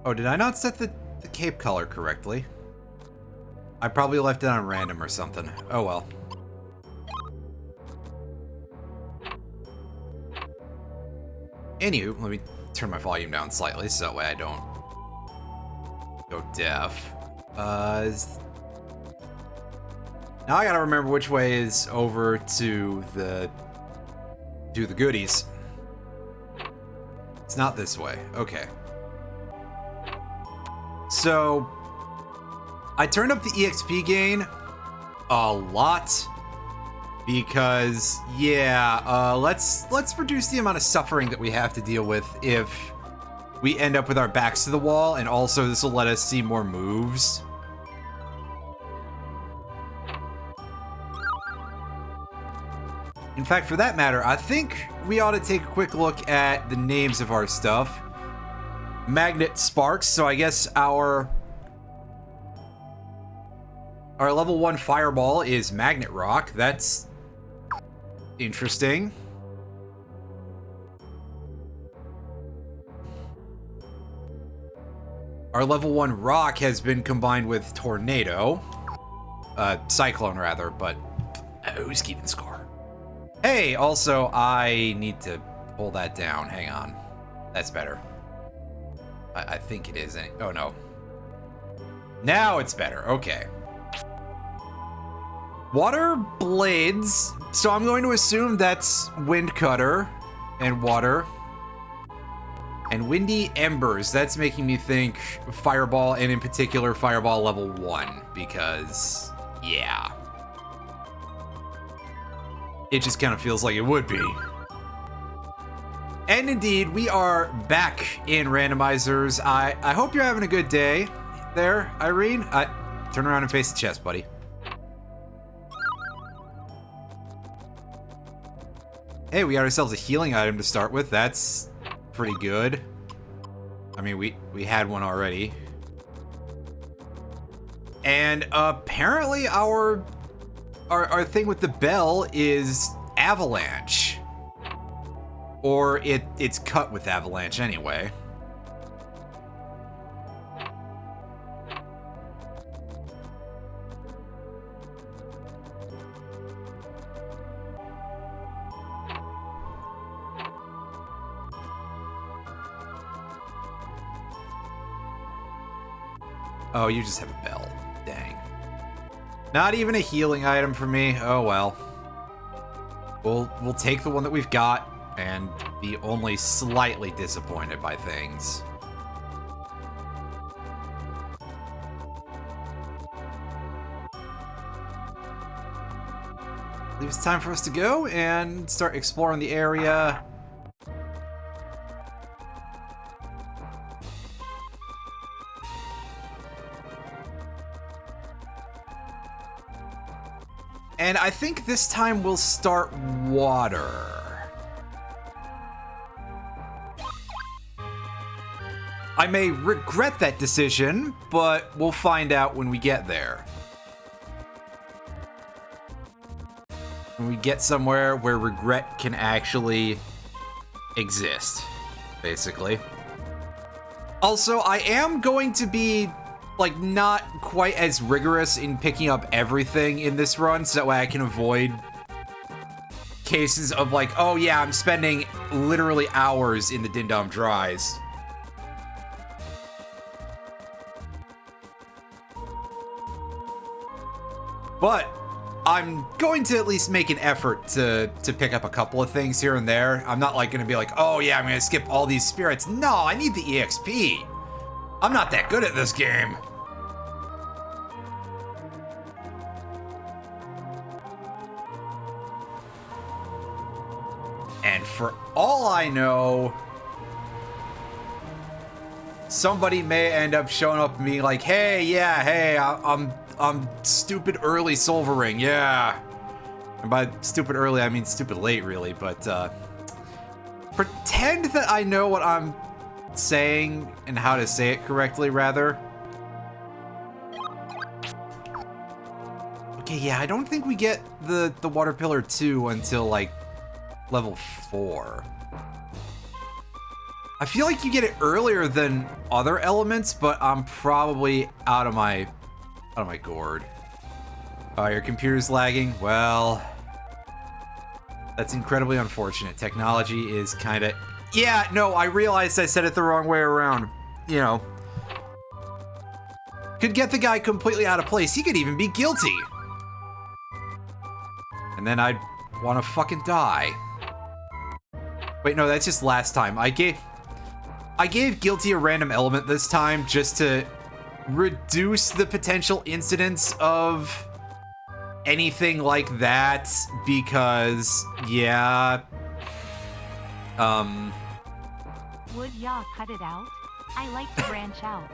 Oh, did I not set the cape color correctly? I probably left it on random or something. Oh well. Anywho, let me turn my volume down slightly so that way I don't go deaf. Now I gotta remember which way is over to the goodies. It's not this way. Okay. So I turned up the EXP gain a lot because let's reduce the amount of suffering that we have to deal with if we end up with our backs to the wall, and also this will let us see more moves. In fact, for that matter, I think we ought to take a quick look at the names of our stuff. Magnet Sparks, so I guess our level 1 fireball is Magnet Rock. That's interesting. Our level 1 rock has been combined with Tornado. Cyclone, rather, but who's keeping score? Hey, also, I need to pull that down. Hang on. That's better. I think it is. Oh, no. Now it's better. Okay. Water Blades. So I'm going to assume that's Wind Cutter and Water. And Windy Embers. That's making me think Fireball, and in particular, Fireball level 1. Because, yeah. It just kind of feels like it would be. And indeed, we are back in randomizers. I hope you're having a good day there, Irene. Turn around and face the chest, buddy. Hey, we got ourselves a healing item to start with. That's pretty good. I mean, we had one already. And apparently our thing with the bell is Avalanche. Or it's cut with Avalanche anyway. Oh, you just have a bell. Dang. Not even a healing item for me. Oh well. We'll take the one that we've got and be only slightly disappointed by things. I believe it's time for us to go and start exploring the area. And I think this time we'll start water. I may regret that decision, but we'll find out when we get there. When we get somewhere where regret can actually exist, basically. Also, I am going to be like not quite as rigorous in picking up everything in this run, so that way I can avoid cases of like, oh yeah, I'm spending literally hours in the Dindom Dries. But I'm going to at least make an effort to pick up a couple of things here and there. I'm not like going to be like, oh yeah, I'm going to skip all these spirits. No, I need the EXP. I'm not that good at this game. And for all I know, somebody may end up showing up and being like, hey, I'm stupid early Solvering, yeah. And by stupid early, I mean stupid late, really, but pretend that I know what I'm saying and how to say it correctly, rather. Okay, yeah, I don't think we get the Water Pillar 2 until, like, level 4. I feel like you get it earlier than other elements, but I'm probably out of my gourd. Oh, your computer's lagging? Well, that's incredibly unfortunate. Technology is kind of... Yeah, no, I realized I said it the wrong way around. You know. Could get the guy completely out of place. He could even be guilty. And then I'd want to fucking die. Wait, no, that's just last time. I gave guilty a random element this time just to reduce the potential incidence of anything like that, because, yeah. Would ya cut it out? I like to branch out.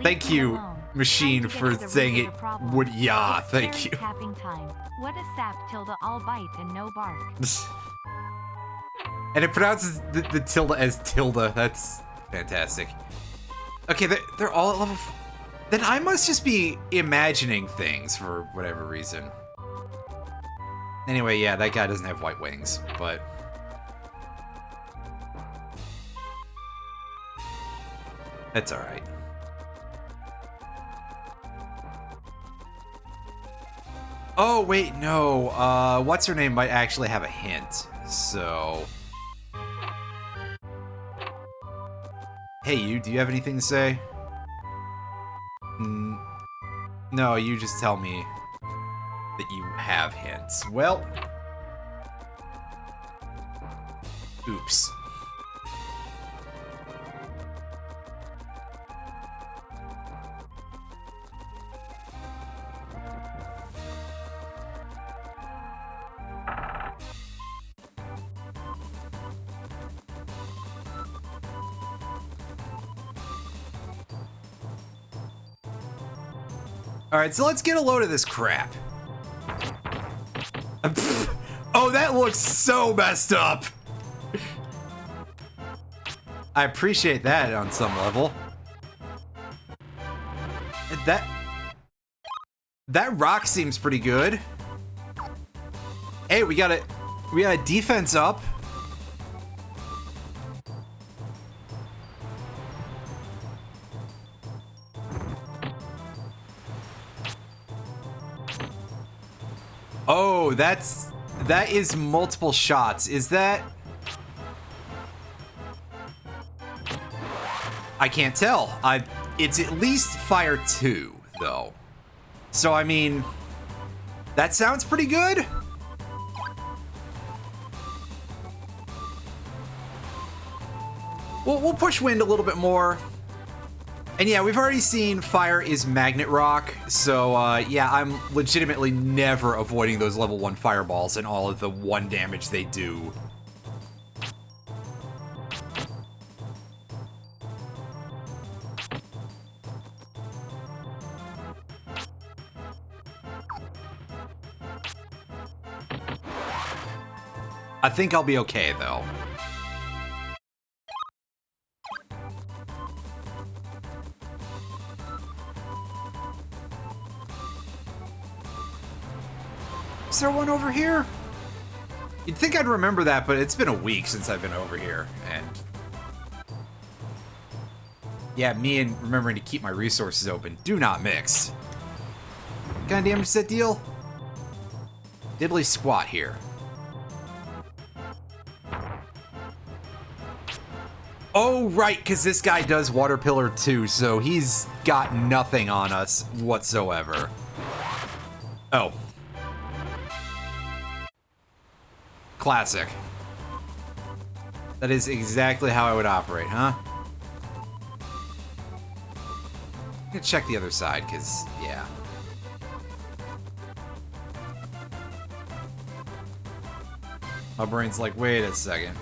Thank you, machine, for saying it. Would ya? Thank you. Tapping time. What a sap tilde all bite and no bark. And it pronounces the tilde as tilde. That's fantastic. Okay, they're all at level. Then I must just be imagining things for whatever reason. Anyway, yeah, that guy doesn't have white wings, but... That's alright. Oh, wait, no. What's her name might actually have a hint, so... Hey, you, do you have anything to say? No, you just tell me that you have hints. Well... Oops. Alright, so let's get a load of this crap. Oh, that looks so messed up! I appreciate that on some level. That rock seems pretty good. Hey, we got a defense up. Oh, that is multiple shots. Is that... I can't tell. It's at least fire 2, though. So, I mean, that sounds pretty good. We'll push wind a little bit more. And yeah, we've already seen fire is magnet rock, so yeah, I'm legitimately never avoiding those level 1 fireballs and all of the 1 damage they do. I think I'll be okay, though. Is there one over here? You'd think I'd remember that, but it's been a week since I've been over here, and... Yeah, me and remembering to keep my resources open do not mix. What kind of damage is that deal? Diddly squat here. Oh, right, because this guy does Water Pillar too, so he's got nothing on us whatsoever. Oh. Classic. That is exactly how I would operate, huh? I'm gonna check the other side, because, yeah. My brain's like, wait a second.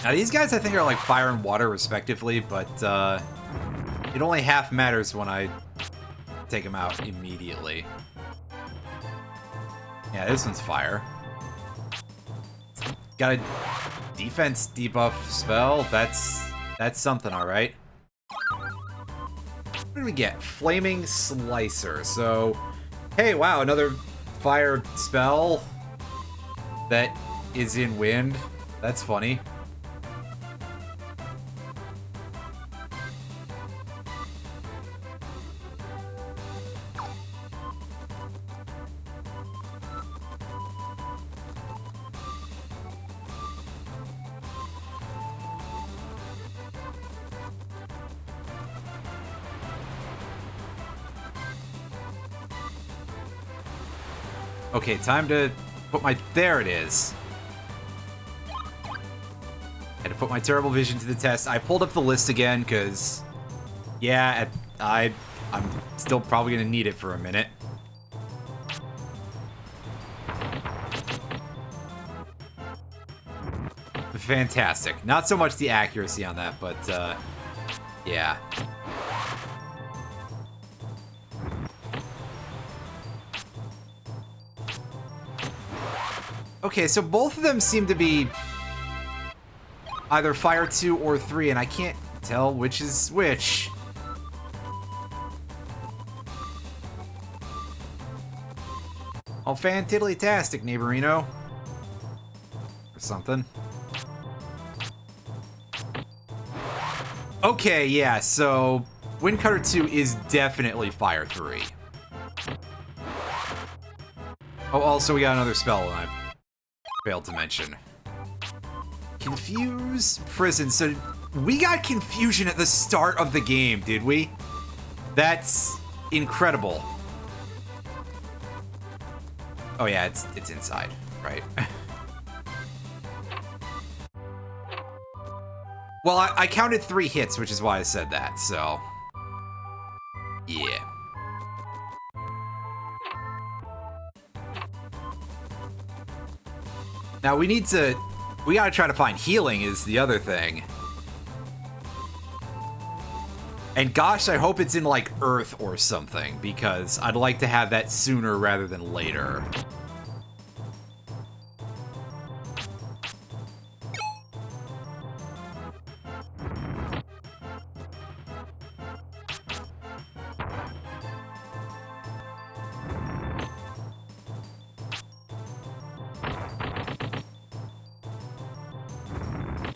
Now, these guys, I think, are like fire and water, respectively, but, it only half matters when I take them out immediately. Yeah, this one's fire. Got a defense debuff spell. That's something, all right. What do we get? Flaming Slicer. So, hey, wow, another fire spell that is in wind. That's funny. Okay, time to put my... There it is. Had to put my terrible vision to the test. I pulled up the list again, because... Yeah, I'm still probably going to need it for a minute. Fantastic. Not so much the accuracy on that, but, yeah. Okay, so both of them seem to be either Fire 2 or 3, and I can't tell which is which. Oh, fantiddly-tastic, neighborino. Or something. Okay, yeah, so Windcutter 2 is definitely Fire 3. Oh, also we got another spell I failed to mention. Confuse Prison. So we got confusion at the start of the game, did we? That's incredible. Oh yeah, it's inside, right? Well, I counted 3 hits, which is why I said that, so... Yeah. Now we gotta try to find healing is the other thing. And gosh, I hope it's in like Earth or something, because I'd like to have that sooner rather than later.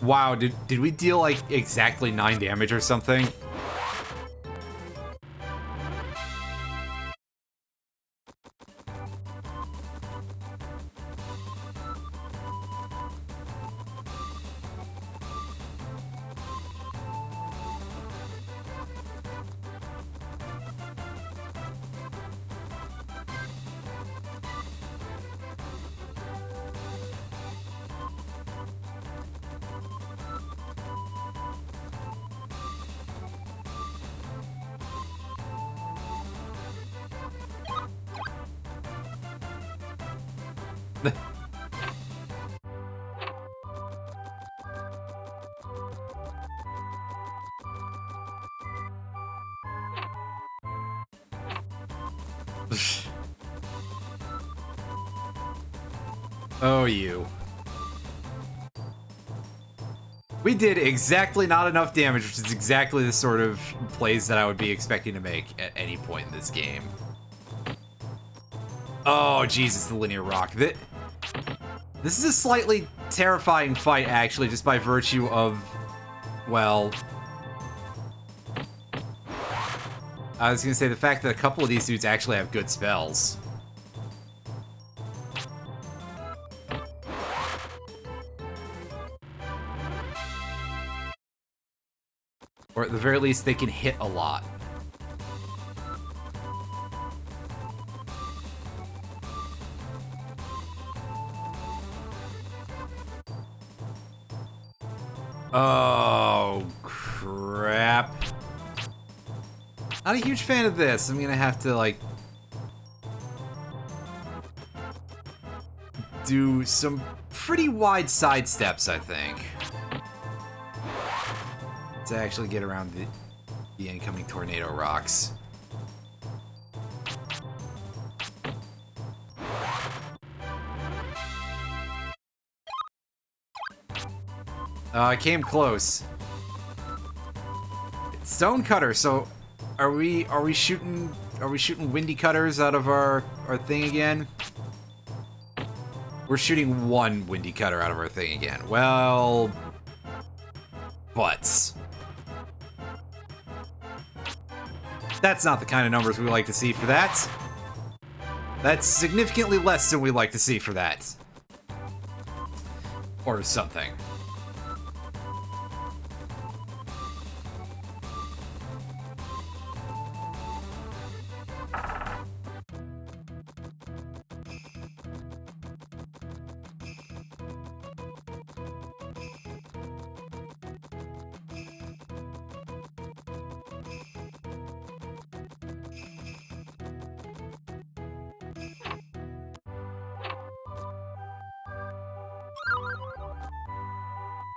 Wow, did we deal like exactly 9 damage or something? Oh, you. We did exactly not enough damage, which is exactly the sort of plays that I would be expecting to make at any point in this game. Oh, Jesus, the linear rock. This is a slightly terrifying fight, actually, just by virtue of, well... I was gonna say the fact that a couple of these dudes actually have good spells. Or at the very least, they can hit a lot. Oh, crap. Not a huge fan of this. I'm gonna have to, like... do some pretty wide side steps, I think. To actually get around the incoming tornado rocks. I came close. It's Stonecutter, so are we shooting windy cutters out of our thing again? We're shooting one Windy Cutter out of our thing again. Well... butts. That's not the kind of numbers we like to see for that. That's significantly less than we like to see for that. Or something.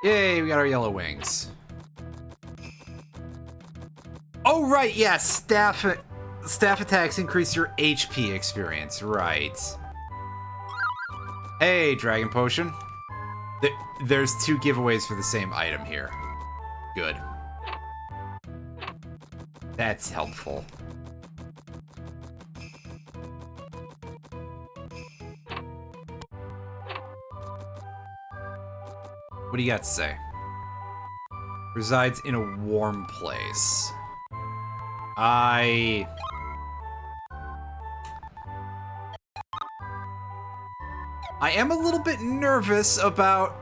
Yay, we got our yellow wings. Oh, right, yeah, staff attacks increase your HP experience, right. Hey, Dragon Potion. There's 2 giveaways for the same item here. Good. That's helpful. What do you got to say? Resides in a warm place. I am a little bit nervous about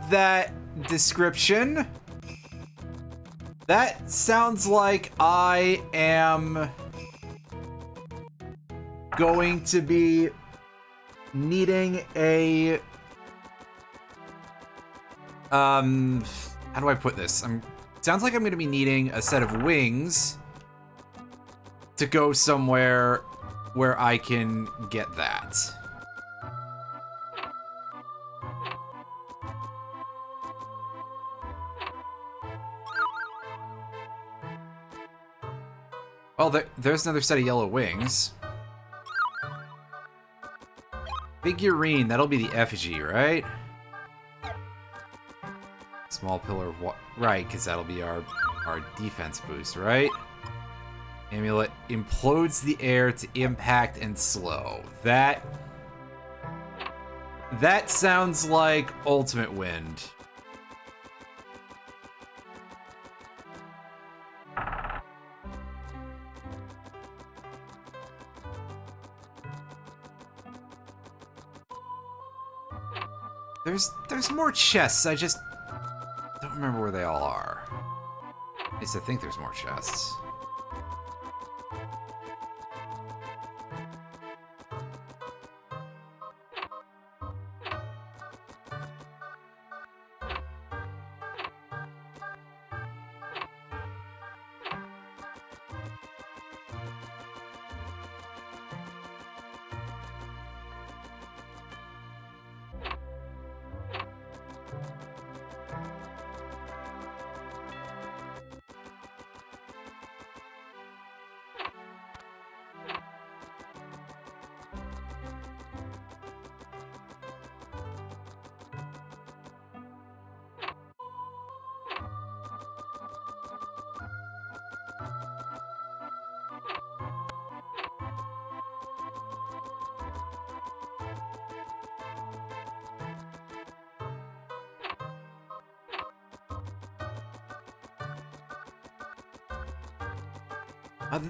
that description. That sounds like I am going to be needing a... how do I put this? Sounds like I'm going to be needing a set of wings to go somewhere where I can get that. Well, there's another set of yellow wings. Figurine, that'll be the effigy, right? Small pillar of water. Right, because that'll be our defense boost, right? Amulet implodes the air to impact and slow. That sounds like ultimate wind. There's more chests. I just don't remember where they all are. At least I think there's more chests.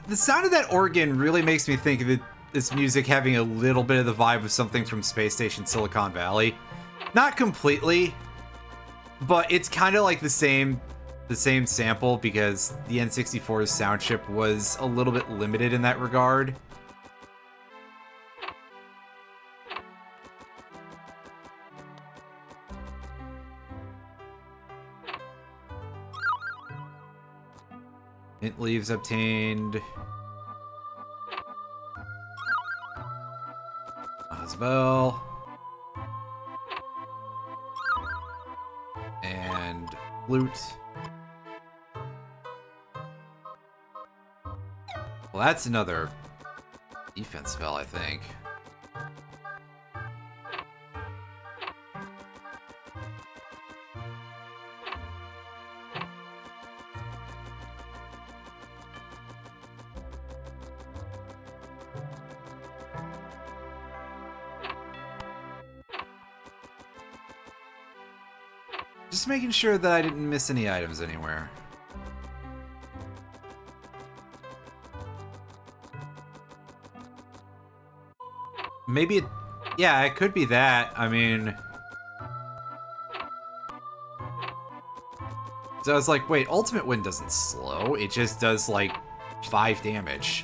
The sound of that organ really makes me think of this music having a little bit of the vibe of something from Space Station Silicon Valley. Not completely, but it's kind of like the same sample because the N64's sound chip was a little bit limited in that regard. Mint leaves obtained. Osbel. And flute. Well, that's another defense spell, I think. Just making sure that I didn't miss any items anywhere. Maybe it... Yeah, it could be that. I mean... So I was like, wait, Ultimate Wind doesn't slow. It just does, like, 5 damage.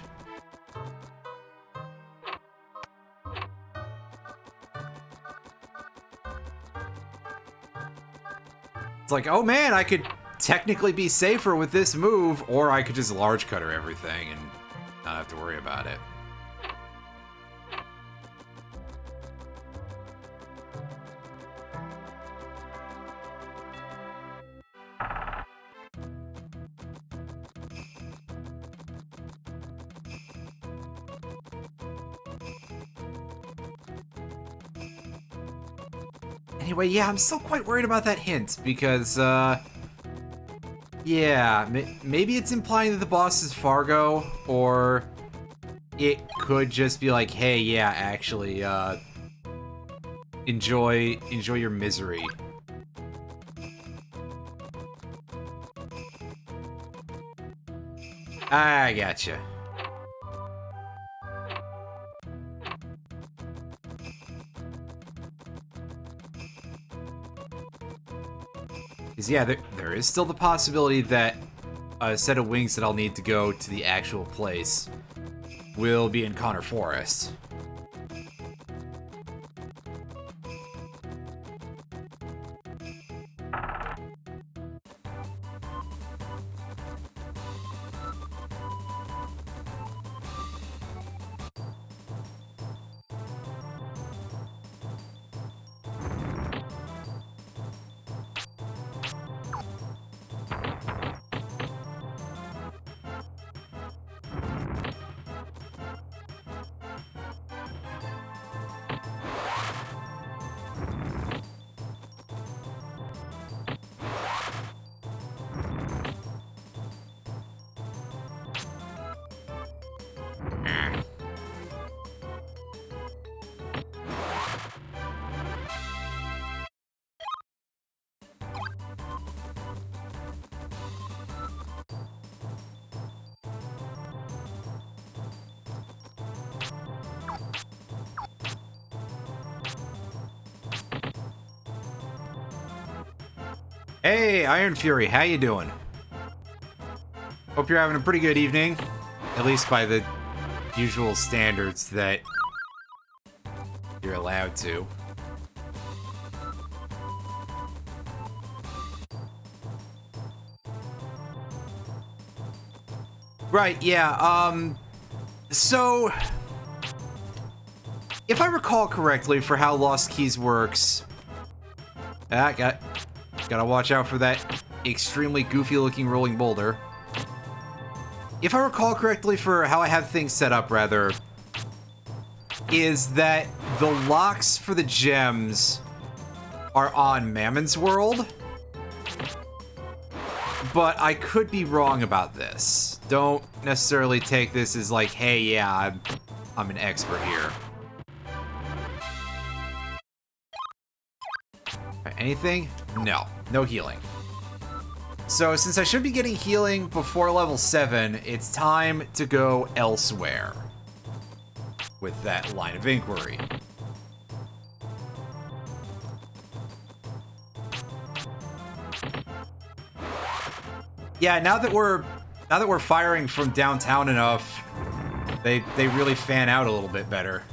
It's like, oh man, I could technically be safer with this move, or I could just large cutter everything and not have to worry about it. Anyway, yeah, I'm still quite worried about that hint, because, yeah, maybe it's implying that the boss is Fargo, or it could just be like, hey, yeah, actually, enjoy your misery. I gotcha. Because, yeah, there is still the possibility that a set of wings that I'll need to go to the actual place will be in Connor Forest. Hey, Iron Fury, how you doing? Hope you're having a pretty good evening, at least by the usual standards that you're allowed to. Right, yeah, so if I recall correctly for how Lost Keys works, gotta watch out for that extremely goofy-looking rolling boulder. If I recall correctly for how I have things set up, rather, is that the locks for the gems are on Mammon's World, but I could be wrong about this. Don't necessarily take this as like, hey, yeah, I'm an expert here. Anything? No. No healing. So since I should be getting healing before level 7, it's time to go elsewhere with that line of inquiry. Yeah, now that we're firing from downtown enough, they really fan out a little bit better.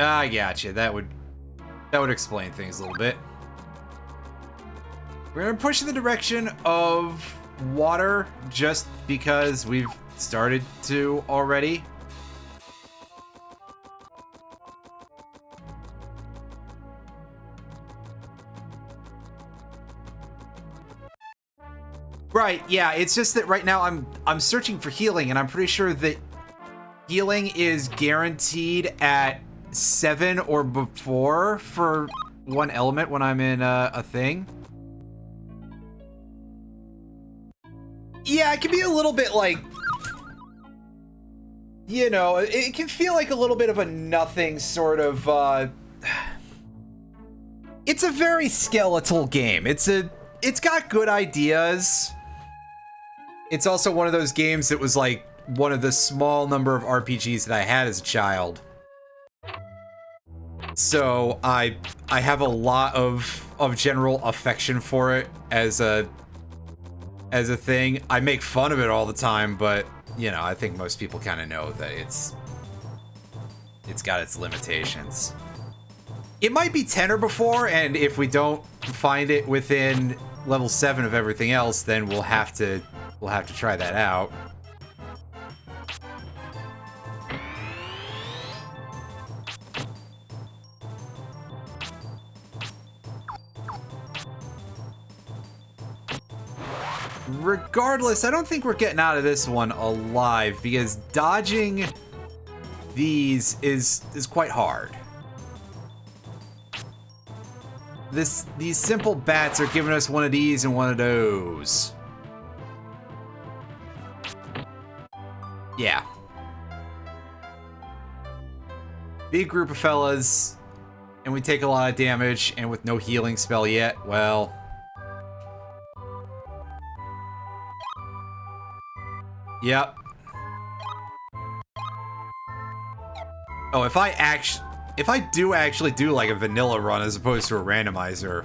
I gotcha. That would explain things a little bit. We're gonna push in the direction of water just because we've started to already. Right, yeah, it's just that right now I'm searching for healing, and I'm pretty sure that healing is guaranteed at 7 or before for one element when I'm in a thing. Yeah, it can be a little bit like, you know, it can feel like a little bit of a nothing sort of, it's a very skeletal game. It's got good ideas. It's also one of those games that was like one of the small number of RPGs that I had as a child. So I have a lot of general affection for it as a thing. I make fun of it all the time, but you know, I think most people kind of know that it's got its limitations. It might be 10 or before, and if we don't find it within level 7 of everything else, then we'll have to try that out. Regardless, I don't think we're getting out of this one alive, because dodging these is quite hard. These simple bats are giving us one of these and one of those. Yeah. Big group of fellas, and we take a lot of damage, and with no healing spell yet, well... Yep. Oh, if I do actually do like a vanilla run as opposed to a randomizer.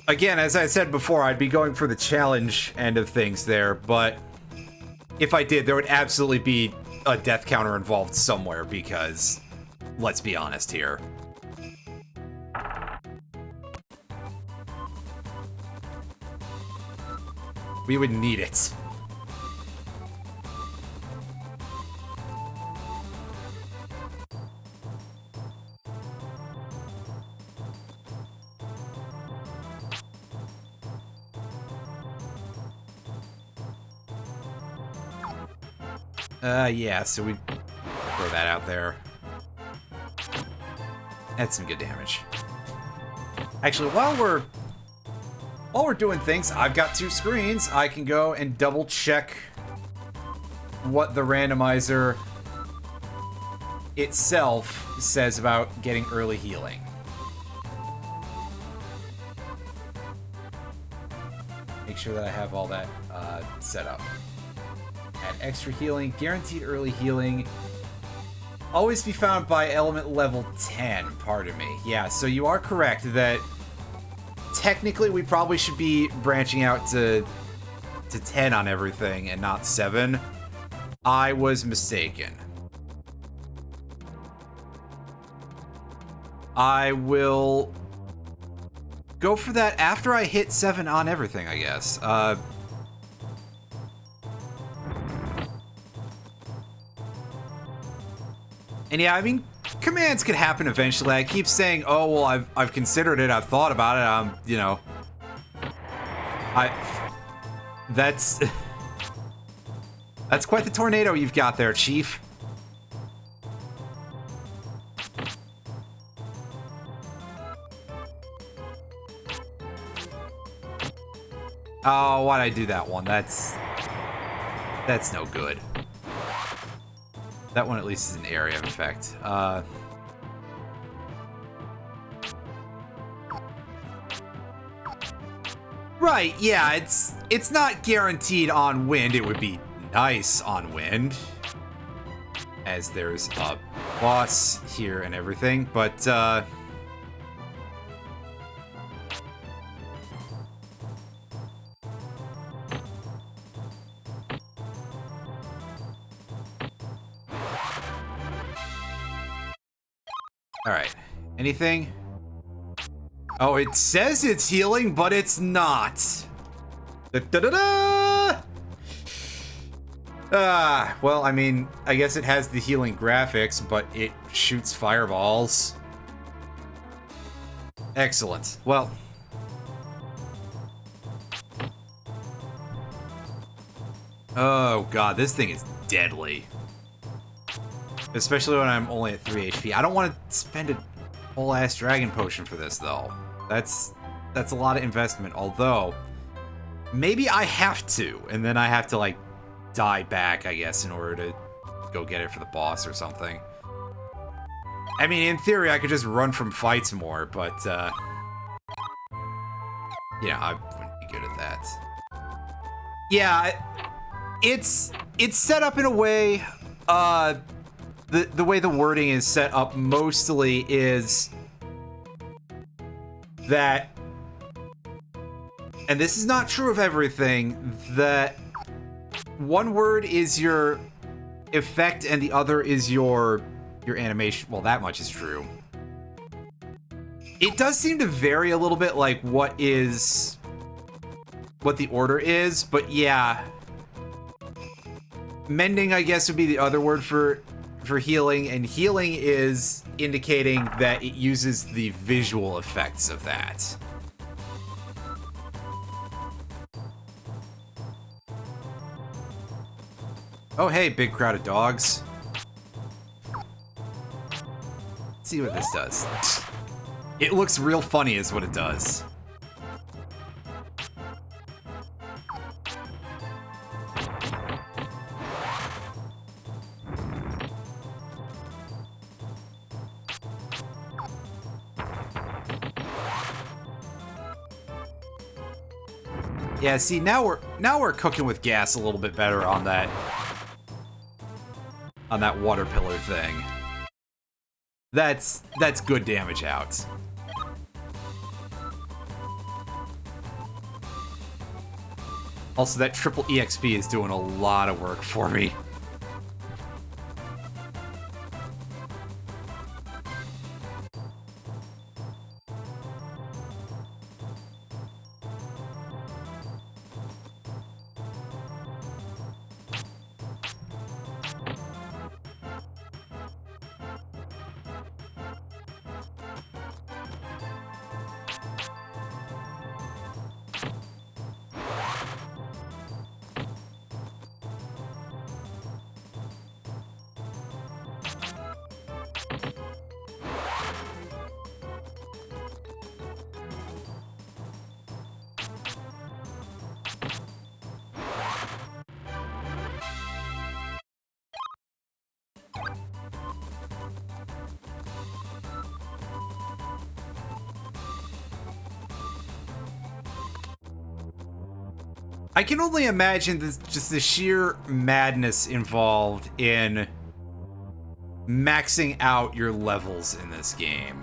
Again, as I said before, I'd be going for the challenge end of things there, but if I did, there would absolutely be a death counter involved somewhere because, let's be honest here. We would need it. Yeah, so we throw that out there. That's some good damage. Actually, while we're doing things, I've got 2 screens. I can go and double check what the randomizer itself says about getting early healing. Make sure that I have all that set up. Add extra healing, guaranteed early healing. Always be found by element level 10, pardon me. Yeah, so you are correct that technically we probably should be branching out to 10 on everything and not 7. I was mistaken. I will go for that after I hit 7 on everything, I guess. And yeah, I mean, commands could happen eventually. I keep saying, oh, well, I've considered it, I've thought about it, you know. That's quite the tornado you've got there, Chief. Oh, why'd I do that one? That's no good. That one at least is an area of effect. Right, yeah, it's not guaranteed on wind. It would be nice on wind, as there's a boss here and everything, but alright. Anything? Oh, it says it's healing, but it's not. Da-da-da-da! Well, I mean, I guess it has the healing graphics, but it shoots fireballs. Excellent. Well. Oh god, this thing is deadly. Especially when I'm only at 3 HP. I don't want to spend whole ass dragon potion for this, though. That's a lot of investment. Although, maybe I have to, and then I have to like die back, I guess, in order to go get it for the boss or something. I mean, in theory, I could just run from fights more, but yeah, I wouldn't be good at that. Yeah, it's set up in a way. The way the wording is set up mostly is that, and this is not true of everything, that one word is your effect and the other is your animation. Well, that much is true. It does seem to vary a little bit, like what the order is, but yeah. Mending, I guess, would be the other word for healing, and healing is indicating that it uses the visual effects of that. Oh, hey, big crowd of dogs. Let's see what this does. It looks real funny is what it does. Yeah, see, now we're cooking with gas a little bit better on that water pillar thing. That's good damage out. Also, that triple EXP is doing a lot of work for me. I can only imagine just the sheer madness involved in maxing out your levels in this game.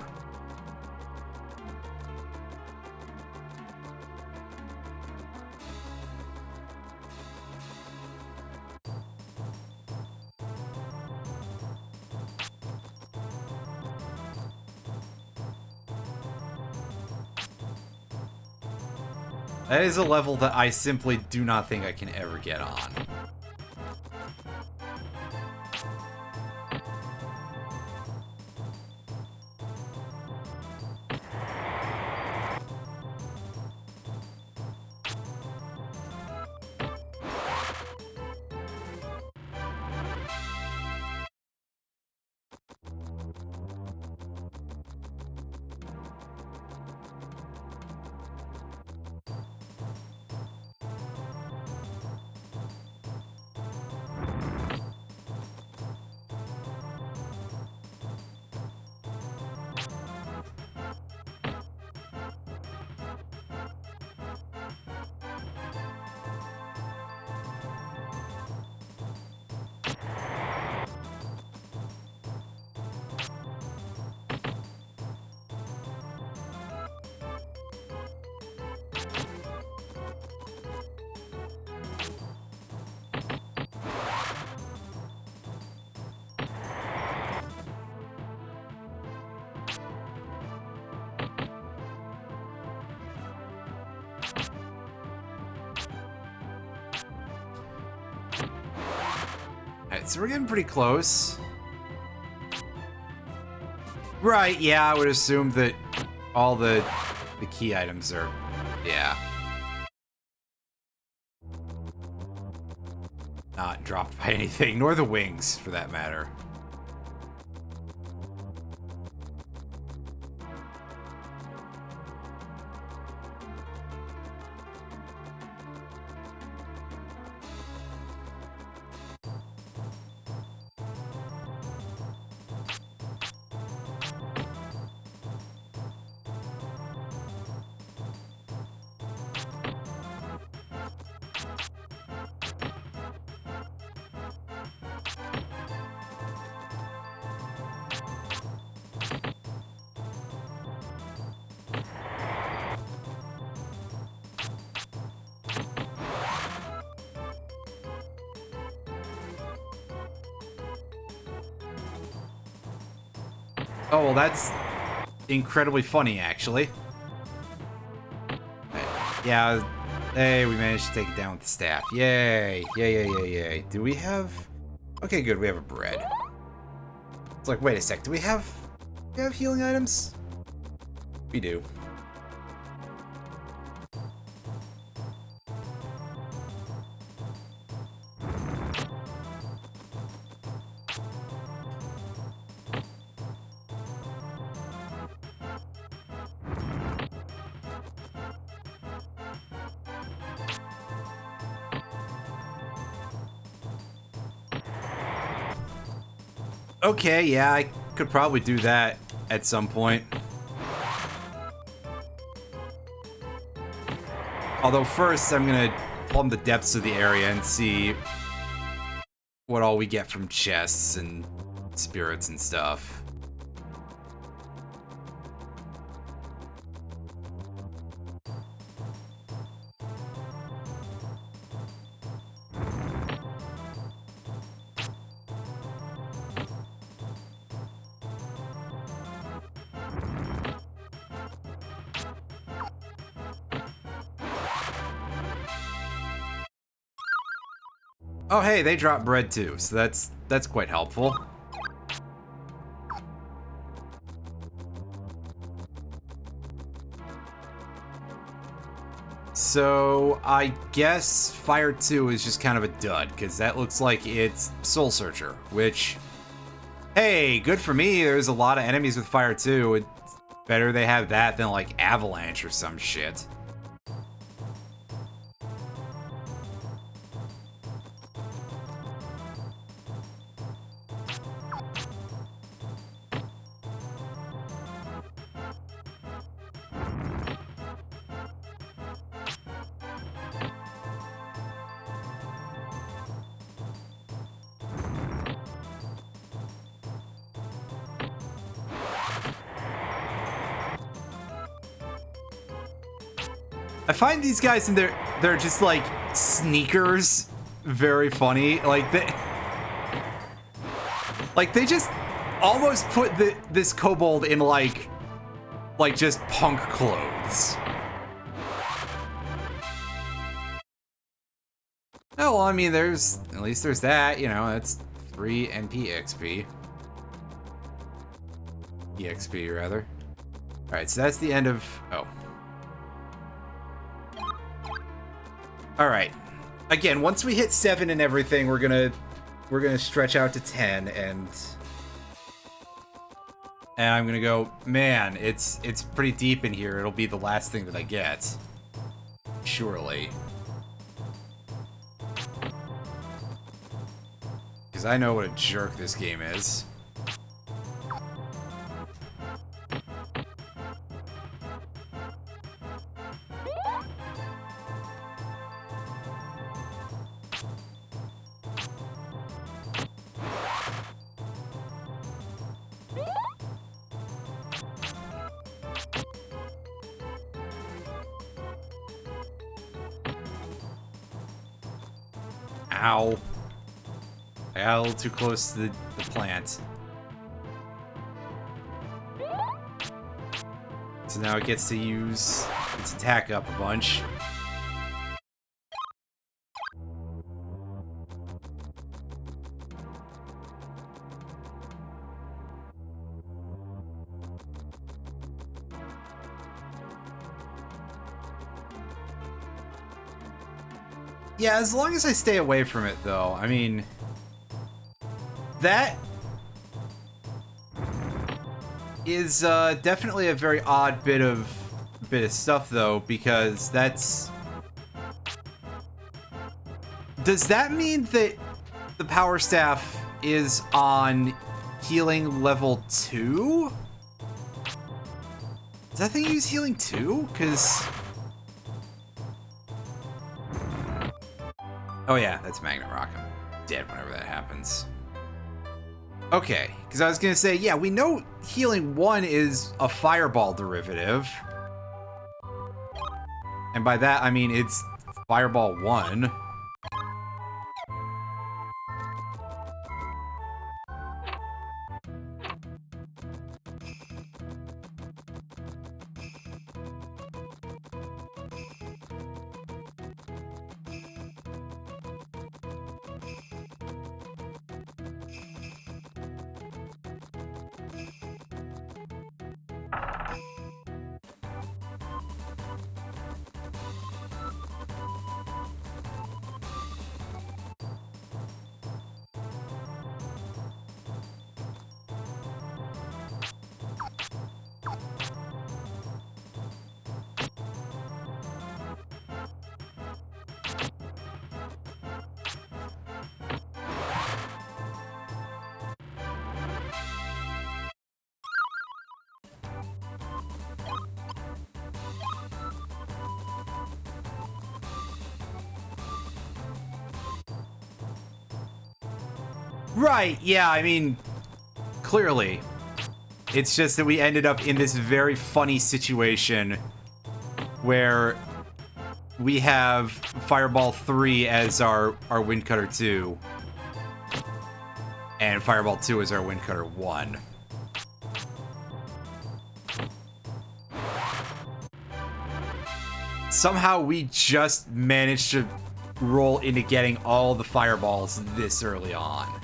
That is a level that I simply do not think I can ever get on. Alright, so we're getting pretty close. Right, yeah, I would assume that all the key items are... yeah. Not dropped by anything, nor the wings, for that matter. Oh, well, that's incredibly funny, actually. Yeah, hey, we managed to take it down with the staff. Yay! Yay, yay, yay, yay. Do we have... Okay, good, we have a bread. It's like, wait a sec, do we have healing items? We do. Okay, yeah, I could probably do that at some point. Although first, I'm gonna plumb the depths of the area and see what all we get from chests and spirits and stuff. Oh, hey, they drop bread too, so that's quite helpful. So, I guess Fire 2 is just kind of a dud, because that looks like it's Soul Searcher, which, hey, good for me, there's a lot of enemies with Fire 2. It's better they have that than, like, Avalanche or some shit. I find these guys in they're just like sneakers very funny. Like they just almost put this kobold in like just punk clothes. Oh, well, I mean, at least there's that, you know, that's 3 NP XP. EXP, rather. Alright, so that's the end of... Oh. Alright. Again, once we hit 7 and everything, we're gonna stretch out to 10, and I'm gonna go, man, it's pretty deep in here. It'll be the last thing that I get. Surely. Because I know what a jerk this game is. Ow. I got a little too close to the plant. So now it gets to use its attack up a bunch. Yeah, as long as I stay away from it, though. I mean, that is definitely a very odd bit of stuff, though, because that's... Does that mean that the Power Staff is on healing level 2? Does that thing use healing 2? Because... Oh yeah, that's Magnet Rock. I'm dead whenever that happens. Okay, because I was going to say, yeah, we know healing 1 is a Fireball derivative. And by that, I mean it's Fireball 1. Right, yeah, I mean, clearly. It's just that we ended up in this very funny situation where we have Fireball 3 as our Windcutter 2. And Fireball 2 is our Windcutter 1. Somehow we just managed to roll into getting all the fireballs this early on.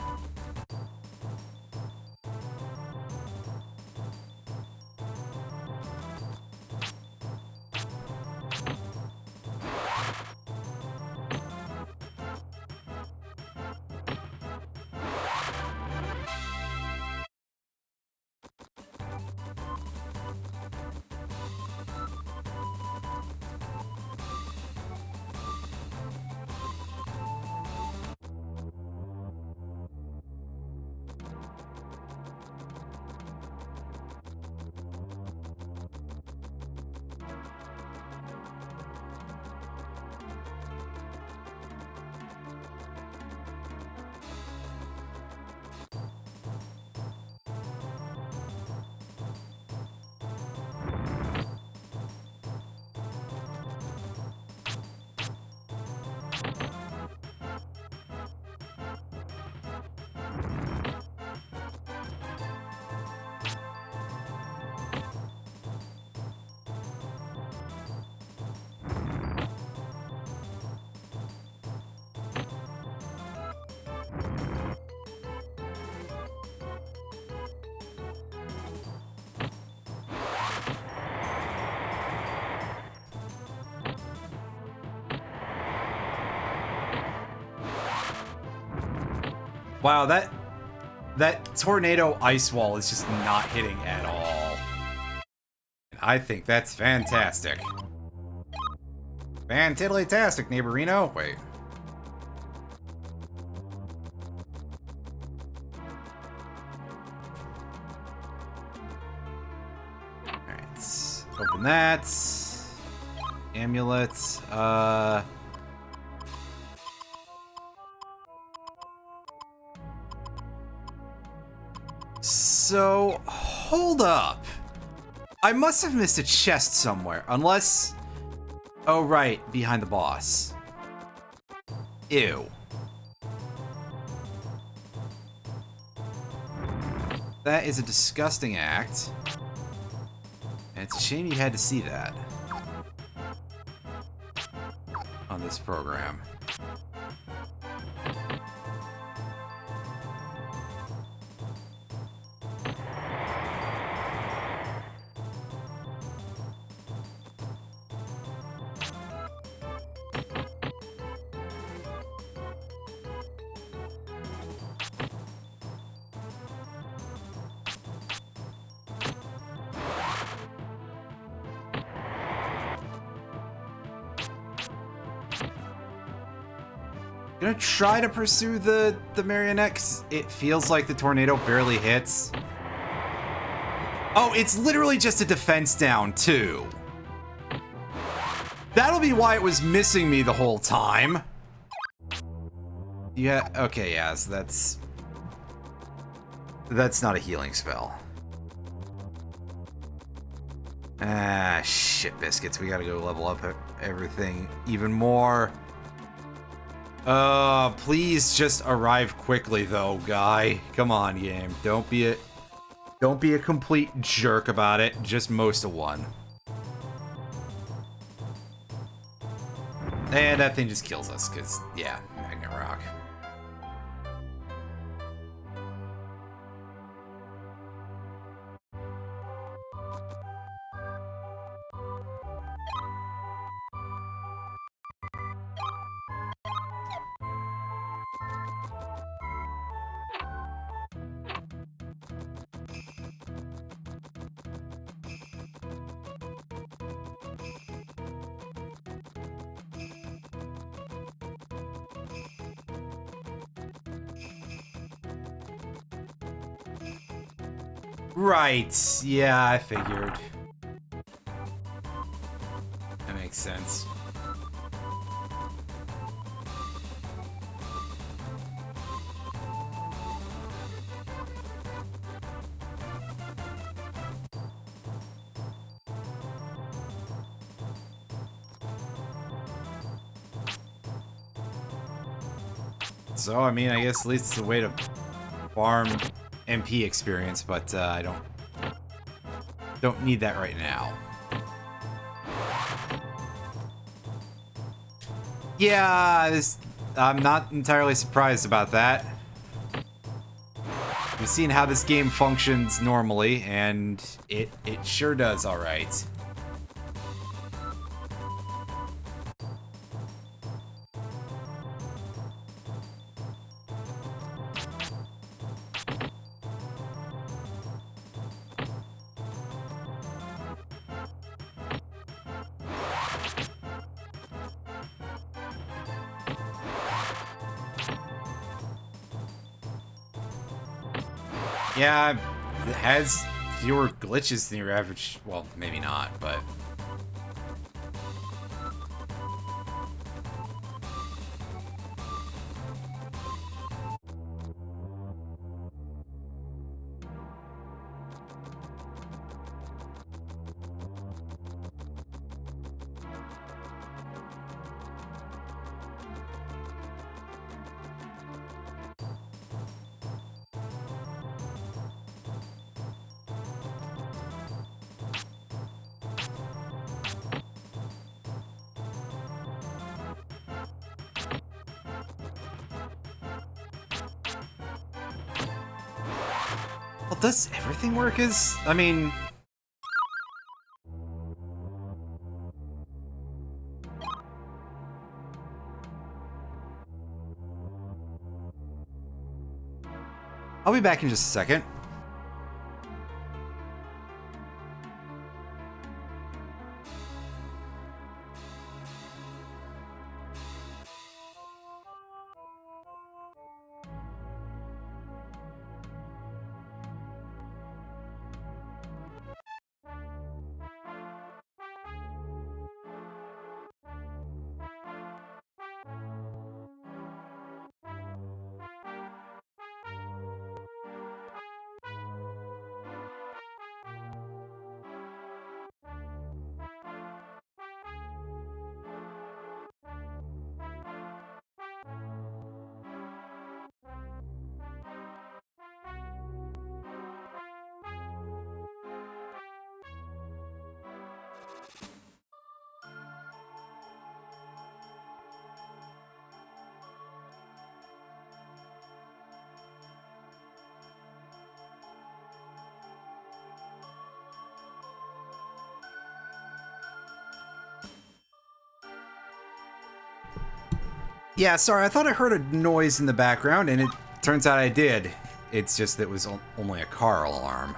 Wow, that tornado ice wall is just not hitting at all. I think that's fantastic. Fantiddly-tastic, neighborino. Wait. Alright, open that. Amulet, So, hold up. I must have missed a chest somewhere, unless... Oh, right, behind the boss. Ew. That is a disgusting act. And it's a shame you had to see that. On this program. Gonna try to pursue the marionette, 'cause it feels like the tornado barely hits. Oh, it's literally just a defense down, too. That'll be why it was missing me the whole time. Yeah, okay, yeah, so that's not a healing spell. Ah, shit biscuits, we gotta go level up everything even more. Please just arrive quickly though, guy. Come on, game. Don't be a complete jerk about it. Just most of one. And that thing just kills us, cause yeah, Magnet Rock. Right, yeah, I figured. That makes sense. So, I mean, I guess at least it's a way to farm MP experience, but I don't need that right now. Yeah, I'm not entirely surprised about that. We've seen how this game functions normally, and it sure does all right. Yeah, it has fewer glitches than your average. Well, maybe not, but. Well, does everything work as. I mean. I'll be back in just a second. Yeah, sorry, I thought I heard a noise in the background, and it turns out I did. It's just that it was only a car alarm.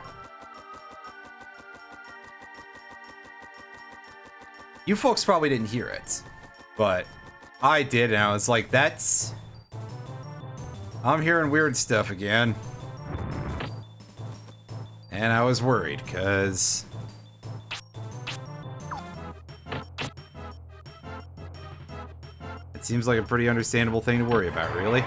You folks probably didn't hear it, but I did, and I was like, that's... I'm hearing weird stuff again. And I was worried, because... it seems like a pretty understandable thing to worry about, really.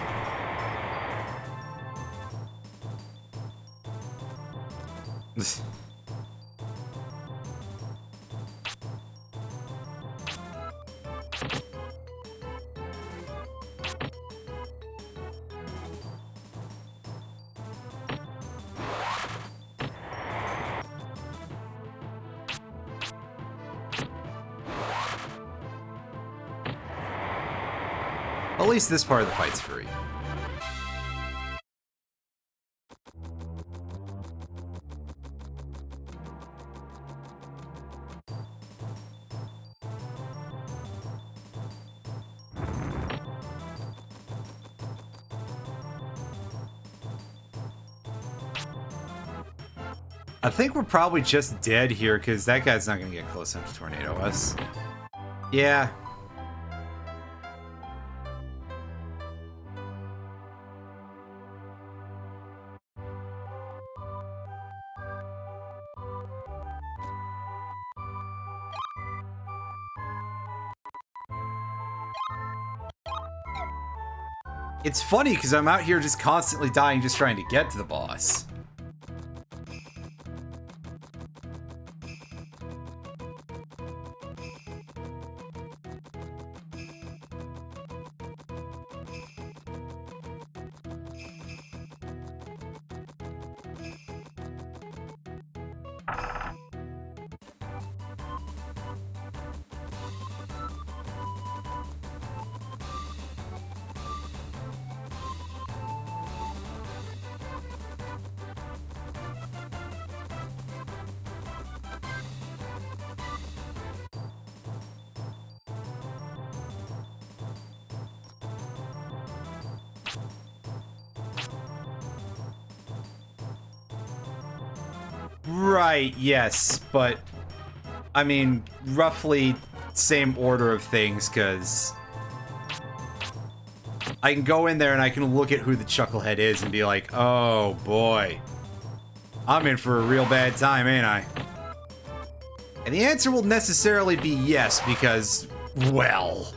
At least this part of the fight's free. I think we're probably just dead here, because that guy's not going to get close enough to tornado us. Yeah. It's funny, because I'm out here just constantly dying just trying to get to the boss. Right, yes, but I mean, roughly same order of things, because I can go in there and I can look at who the Chucklehead is and be like, oh boy, I'm in for a real bad time, ain't I? And the answer will necessarily be yes, because, well,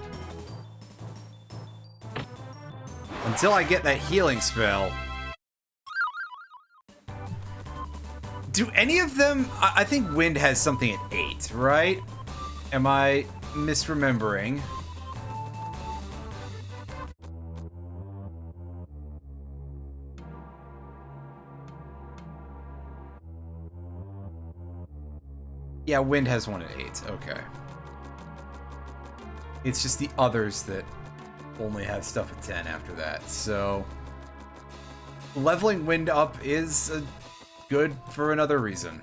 until I get that healing spell. Do any of them... I think Wind has something at 8, right? Am I misremembering? Yeah, Wind has one at 8. Okay. It's just the others that only have stuff at 10 after that. So leveling Wind up is good for another reason.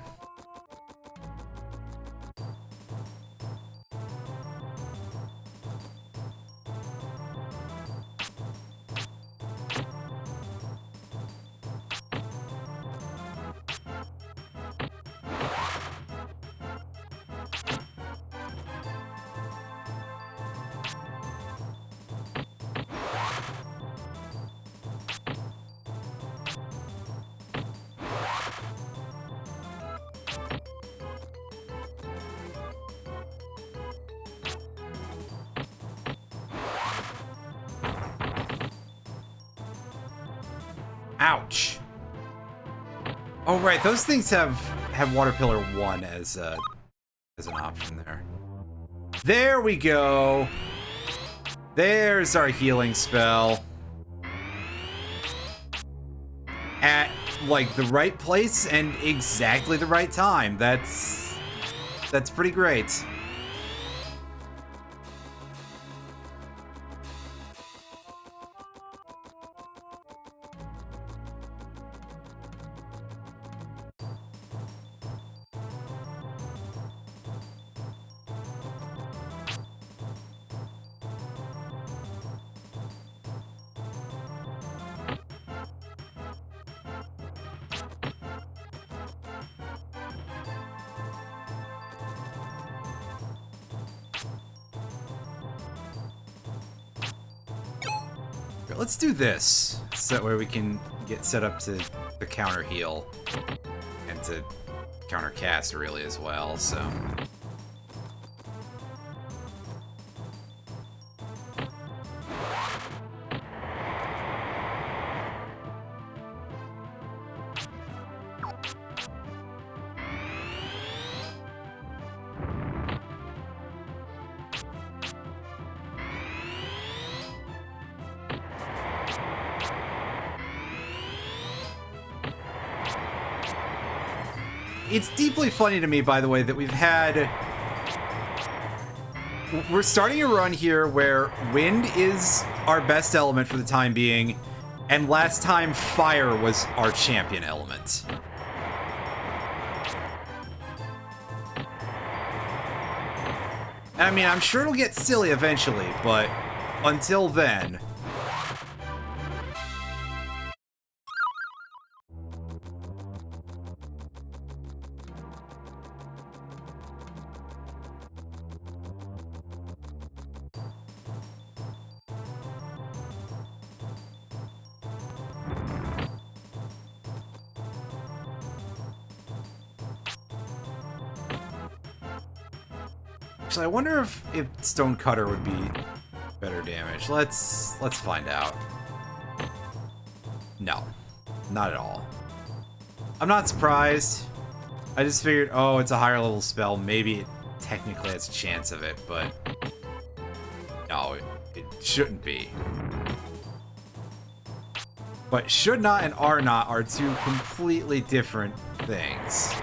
Ouch. Oh right, those things have Water Pillar 1 as an option there. There we go. There's our healing spell. At like the right place and exactly the right time. That's pretty great. Let's do this, so that way we can get set up to counter heal and to counter cast really as well, so. It's deeply funny to me, by the way, that we're starting a run here where wind is our best element for the time being, and last time fire was our champion element. I mean, I'm sure it'll get silly eventually, but until then... Actually, I wonder if Stone Cutter would be better damage. Let's find out. No, not at all. I'm not surprised. I just figured, oh, it's a higher level spell. Maybe it technically has a chance of it, but no, it shouldn't be. But should not and are not are two completely different things.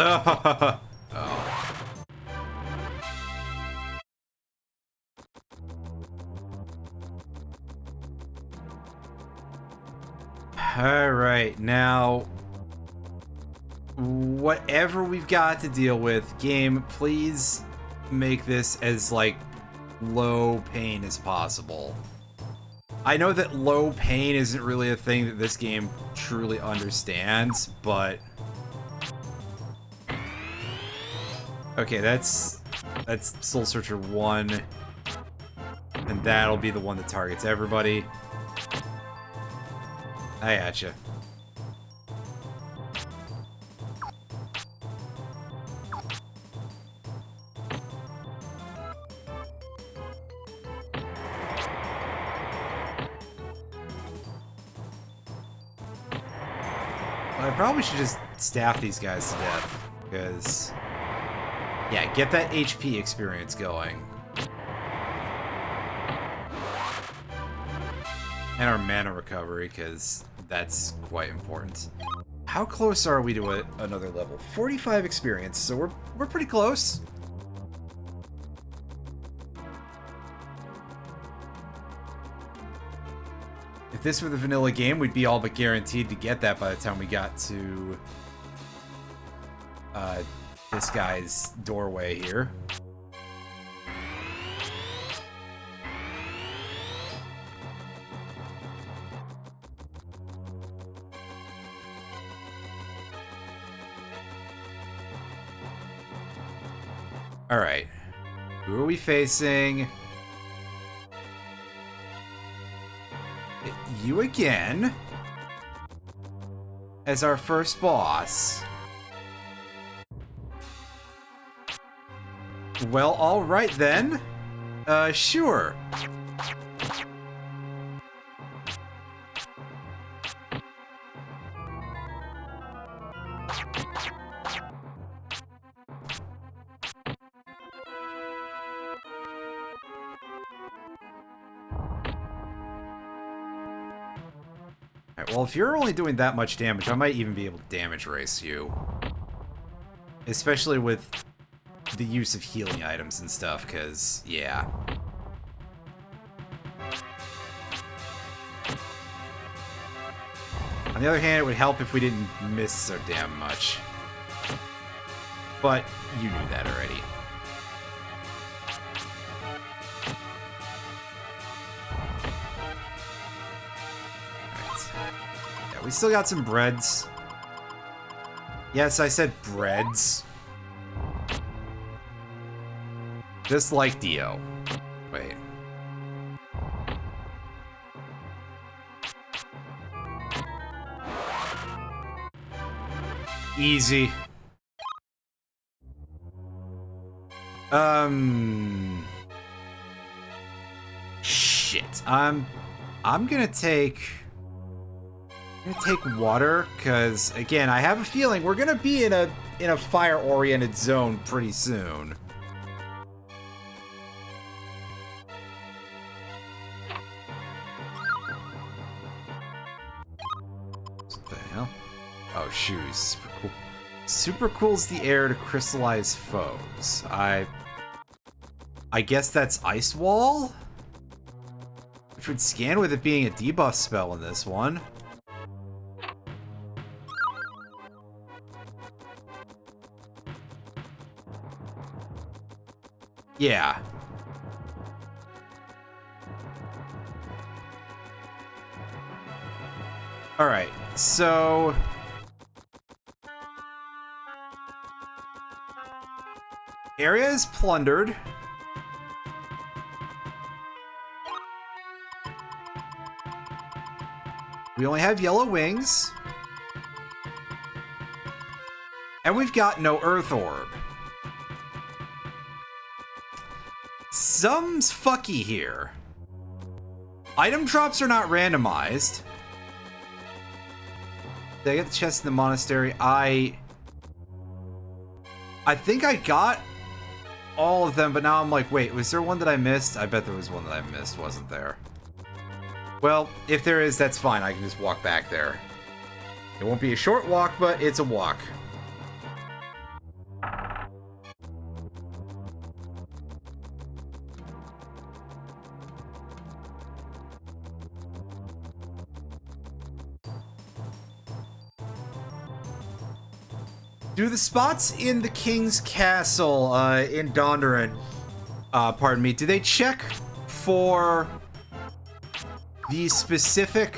Oh. Alright, now... whatever we've got to deal with, game, please make this as, like, low pain as possible. I know that low pain isn't really a thing that this game truly understands, but... okay, that's Soul Searcher 1. And that'll be the one that targets everybody. I gotcha. I probably should just staff these guys to death, because... yeah, get that HP experience going. And our mana recovery, because that's quite important. How close are we to another level? 45 experience, so we're pretty close. If this were the vanilla game, we'd be all but guaranteed to get that by the time we got to this guy's doorway here. Alright. Who are we facing? You again. As our first boss. Well, alright then. Sure. Well, if you're only doing that much damage, I might even be able to damage race you. Especially with the use of healing items and stuff, because, yeah. On the other hand, it would help if we didn't miss so damn much. But you knew that already. We still got some breads. Yes, I said breads. Just like Dio. Wait. Easy. Shit. I'm gonna take water, because, again, I have a feeling we're gonna be in a fire-oriented zone pretty soon. What the hell? Oh, shoes. Super cool. Super cools the air to crystallize foes. I guess that's Ice Wall? Which would scan with it being a debuff spell in this one. Yeah. Alright, so... area is plundered. We only have yellow wings. And we've got no Earth Orb. Some's fucky here. Item drops are not randomized. Did I get the chest in the monastery? I think I got all of them, but now I'm like, wait, was there one that I missed? I bet there was one that I missed, wasn't there? Well, if there is, that's fine. I can just walk back there. It won't be a short walk, but it's a walk. Do the spots in the King's Castle in Dondaran, pardon me, do they check for the specific...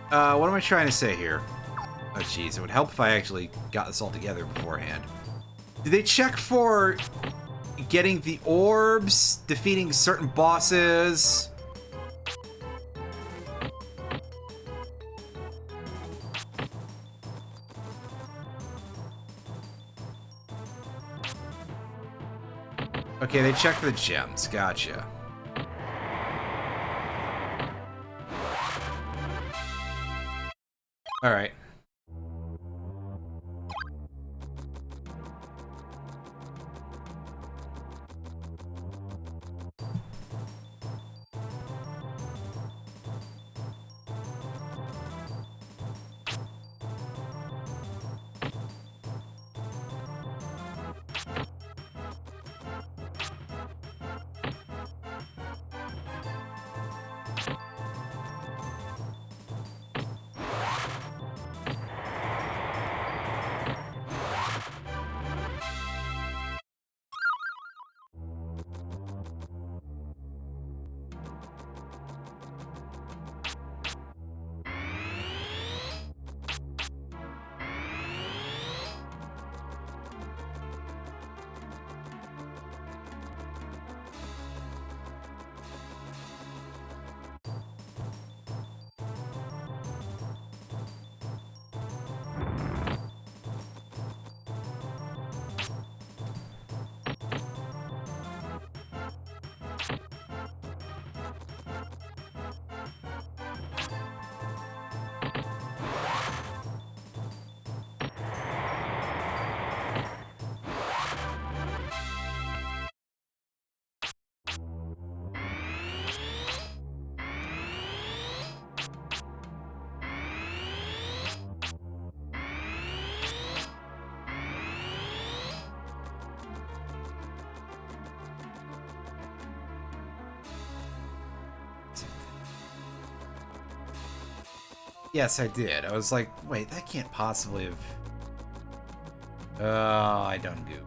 what am I trying to say here? Oh, jeez, it would help if I actually got this all together beforehand. Do they check for getting the orbs, defeating certain bosses? Okay, they check for the gems. Gotcha. All right. Yes, I did. I was like, wait, that can't possibly have... Oh, I done goop.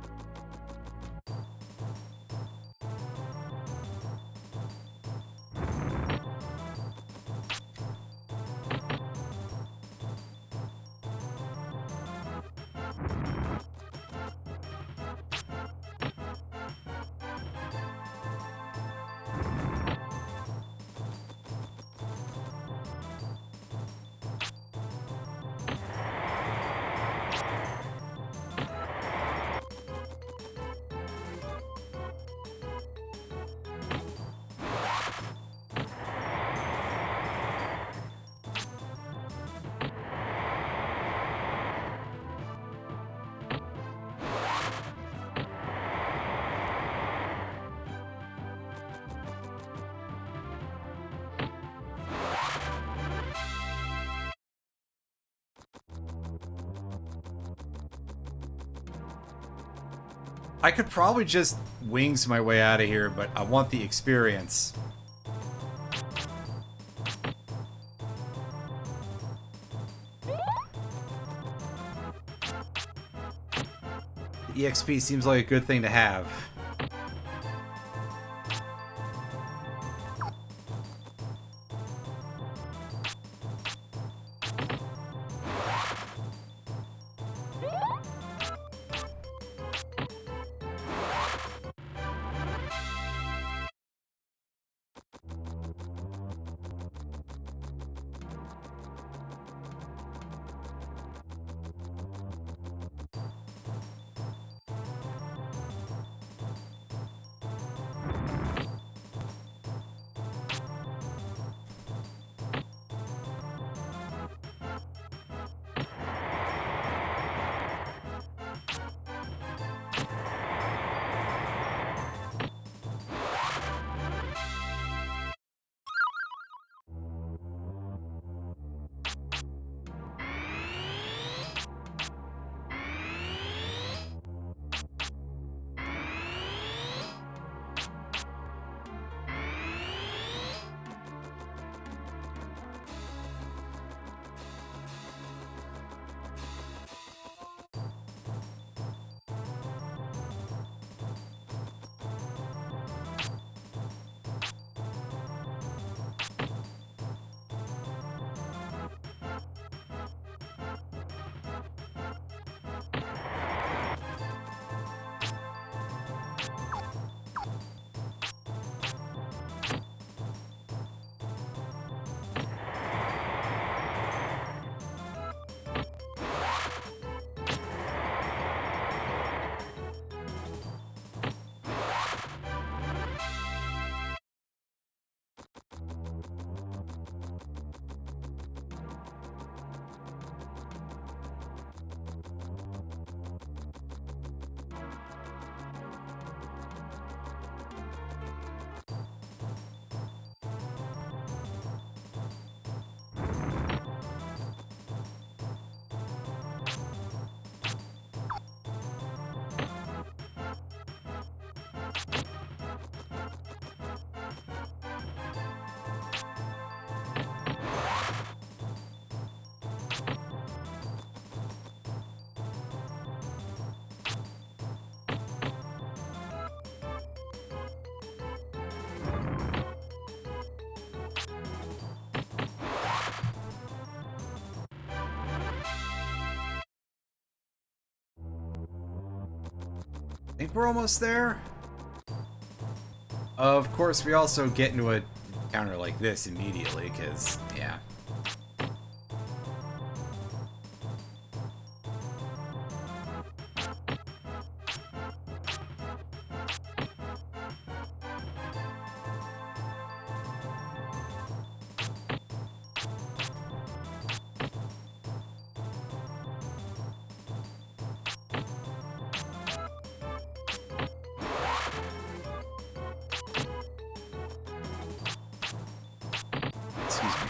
I could probably just wings my way out of here, but I want the experience. The EXP seems like a good thing to have. think we're almost there. Of course, we also get into a encounter like this immediately, because, yeah. Excuse me.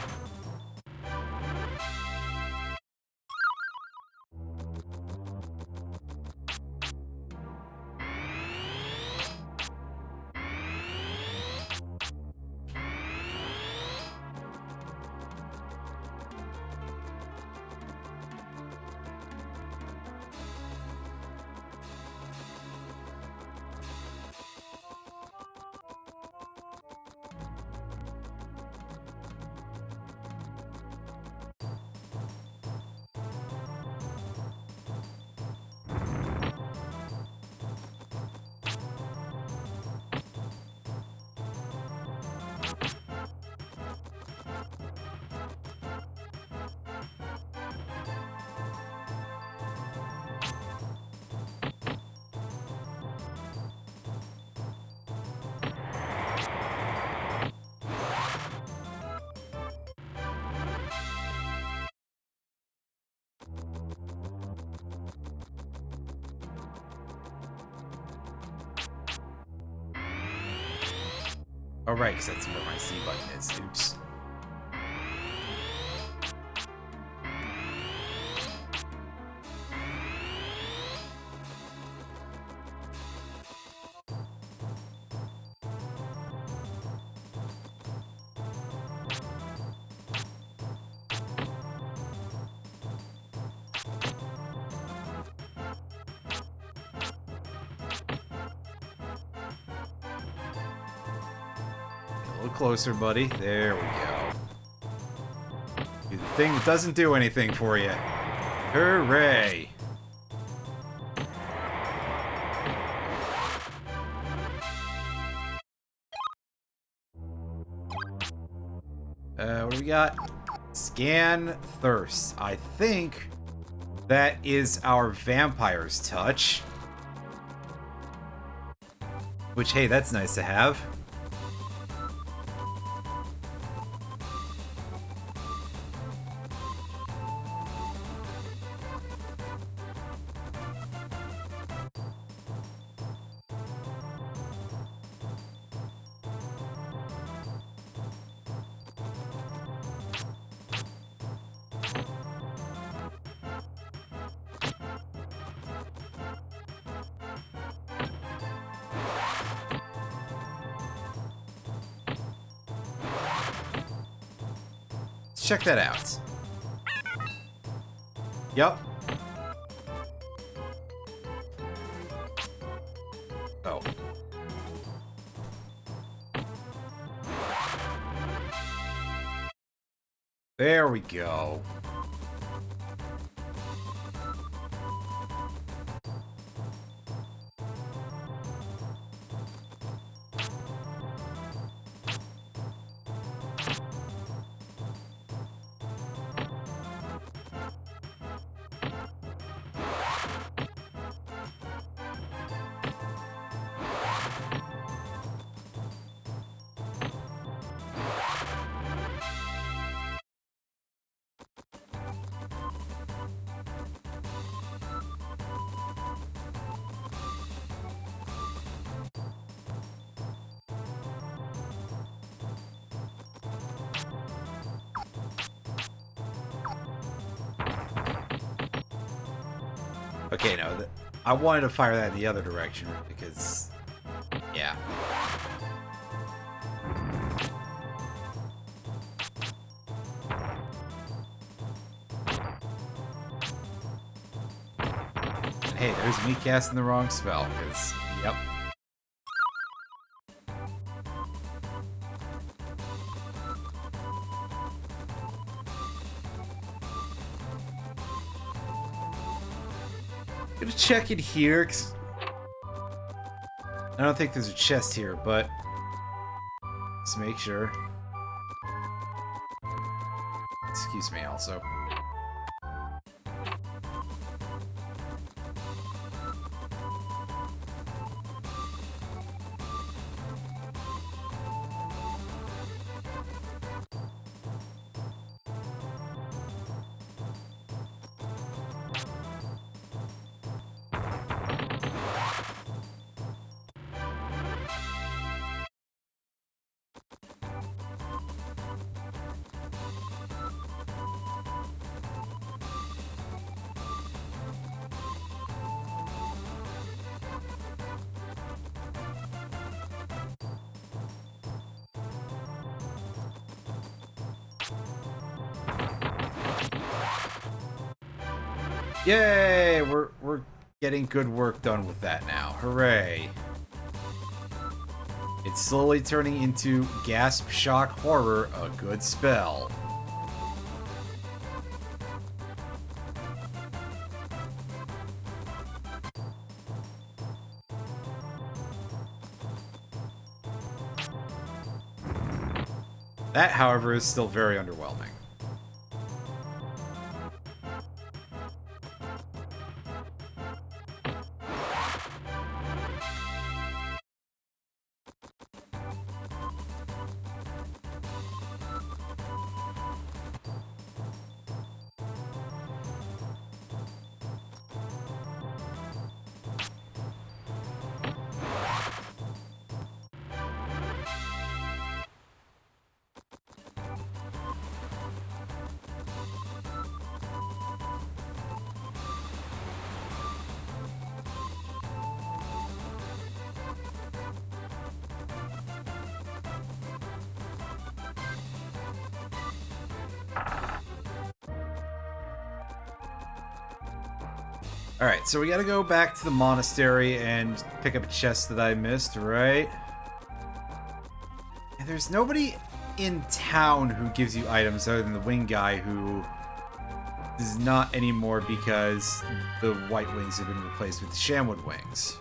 Oh, right, because that's where my C button is. Oops. A little closer, buddy. There we go. Do the thing that doesn't do anything for you. Hooray! What do we got? Scan Thirst. I think that is our vampire's touch. Which, hey, that's nice to have. Check that out. Yup. Oh. There we go. Okay, no, I wanted to fire that in the other direction because, yeah. And hey, there's me casting the wrong spell, because, yep. Gonna check it here, 'cause I don't think there's a chest here, but let's make sure. Excuse me, also. Yay! We're getting good work done with that now. Hooray. It's slowly turning into gasp shock horror, a good spell. That, however, is still very underwhelming. Alright, so we gotta go back to the monastery and pick up a chest that I missed, right? And there's nobody in town who gives you items other than the wing guy, who is not anymore because the white wings have been replaced with the Shamwood wings.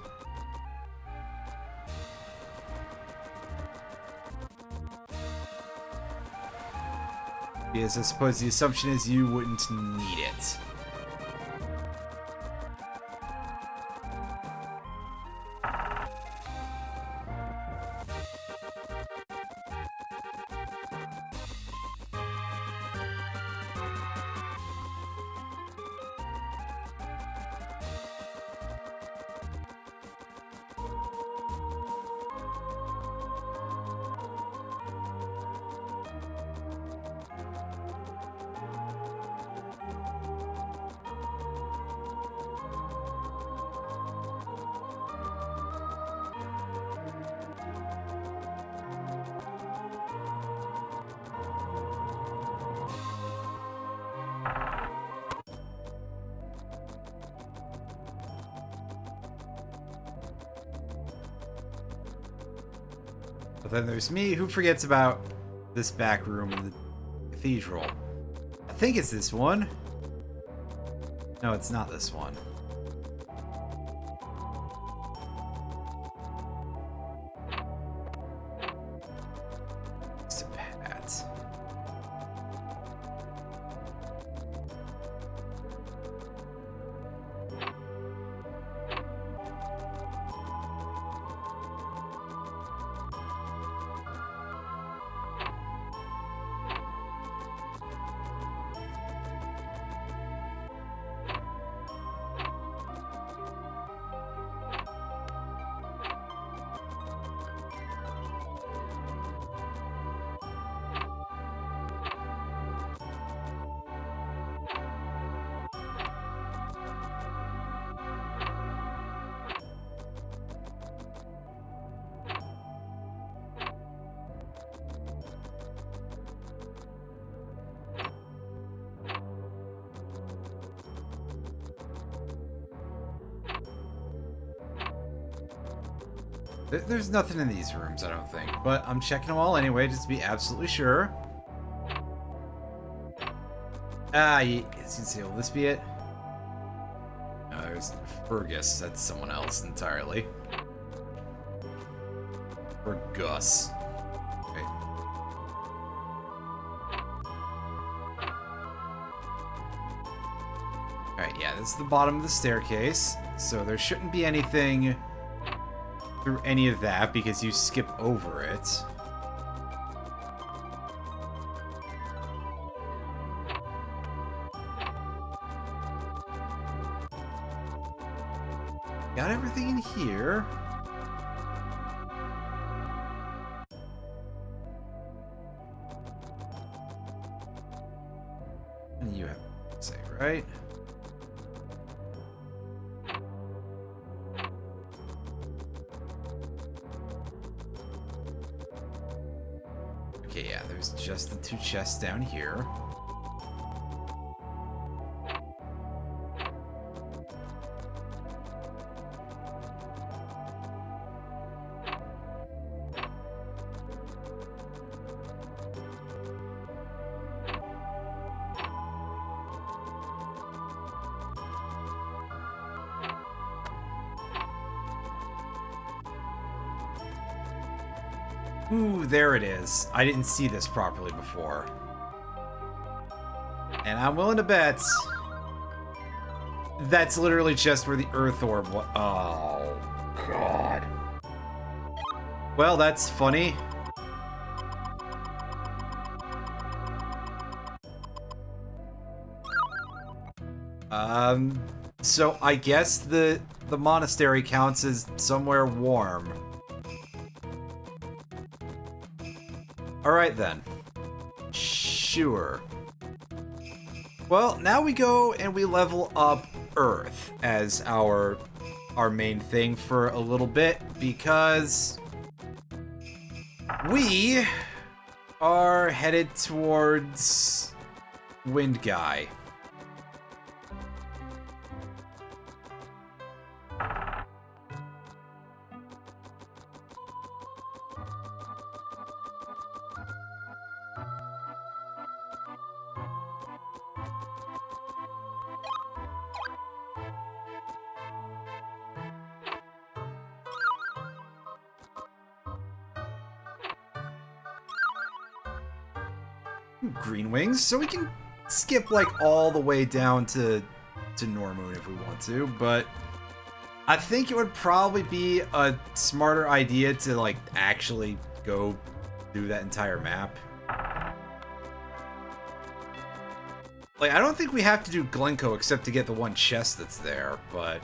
Because I suppose the assumption is you wouldn't need it. But then there's me, who forgets about this back room in the cathedral. I think it's this one. No, it's not this one. It's a pat. There's nothing in these rooms, I don't think. But I'm checking them all anyway, just to be absolutely sure. Ah, will this be it? No, there's Fergus. That's someone else entirely. For Gus. Okay. Alright, yeah, this is the bottom of the staircase. So there shouldn't be anything through any of that because you skip over it. Got everything in here. And you have to say, right? Okay, yeah, there's just the 2 chests down here. Ooh, there it is. I didn't see this properly before. And I'm willing to bet that's literally just where the Earth Orb was. Oh, God. Well, that's funny. So I guess the monastery counts as somewhere warm. Alright then. Sure. Well, now we go and we level up Earth as our main thing for a little bit, because we are headed towards Wind Guy. Green wings, so we can skip like all the way down to Normoon if we want to, but I think it would probably be a smarter idea to like actually go do that entire map. Like, I don't think we have to do Glencoe except to get the 1 chest that's there, but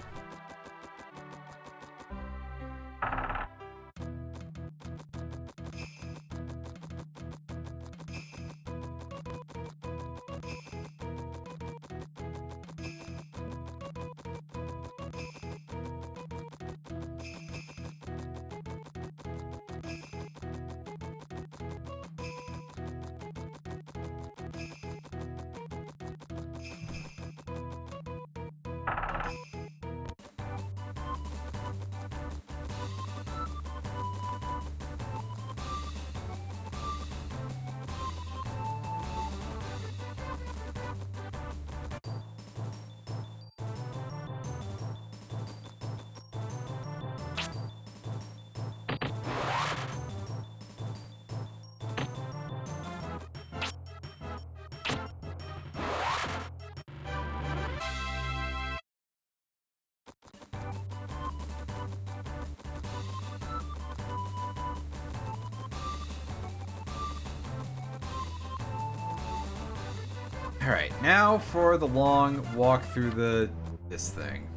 alright, now for the long walk through this thing.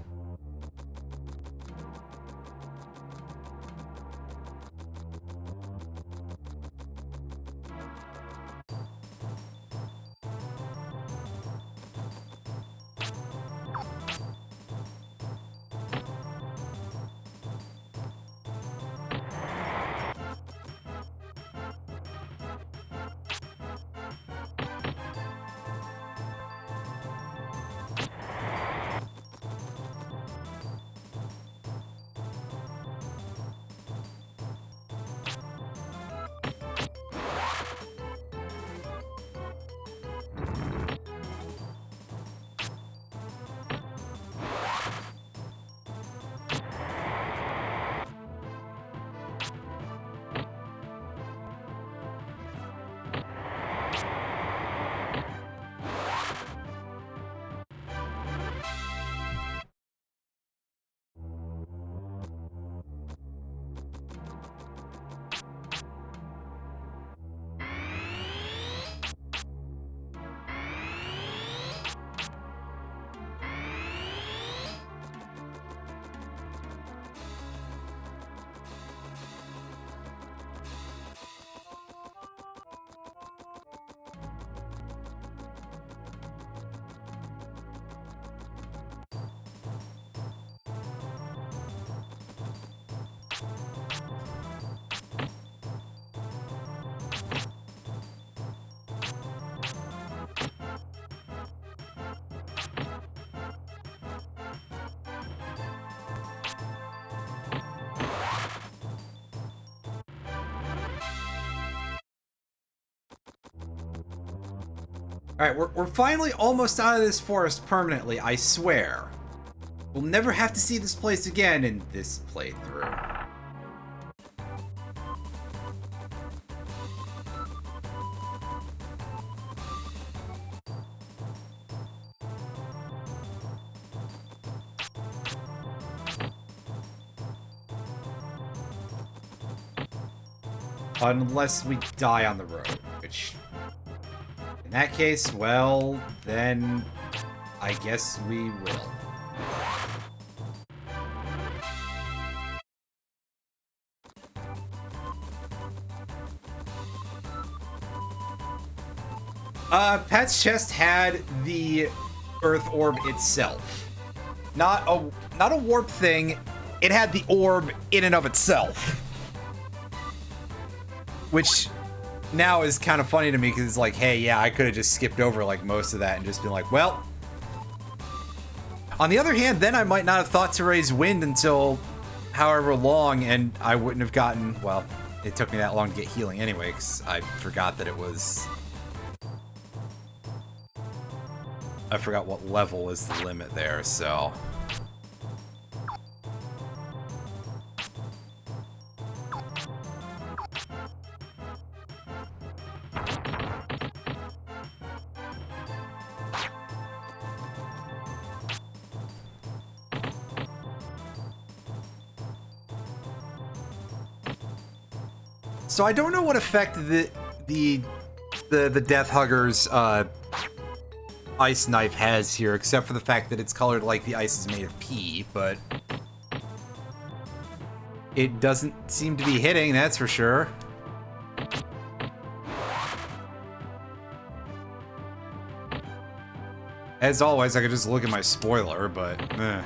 Alright, we're finally almost out of this forest permanently, I swear. We'll never have to see this place again in this playthrough. Unless we die on the road, which... in that case, well, then... I guess we will. Pet's chest had the Earth Orb itself. Not a warp thing, it had the orb in and of itself. Which now is kind of funny to me because it's like, hey, yeah, I could have just skipped over like most of that and just been like, well. On the other hand, then I might not have thought to raise wind until however long, and I wouldn't have gotten, well, it took me that long to get healing anyway, because I forgot that it was... I forgot what level is the limit there, so... So I don't know what effect the Death Hugger's ice knife has here, except for the fact that it's colored like the ice is made of pee, but it doesn't seem to be hitting, that's for sure. As always, I could just look at my spoiler, but eh.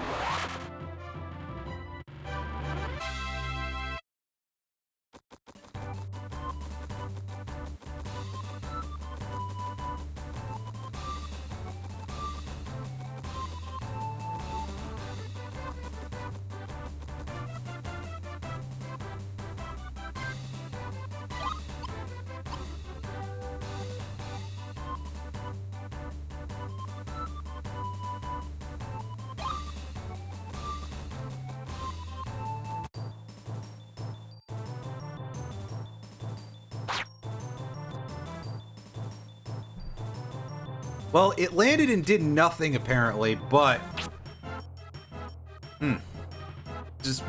Well, it landed and did nothing, apparently, but... Just,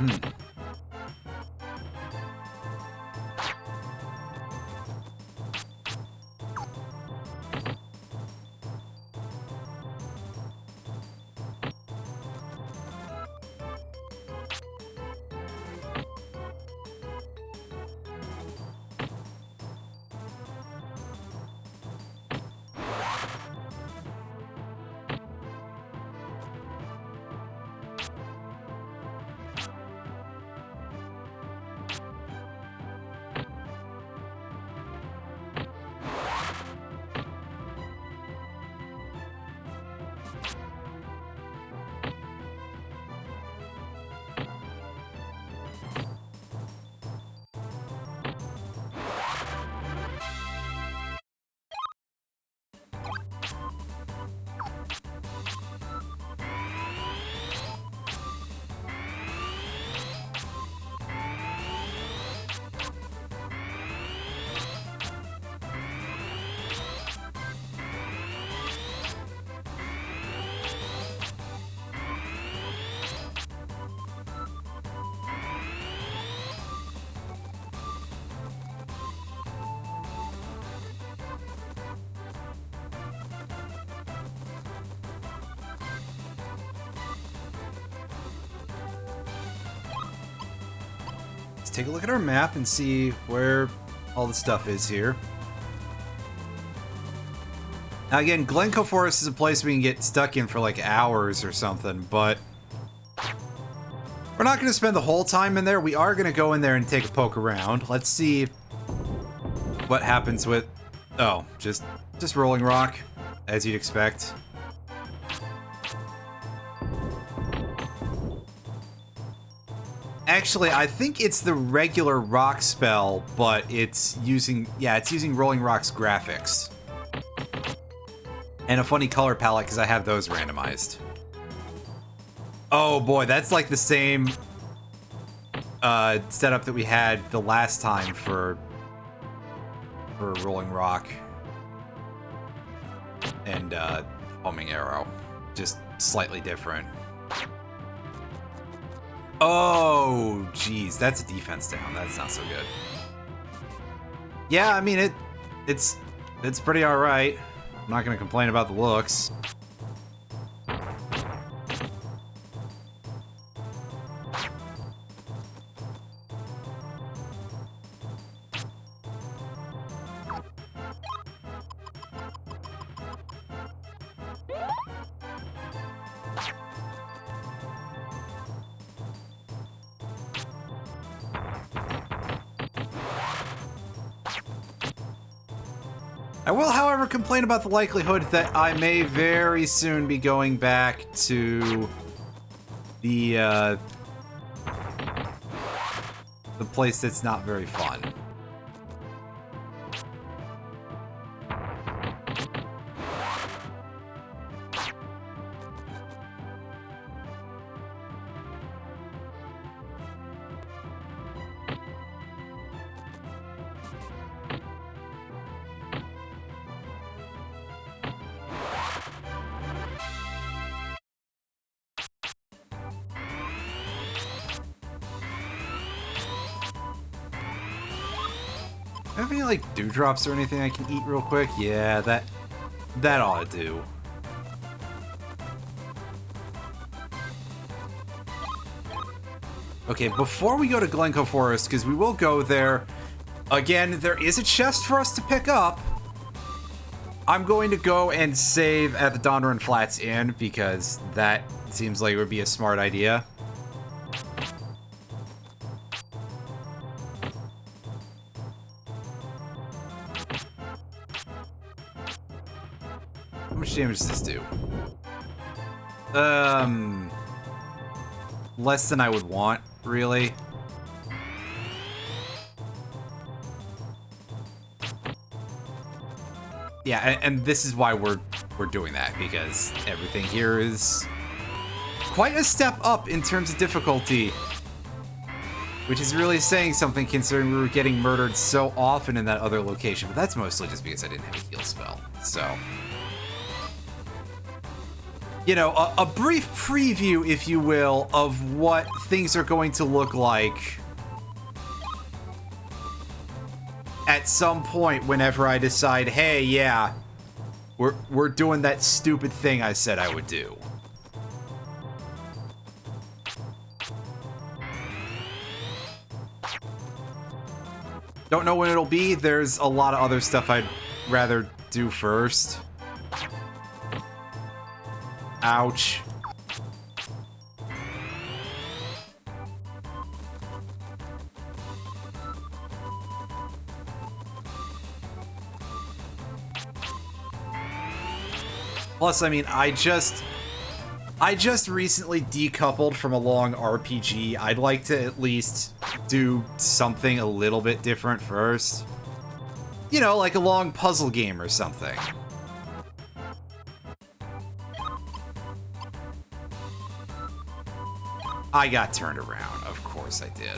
take a look at our map and see where all the stuff is here. Now again, Glencoe Forest is a place we can get stuck in for like hours or something, but we're not going to spend the whole time in there. We are going to go in there and take a poke around. Let's see what happens with... Oh, just rolling rock, as you'd expect. Actually, I think it's the regular rock spell, but it's using... Yeah, it's using Rolling Rock's graphics. And a funny color palette, because I have those randomized. Oh boy, that's like the same setup that we had the last time for Rolling Rock and Homing Arrow. Just slightly different. Oh, geez, that's a defense down. That's not so good. Yeah, I mean it's pretty all right. I'm not gonna complain about the looks. I will, however, complain about the likelihood that I may very soon be going back to the place that's not very fun. Have any, like, dewdrops or anything I can eat real quick? Yeah, that ought to do. Okay, before we go to Glencoe Forest, because we will go there, again, there is a chest for us to pick up. I'm going to go and save at the Donneran Flats Inn, because that seems like it would be a smart idea. How much damage does this do? Less than I would want, really. Yeah, and this is why we're doing that, because everything here is quite a step up in terms of difficulty. Which is really saying something considering we were getting murdered so often in that other location, but that's mostly just because I didn't have a heal spell, so... You know, a brief preview, if you will, of what things are going to look like at some point whenever I decide, hey, yeah, we're doing that stupid thing I said I would do. Don't know when it'll be. There's a lot of other stuff I'd rather do first. Ouch. Plus, I mean, I just recently decoupled from a long RPG. I'd like to at least do something a little bit different first. You know, like a long puzzle game or something. I got turned around. Of course I did.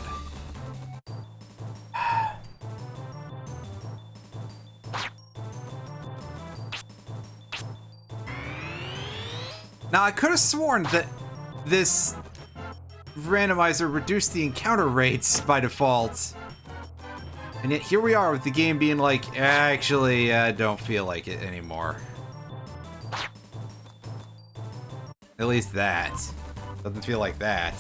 Now, I could have sworn that this randomizer reduced the encounter rates by default. And yet here we are with the game being like, actually, I don't feel like it anymore. At least that. Doesn't feel like that.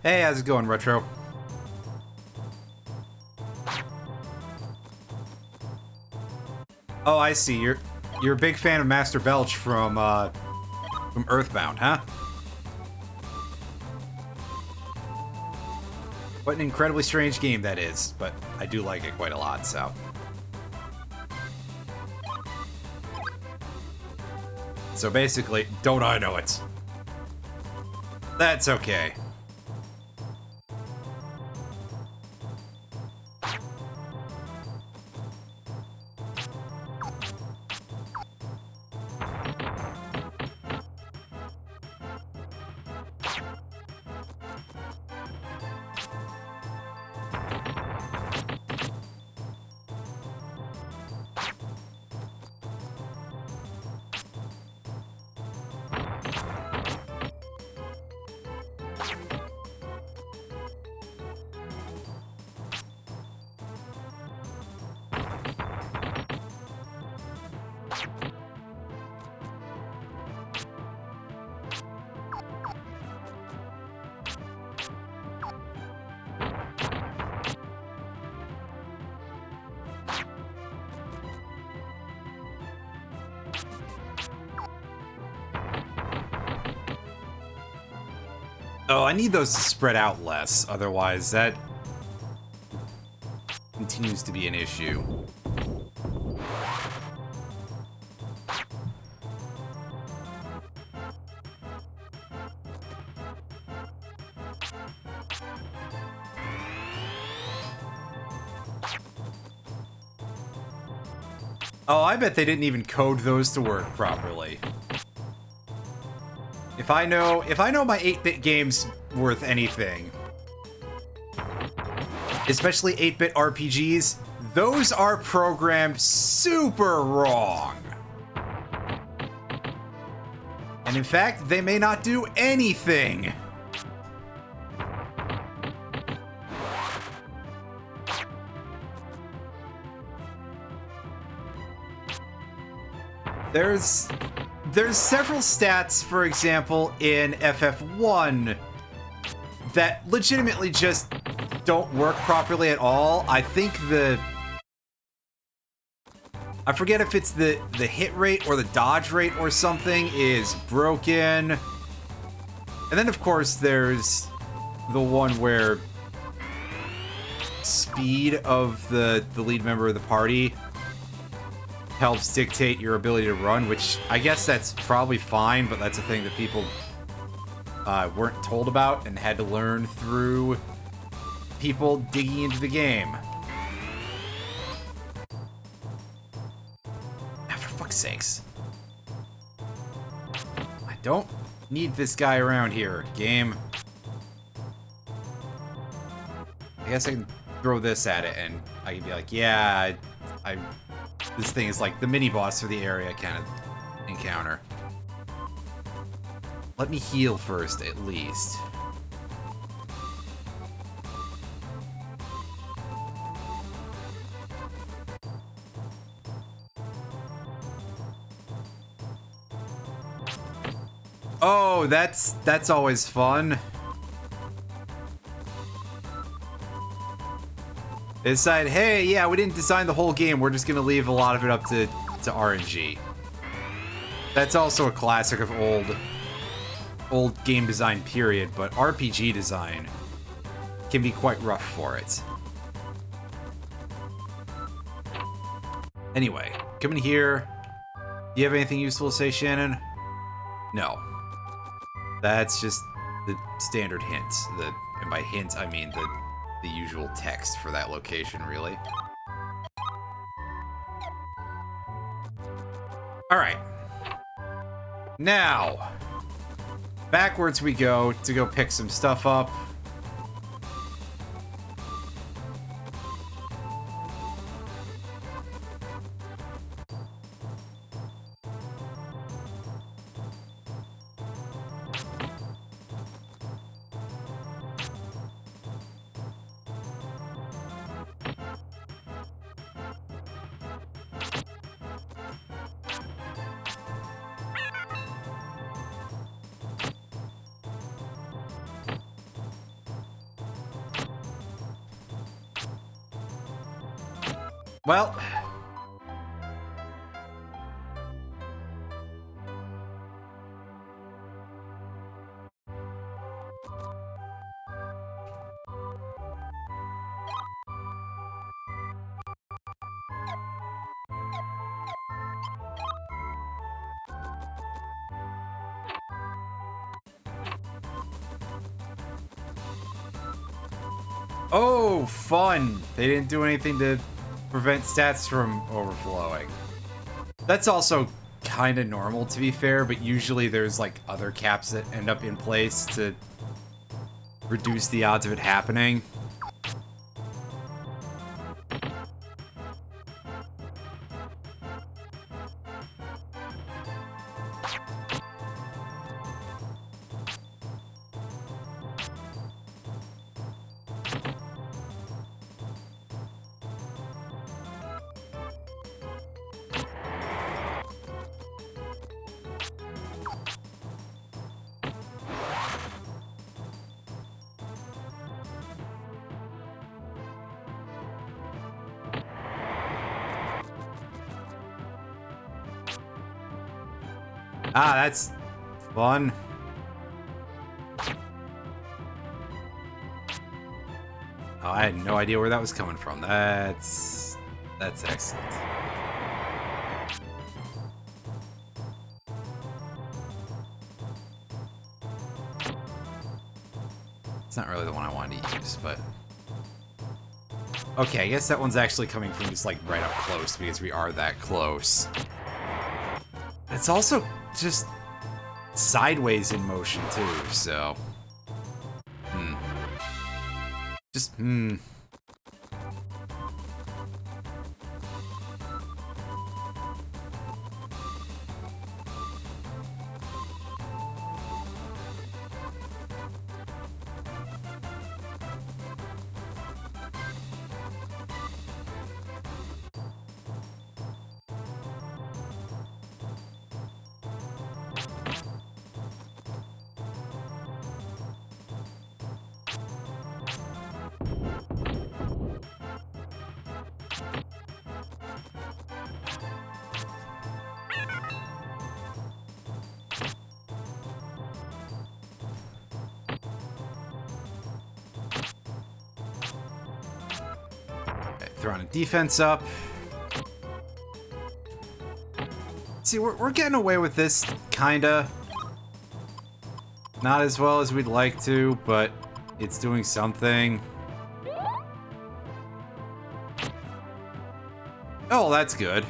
Hey, how's it going, Retro? Oh, I see. You're a big fan of Master Belch from Earthbound, huh? What an incredibly strange game that is, but I do like it quite a lot, so. So basically, don't I know it? That's okay. Oh, I need those to spread out less, otherwise that continues to be an issue. Oh, I bet they didn't even code those to work properly. If I know my 8-bit game's worth anything, especially 8-bit RPGs, those are programmed super wrong. And in fact, they may not do anything. There's several stats, for example, in FF1 that legitimately just don't work properly at all. I think I forget if it's the hit rate or the dodge rate or something is broken. And then of course there's the one where speed of the lead member of the party helps dictate your ability to run, which I guess that's probably fine, but that's a thing that people weren't told about and had to learn through people digging into the game. Ah, for fuck's sakes. I don't need this guy around here, game. I guess I can throw this at it and I can be like, yeah, this thing is like the mini-boss for the area kind of encounter. Let me heal first, at least. Oh, that's always fun. They decide, hey, yeah, we didn't design the whole game. We're just gonna leave a lot of it up to RNG. That's also a classic of old game design, period, but RPG design can be quite rough for it. Anyway, come in here. Do you have anything useful to say, Shannon? No. That's just the standard hints. And by hints, I mean the usual text for that location, really. Alright. Now, backwards we go to go pick some stuff up. Well... Oh, fun! They didn't do anything to prevent stats from overflowing. That's also kind of normal, to be fair, but usually there's, like, other caps that end up in place to reduce the odds of it happening. Ah, that's fun. Oh, I had no idea where that was coming from. That's excellent. It's not really the one I wanted to use, but... Okay, I guess that one's actually coming from just, like, right up close, because we are that close. It's also just sideways in motion, too, so... Throwing a defense up. See, we're getting away with this, kinda. Not as well as we'd like to, but it's doing something. Oh, that's good.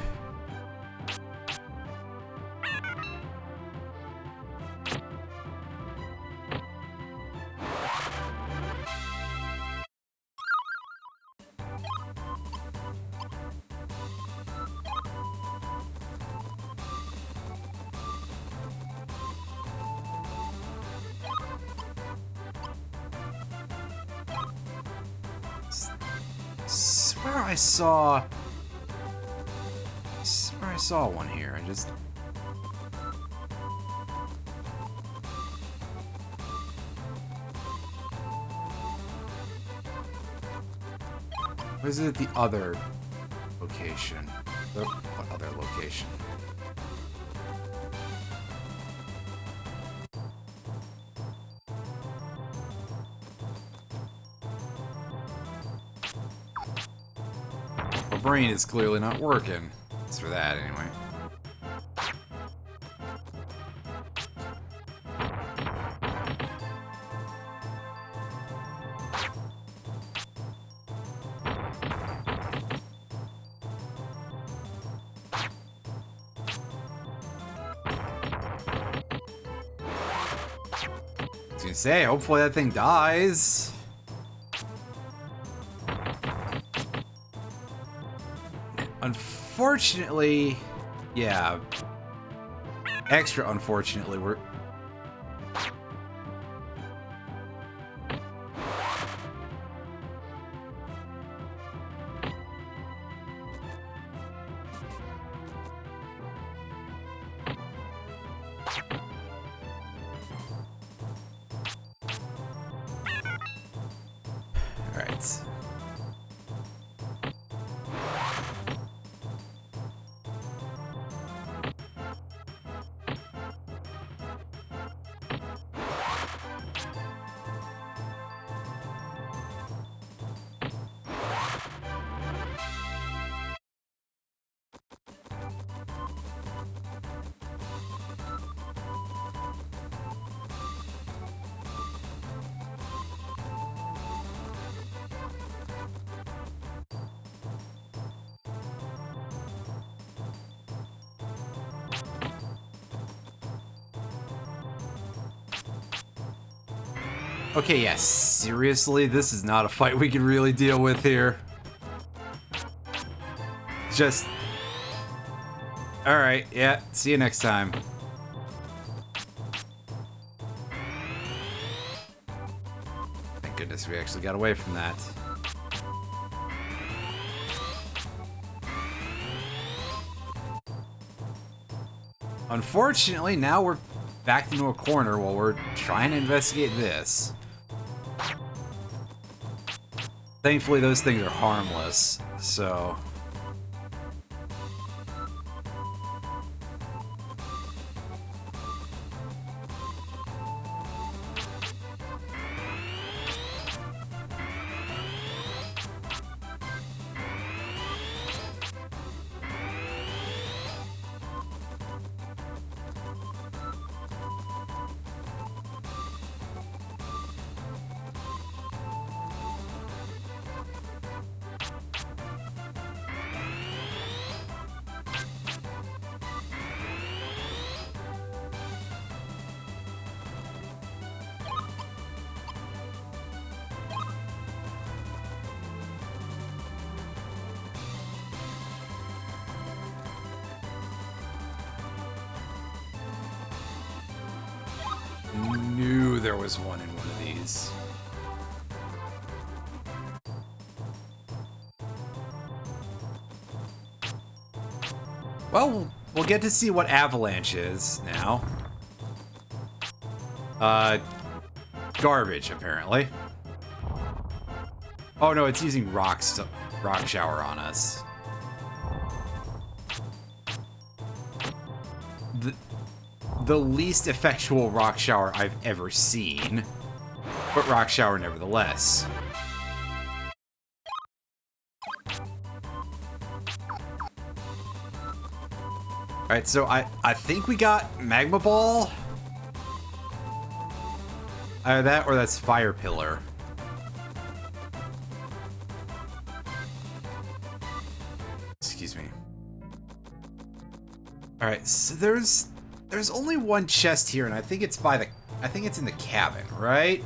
Swear I saw one here. I just... Was it the other location? What other location? My brain is clearly not working. It's for that, anyway. I was gonna say, hopefully that thing dies. Unfortunately, yeah. Extra unfortunately, we're... Alright. Okay, yes, seriously, this is not a fight we can really deal with here. Just... Alright, yeah, see you next time. Thank goodness we actually got away from that. Unfortunately, now we're backed into a corner while we're trying to investigate this. Thankfully, those things are harmless, so... Knew there was one in one of these. Well, we'll get to see what Avalanche is now. Garbage, apparently. Oh no, it's using rock shower on us. The least effectual rock shower I've ever seen, but rock shower nevertheless. Alright, so I think we got Magma Ball. Either that or that's Fire Pillar. Excuse me. Alright, so there's only one chest here, and I think it's in the cabin, right?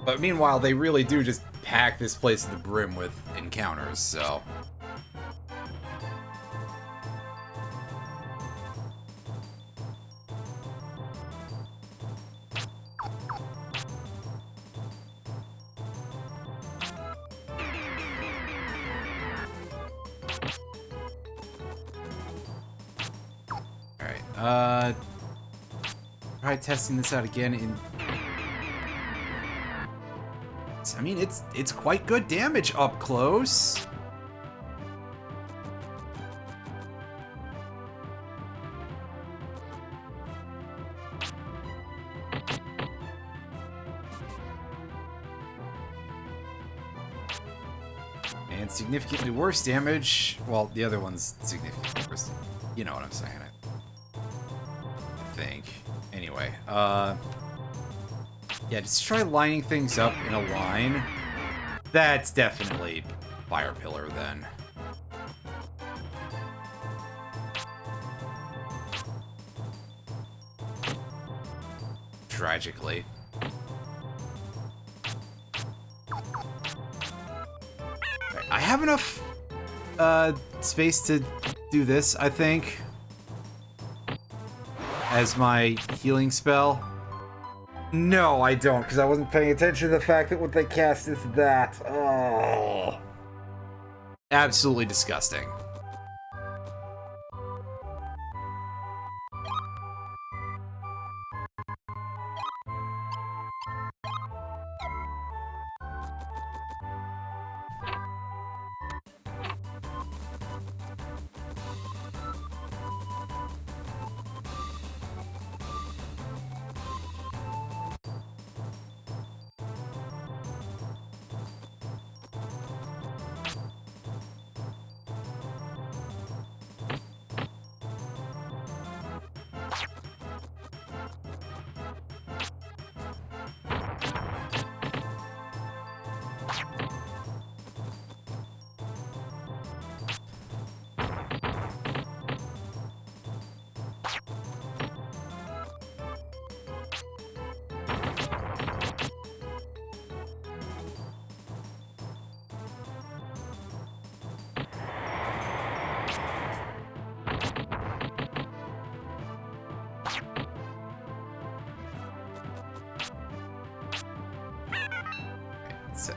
But meanwhile, they really do just pack this place to the brim with encounters, so... Alright, try testing this out again in... I mean, it's quite good damage up close. And significantly worse damage. Well, the other one's significantly worse. You know what I'm saying, I think. Anyway, yeah, just try lining things up in a line. That's definitely Fire Pillar, then. Tragically. I have enough space to do this, I think, as my healing spell. No, I don't, because I wasn't paying attention to the fact that what they cast is that. Oh. Absolutely disgusting.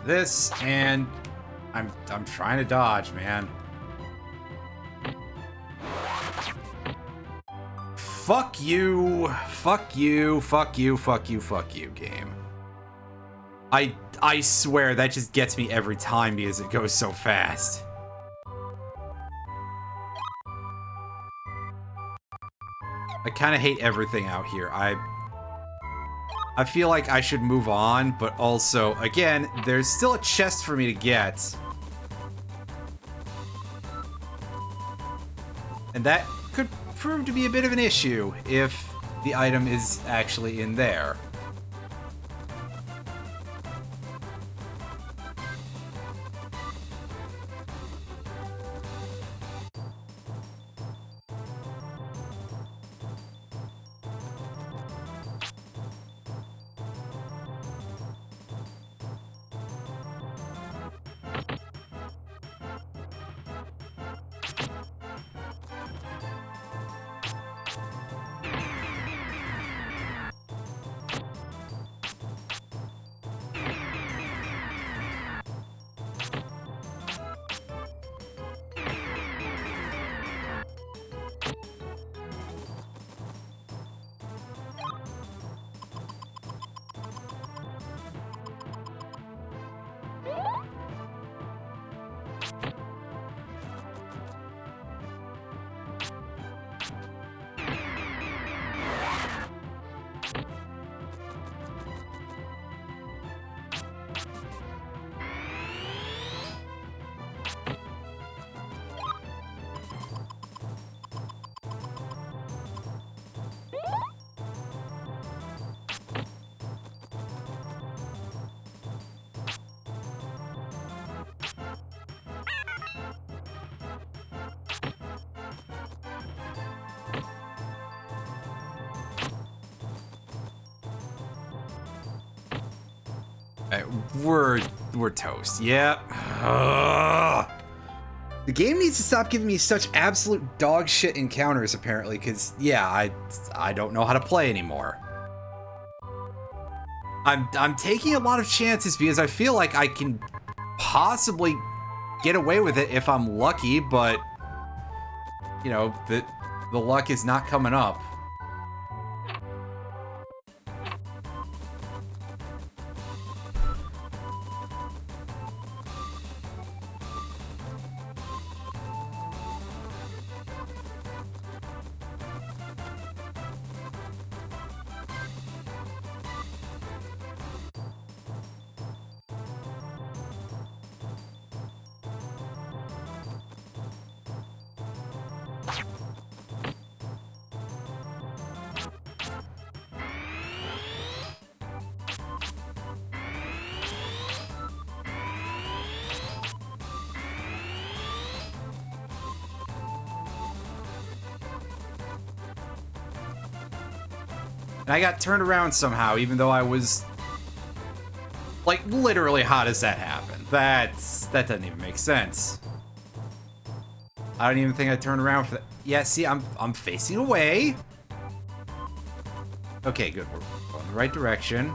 this, and I'm trying to dodge, man. Fuck you. Fuck you. Fuck you. Fuck you. Fuck you, game. I swear that just gets me every time because it goes so fast. I kind of hate everything out here. I feel like I should move on, but also, again, there's still a chest for me to get. And that could prove to be a bit of an issue if the item is actually in there. We're toast. Yep. Ugh. The game needs to stop giving me such absolute dog shit encounters, apparently, because, yeah, I don't know how to play anymore. I'm taking a lot of chances because I feel like I can possibly get away with it if I'm lucky, but, you know, the luck is not coming up. And I got turned around somehow, even though I was, like, literally, how does that happen? That doesn't even make sense. I don't even think I turned around for that. Yeah, see, I'm facing away. Okay, good. We're going the right direction.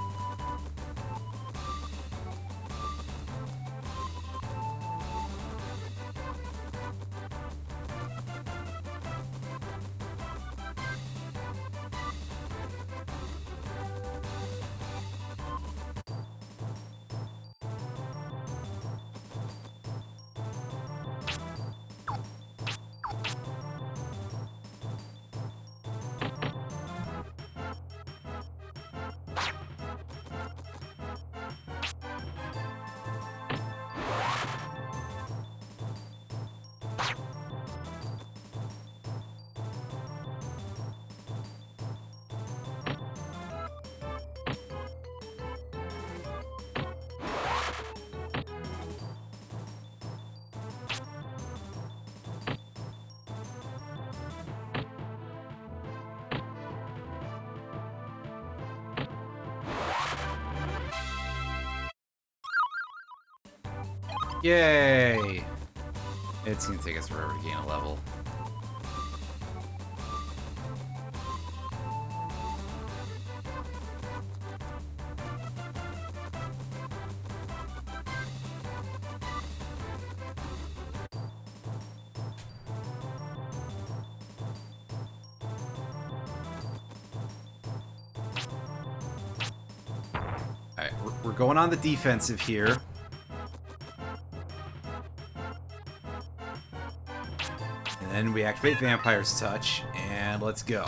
Yay! It's gonna take us forever to gain a level. we're going on the defensive here. And then we activate Vampire's Touch, and let's go.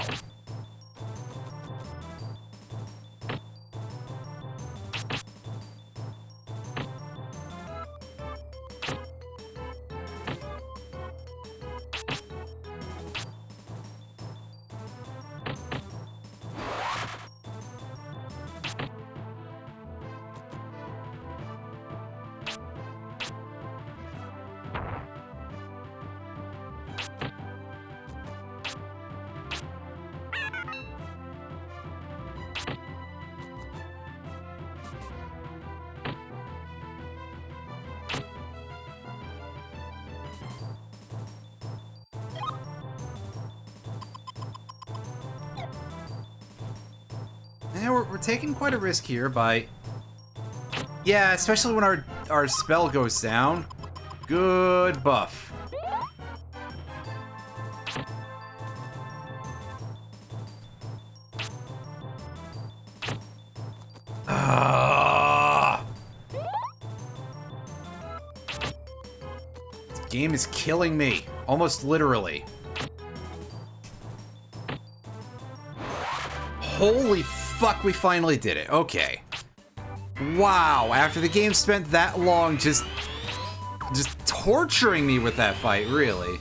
Yeah, we're taking quite a risk here by... Yeah, especially when our spell goes down. Good buff. This game is killing me. Almost literally. Holy fuck, we finally did it. Okay. Wow, after the game spent that long just torturing me with that fight, really.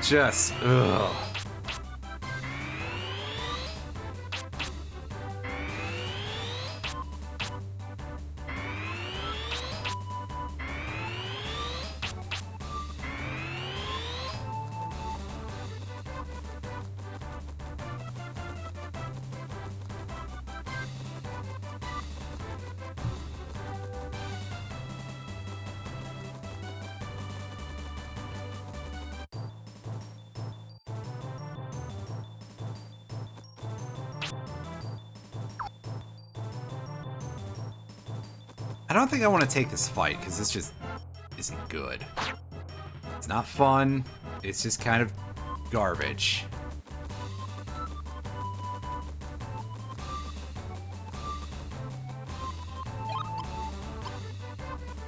Just, ugh. I don't think I want to take this fight, because this just isn't good. It's not fun. It's just kind of garbage.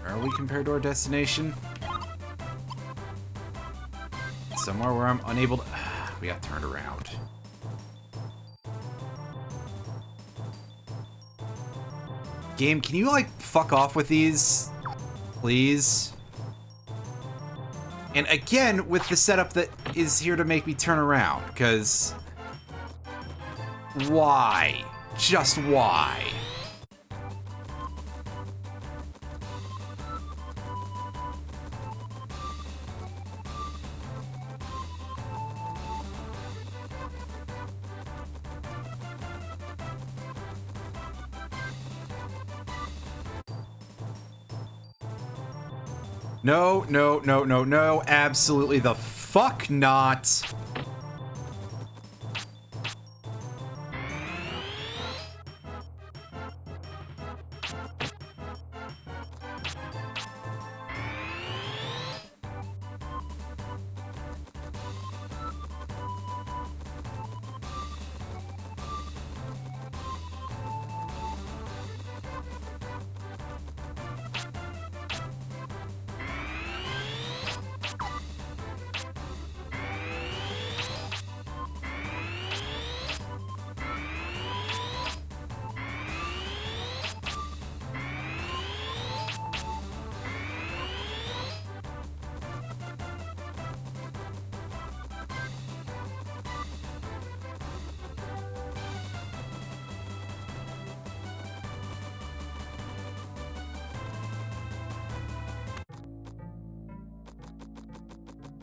Where are we compared to our destination? Somewhere where I'm unable to... We got turned around. Game, can you, like, fuck off with these? Please? And again, with the setup that is here to make me turn around, because... Why? Just why? No, no, no, no, no. Absolutely the fuck not.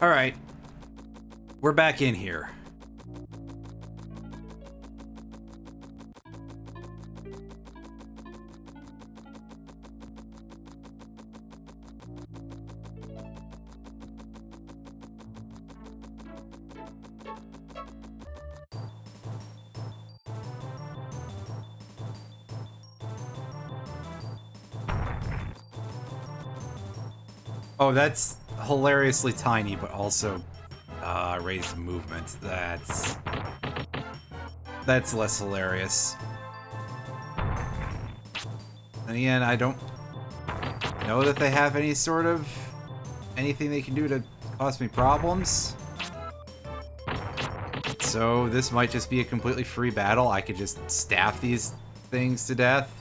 All right. We're back in here. Oh, that's hilariously tiny, but also raised movement. That's... That's less hilarious. And again, I don't know that they have any sort of anything they can do to cause me problems. So this might just be a completely free battle. I could just staff these things to death.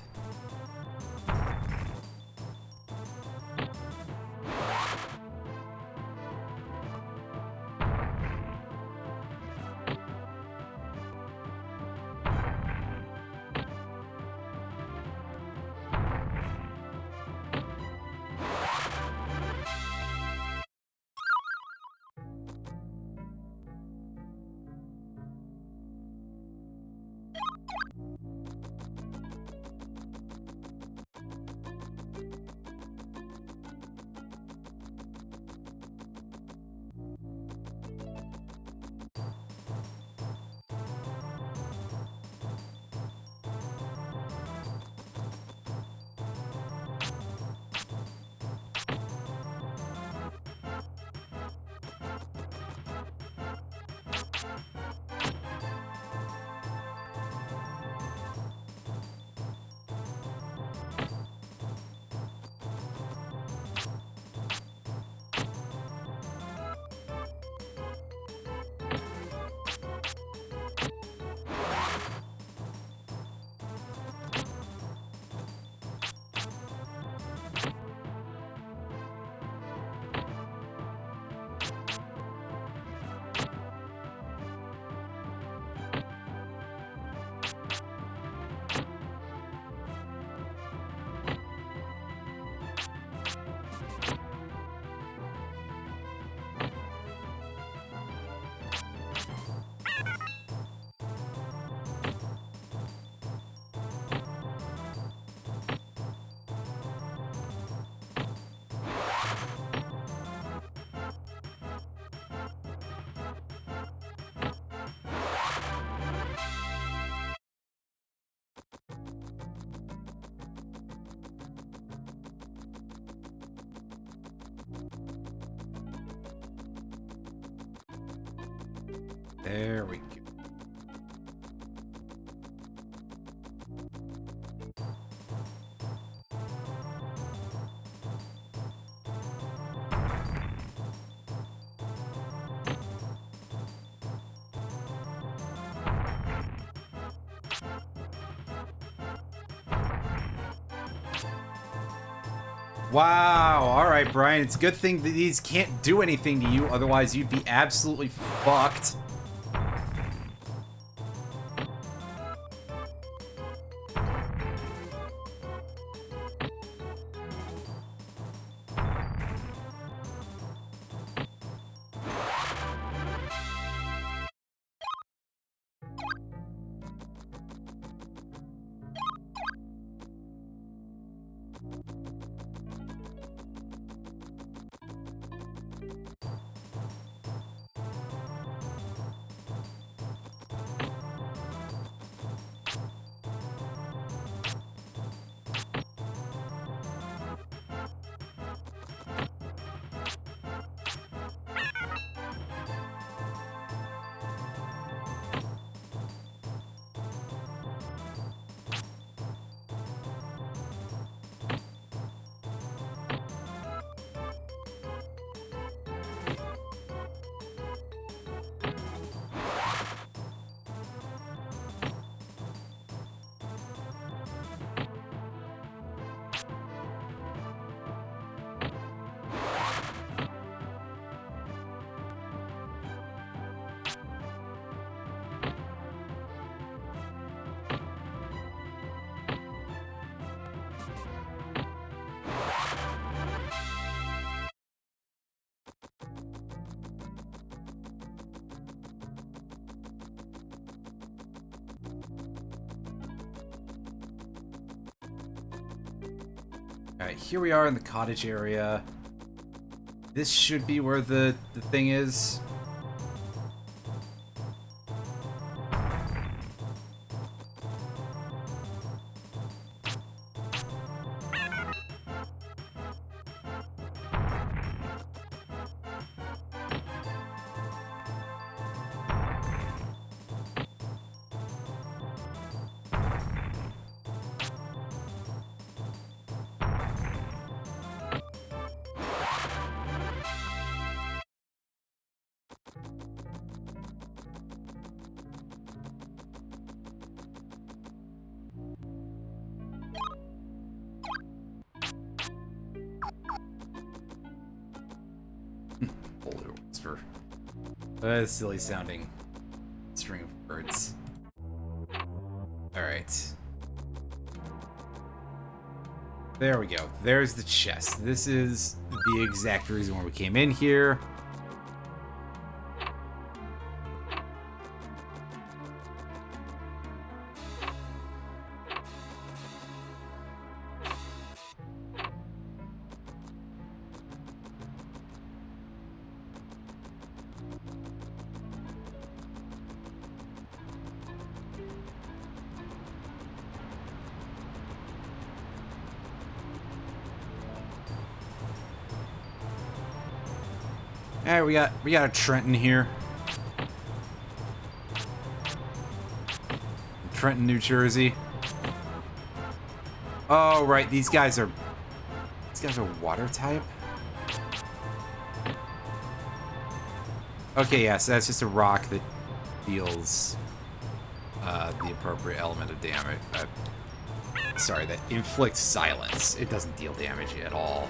There we go. Wow, alright, Brian. It's a good thing that these can't do anything to you, otherwise you'd be absolutely fucked. Alright, here we are in the cottage area. This should be where the thing is. Holy whisper. That's a silly sounding string of words. Alright. There we go. There's the chest. This is the exact reason why we came in here. Alright, we got a Trenton here. Trenton, New Jersey. Oh, right, these guys are water type? Okay, yeah, so that's just a rock that deals the appropriate element of damage. Sorry, that inflicts silence. It doesn't deal damage at all.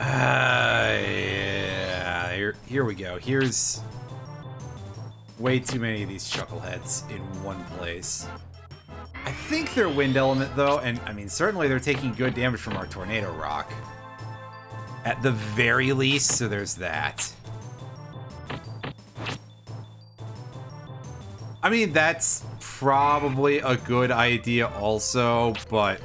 Yeah, here we go. Here's way too many of these chuckleheads in one place. I think they're wind element though, and I mean certainly they're taking good damage from our tornado rock. At the very least, so there's that. I mean, that's probably a good idea also, but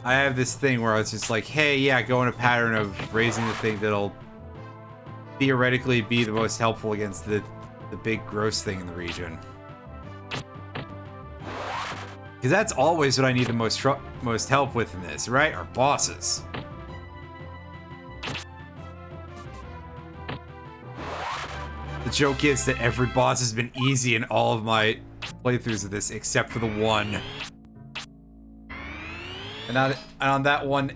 I have this thing where it's just like, hey, yeah, go in a pattern of raising the thing that'll theoretically be the most helpful against the big gross thing in the region. Because that's always what I need the most help with in this, right? Our bosses. The joke is that every boss has been easy in all of my playthroughs of this, except for the one. And on that one,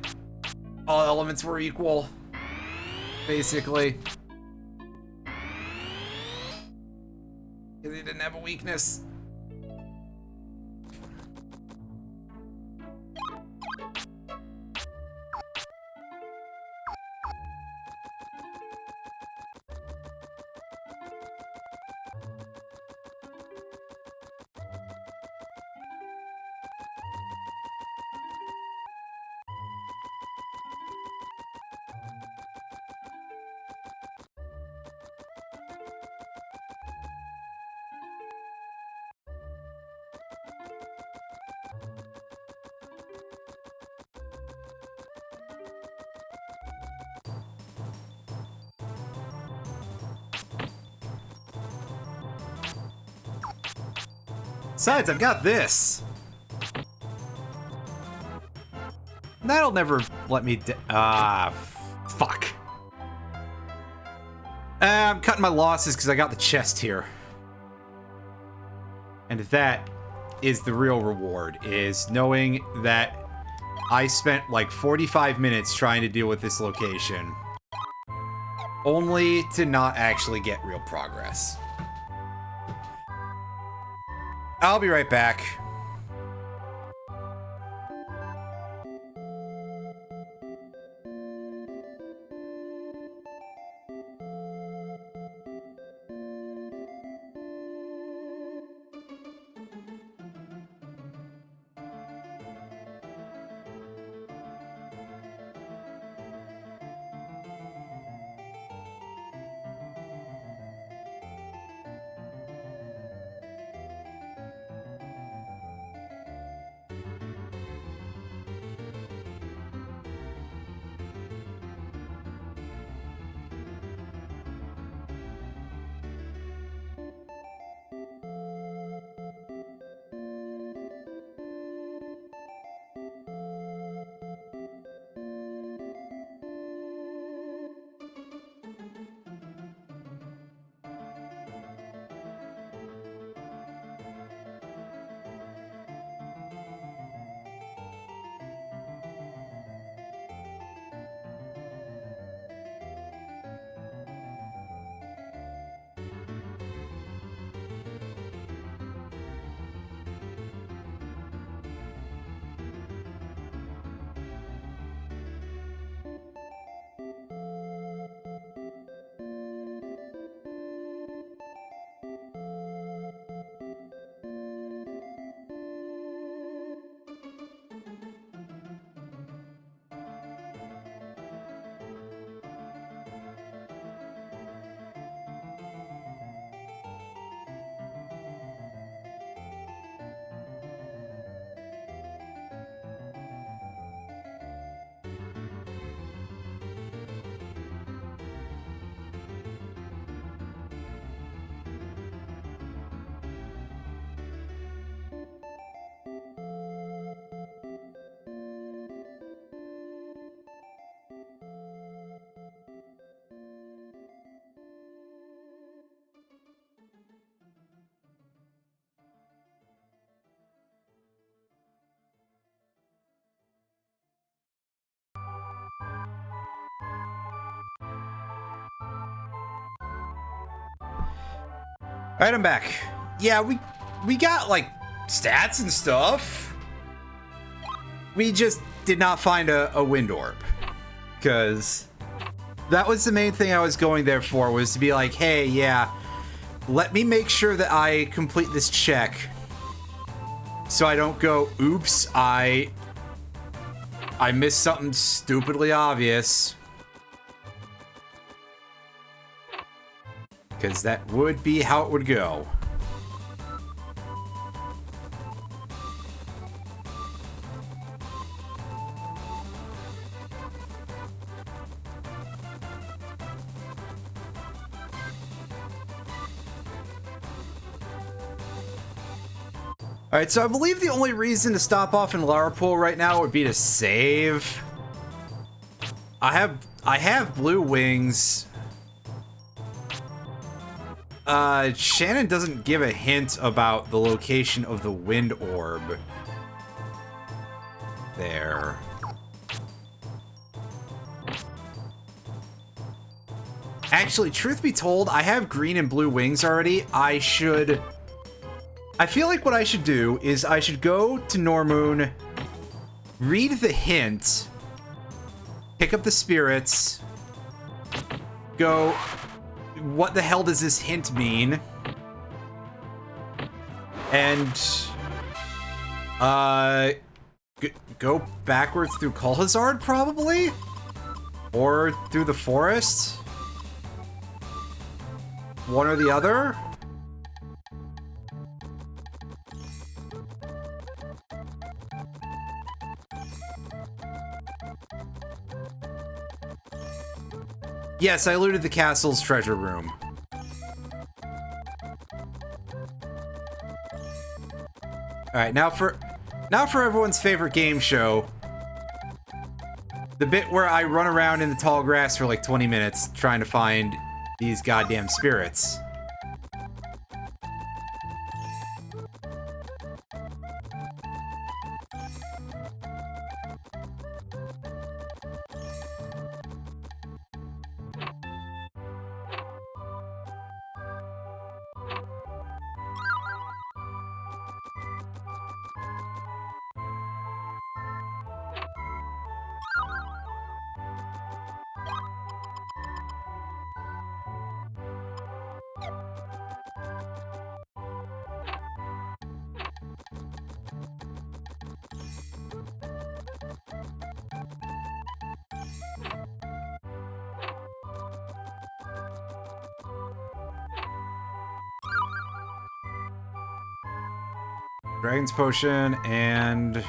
all elements were equal, basically. Because he didn't have a weakness. Besides, I've got this. That'll never let me fuck. I'm cutting my losses because I got the chest here. And that is the real reward, is knowing that I spent like 45 minutes trying to deal with this location, only to not actually get real progress. I'll be right back. Alright, I'm back. Yeah, we got, like, stats and stuff. We just did not find a wind orb. Because that was the main thing I was going there for, was to be like, hey, yeah, let me make sure that I complete this check. So I don't go, oops, I missed something stupidly obvious. Because that would be how it would go. Alright, so I believe the only reason to stop off in Larapool right now would be to save. I have blue wings. Shannon doesn't give a hint about the location of the wind orb. There. Actually, truth be told, I have green and blue wings already. I feel like what I should do is I should go to Normoon, read the hint, pick up the spirits, go, what the hell does this hint mean? And, go backwards through Kulhazard, probably? Or through the forest? One or the other? Yes, I looted the castle's treasure room. Alright, now for everyone's favorite game show. The bit where I run around in the tall grass for like 20 minutes trying to find these goddamn spirits. Dragon's Potion, and... what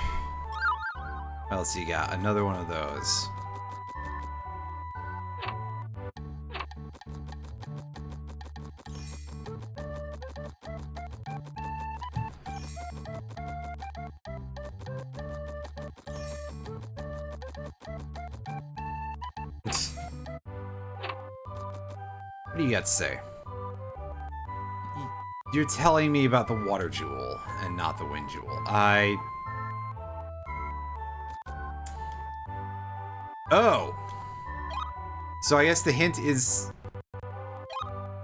else you got? Another one of those. What do you got to say? You're telling me about the water jewel and not the wind jewel. Oh! So I guess the hint is...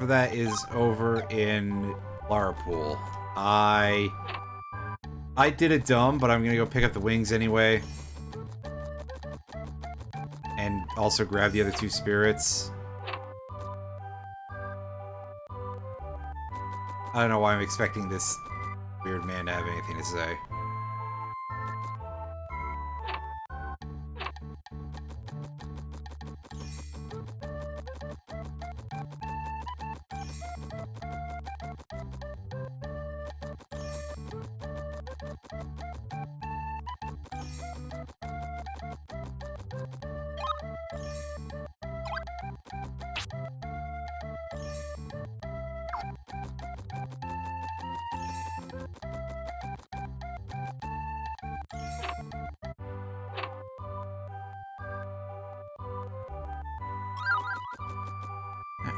for that is over in Larapool. I did it dumb, but I'm gonna go pick up the wings anyway. And also grab the other two spirits. I don't know why I'm expecting this weird man to have anything to say.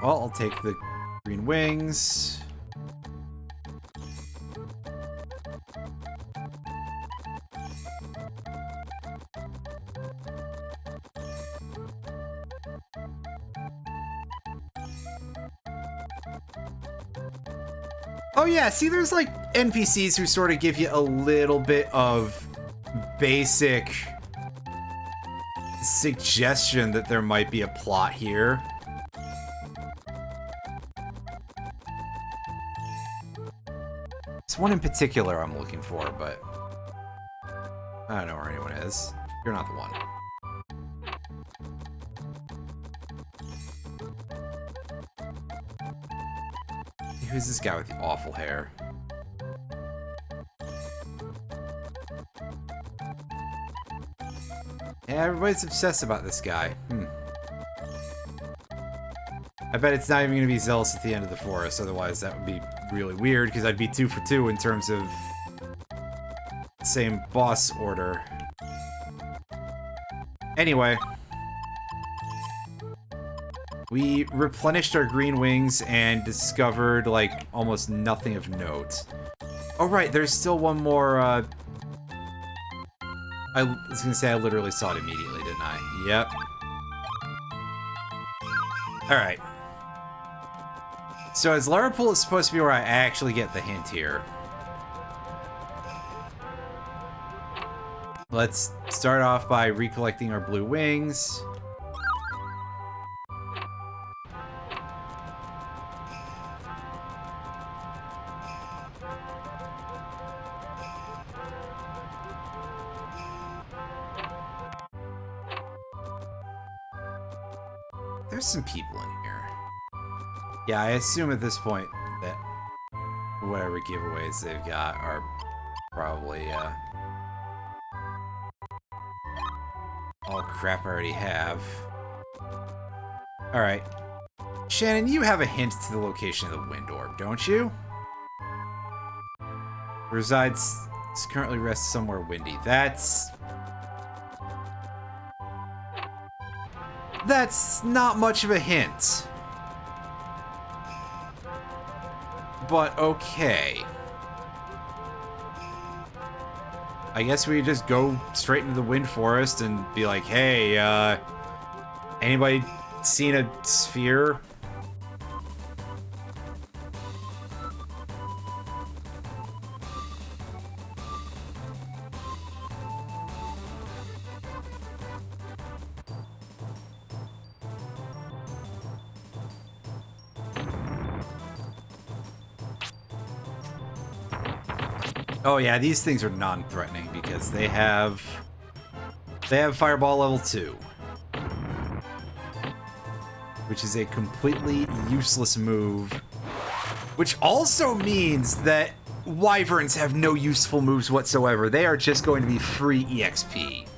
Well, I'll take the green wings. Oh yeah, see, there's like NPCs who sort of give you a little bit of basic suggestion that there might be a plot here. There's one in particular I'm looking for, but I don't know where anyone is. You're not the one. Who's this guy with the awful hair? Yeah, everybody's obsessed about this guy. I bet it's not even going to be Zealous at the end of the forest, otherwise that would be really weird, because I'd be 2 for 2 in terms of same boss order. Anyway. We replenished our green wings and discovered, like, almost nothing of note. Oh right, there's still one more, I was gonna say I literally saw it immediately, didn't I? Yep. Alright. So as Larapool is supposed to be where I actually get the hint here. Let's start off by recollecting our blue wings. There's some people in here. Yeah, I assume at this point that whatever giveaways they've got are probably, all crap I already have. Alright. Shannon, you have a hint to the location of the wind orb, don't you? Resides... currently rests somewhere windy. That's not much of a hint. But okay. I guess we just go straight into the wind forest and be like, hey, anybody seen a sphere? Oh yeah, these things are non-threatening because they have Fireball level 2. Which is a completely useless move. Which also means that Wyverns have no useful moves whatsoever. They are just going to be free EXP.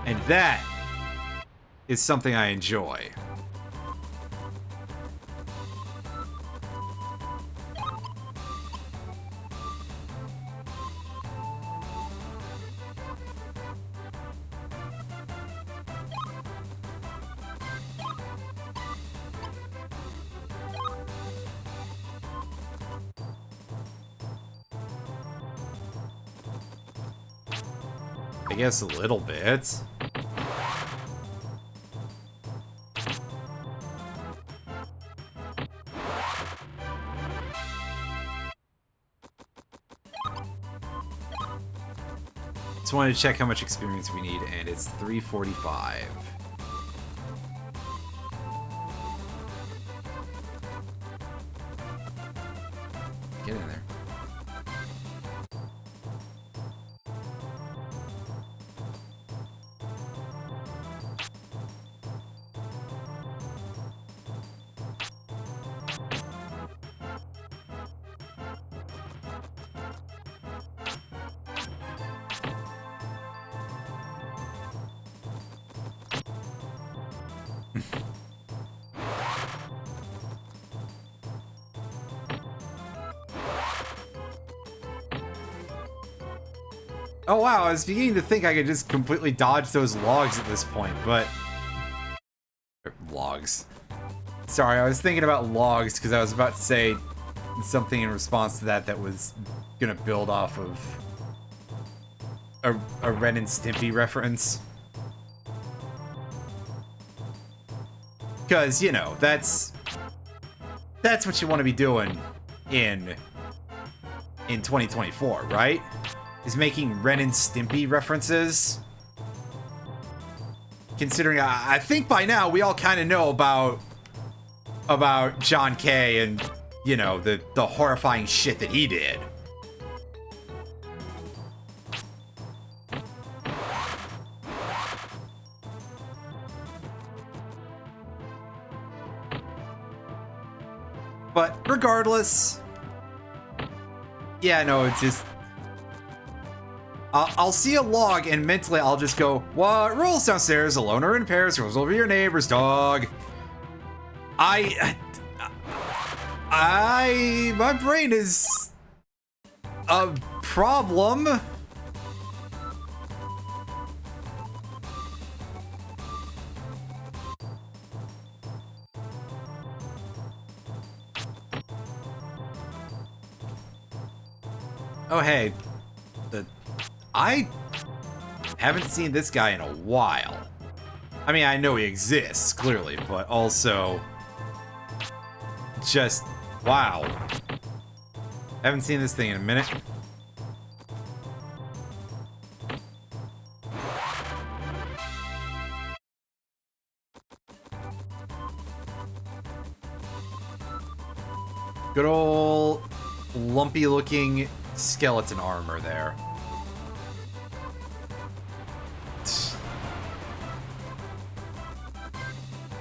And that is something I enjoy. I guess a little bit. Just wanted to check how much experience we need, and it's 345. Get in there. Oh wow, I was beginning to think I could just completely dodge those logs at this point, but... Logs. Sorry, I was thinking about logs because I was about to say something in response to that was gonna build off of a Ren and Stimpy reference. Because, you know, that's That's what you want to be doing in 2024, right? Is making Ren and Stimpy references. Considering I think by now we all kind of know about John Kay and, you know, the horrifying shit that he did. But regardless, yeah, no, it's just I'll see a log and mentally I'll just go, what rolls downstairs alone or in pairs, rolls over your neighbor's dog. My brain is a problem. Oh, hey. I haven't seen this guy in a while. I mean, I know he exists, clearly, but also just, wow. Haven't seen this thing in a minute. Good old lumpy looking skeleton armor there.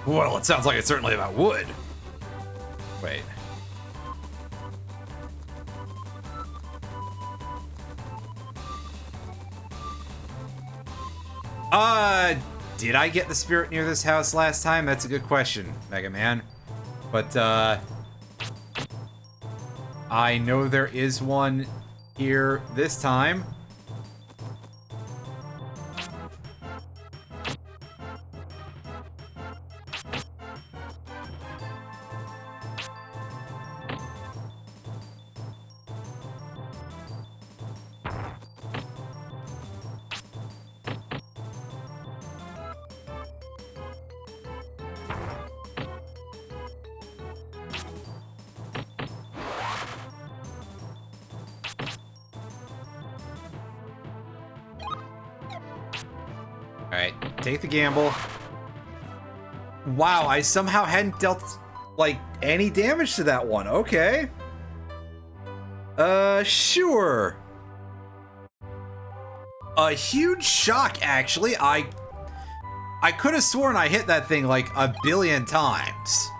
Well, it sounds like it's certainly about wood. Wait. Did I get the spirit near this house last time? That's a good question, Mega Man. But, I know there is one here this time. Alright, take the gamble. Wow, I somehow hadn't dealt, like, any damage to that one. Okay. Sure. A huge shock, actually. I could have sworn I hit that thing, like, a billion times.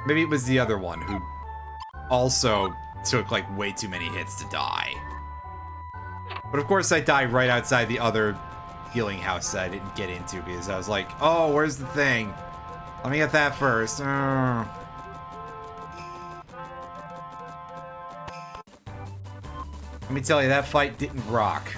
Maybe it was the other one who also took, like, way too many hits to die. But of course I died right outside the other healing house that I didn't get into because I was like, oh, where's the thing? Let me get that first. Let me tell you, that fight didn't rock.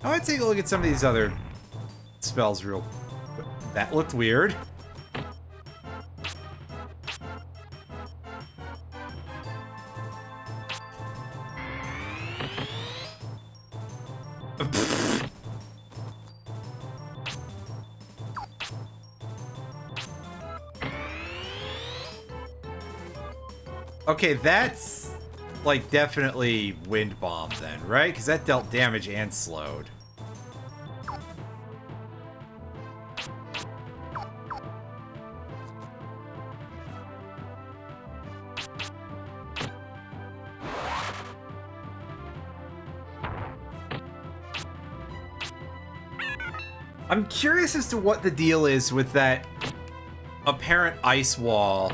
I want to take a look at some of these other spells real quick. That looked weird. Okay, that's like definitely wind bomb then, right? Because that dealt damage and slowed. I'm curious as to what the deal is with that apparent ice wall.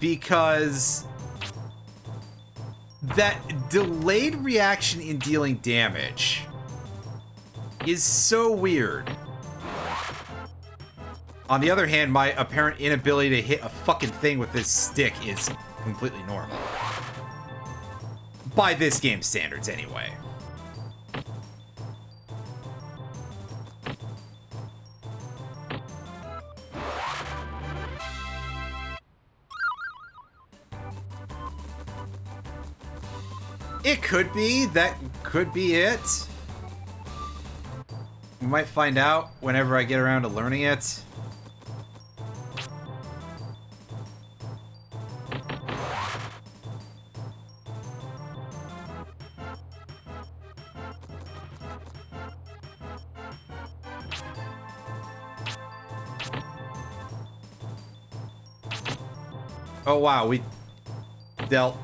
Because that delayed reaction in dealing damage is so weird. On the other hand, my apparent inability to hit a fucking thing with this stick is completely normal. By this game's standards, anyway. It could be. That could be it. We might find out whenever I get around to learning it. Oh wow, we dealt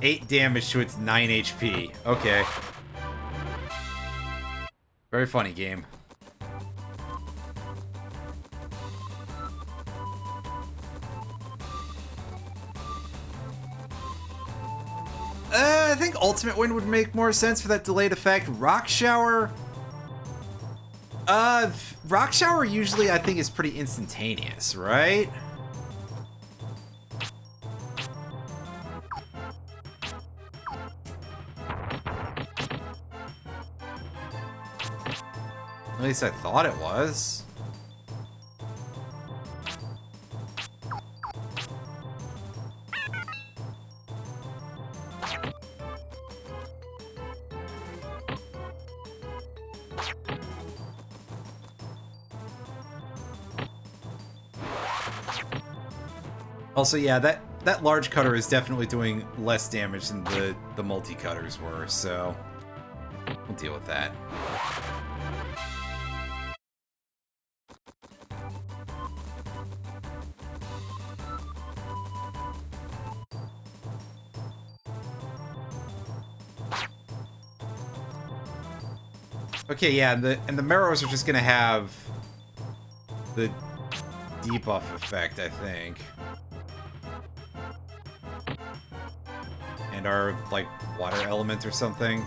8 damage to its 9 HP. Okay. Very funny game. I think Ultimate Wind would make more sense for that delayed effect. Rock Shower... Rock Shower usually, I think, is pretty instantaneous, right? At least I thought it was. Also, yeah, that large cutter is definitely doing less damage than the multi-cutters were, so we'll deal with that. Okay, yeah, and the Marrows are just gonna have the debuff effect, I think. And our, like, water element or something.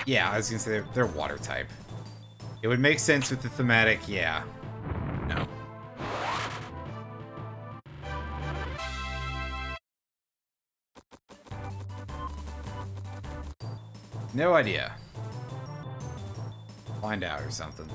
Yeah, I was gonna say they're water type. It would make sense with the thematic, yeah. No. No idea. Find out or something.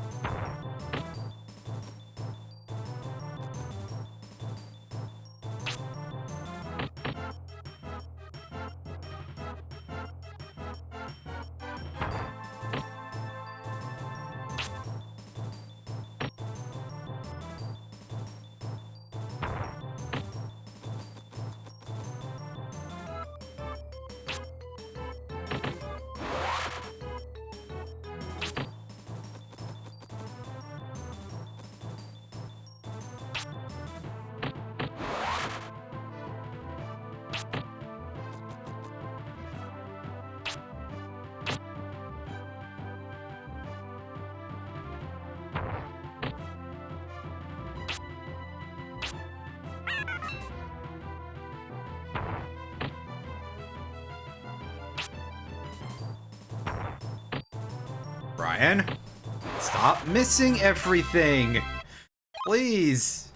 Brian, stop missing everything. Please.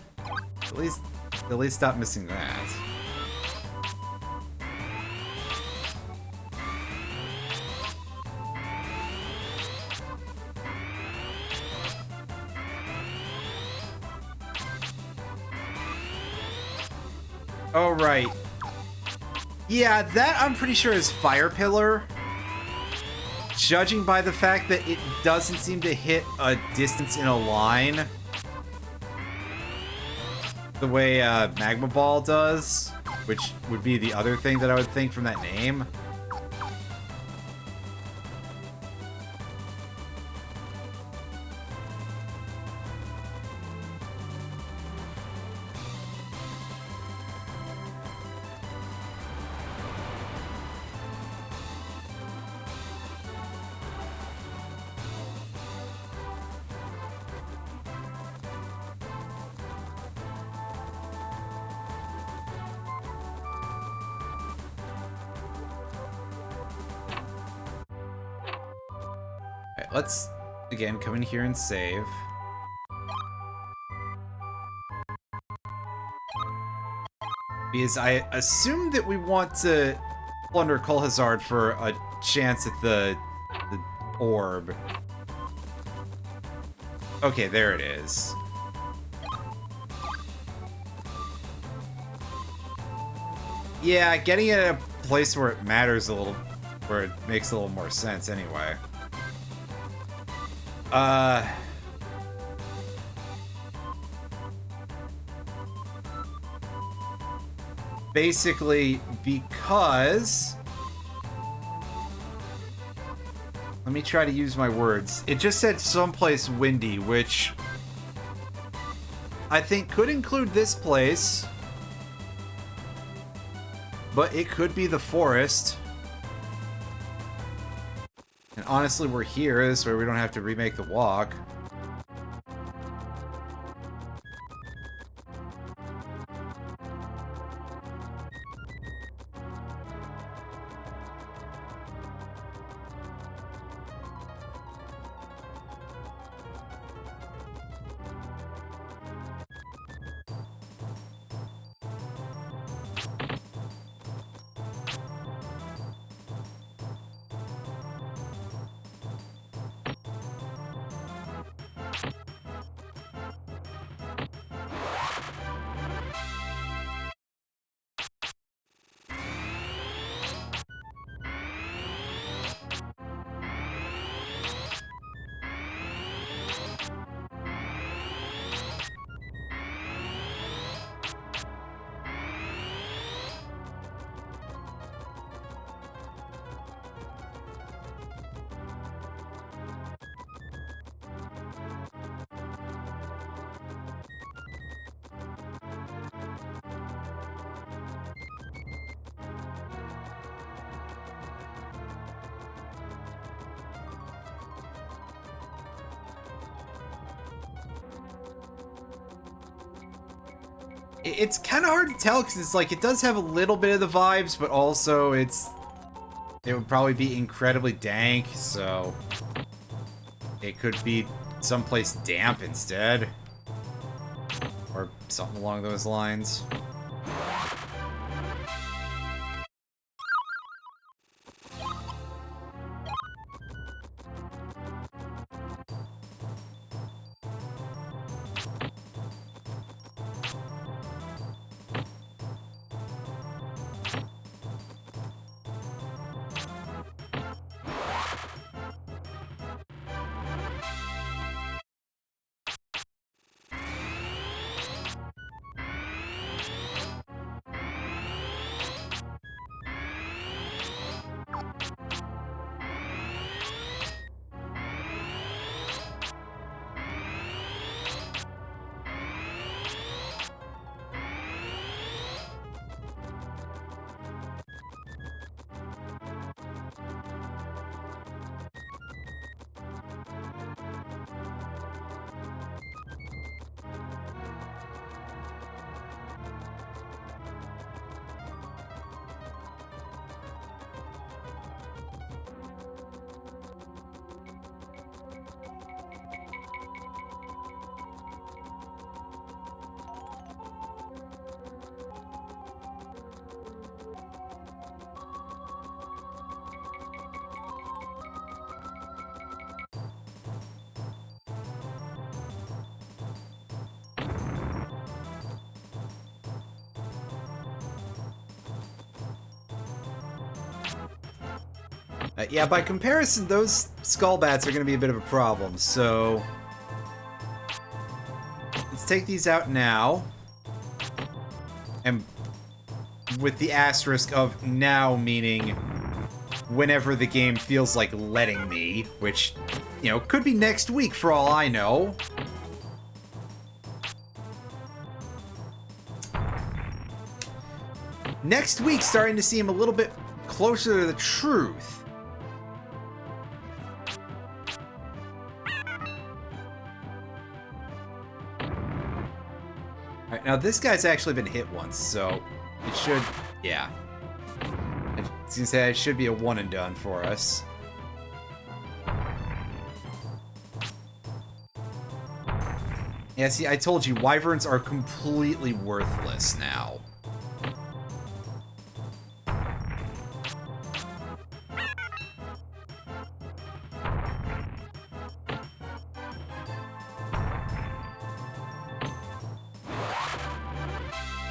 At least stop missing that. Oh, right. Yeah, that I'm pretty sure is Fire Pillar. Judging by the fact that it doesn't seem to hit a distance in a line the way Magma Ball does, which would be the other thing that I would think from that name. Alright, let's, again, come in here and save. Because I assume that we want to Plunder Kolhazard for a chance at the orb. Okay, there it is. Yeah, getting it at a place where it matters a little, where it makes a little more sense anyway. Basically, because... Let me try to use my words. It just said someplace windy, which... I think could include this place. But it could be the forest. And honestly, we're here. This way we don't have to remake the walk. It's kind of hard to tell because it's like it does have a little bit of the vibes, but also it would probably be incredibly dank, so it could be someplace damp instead, or something along those lines. Yeah, by comparison, those skull bats are going to be a bit of a problem, so... Let's take these out now. And with the asterisk of now meaning whenever the game feels like letting me, which, you know, could be next week for all I know. Next week starting to seem a little bit closer to the truth. Alright, now this guy's actually been hit once, so it should, yeah. I was gonna say it should be a one and done for us. Yeah, see, I told you, wyverns are completely worthless now.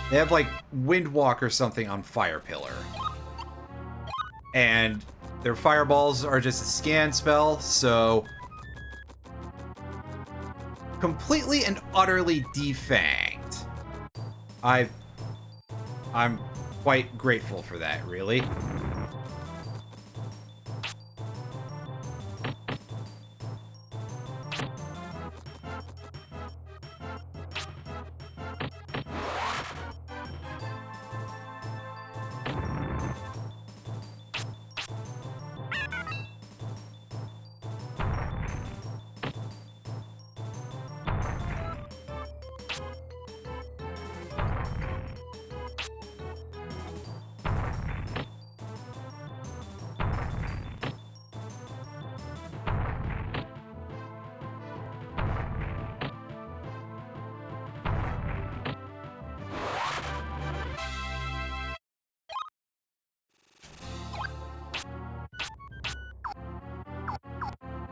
They have, like, Windwalk or something on Fire Pillar. And their fireballs are just a scan spell, so... completely and utterly defanged. I'm quite grateful for that, really.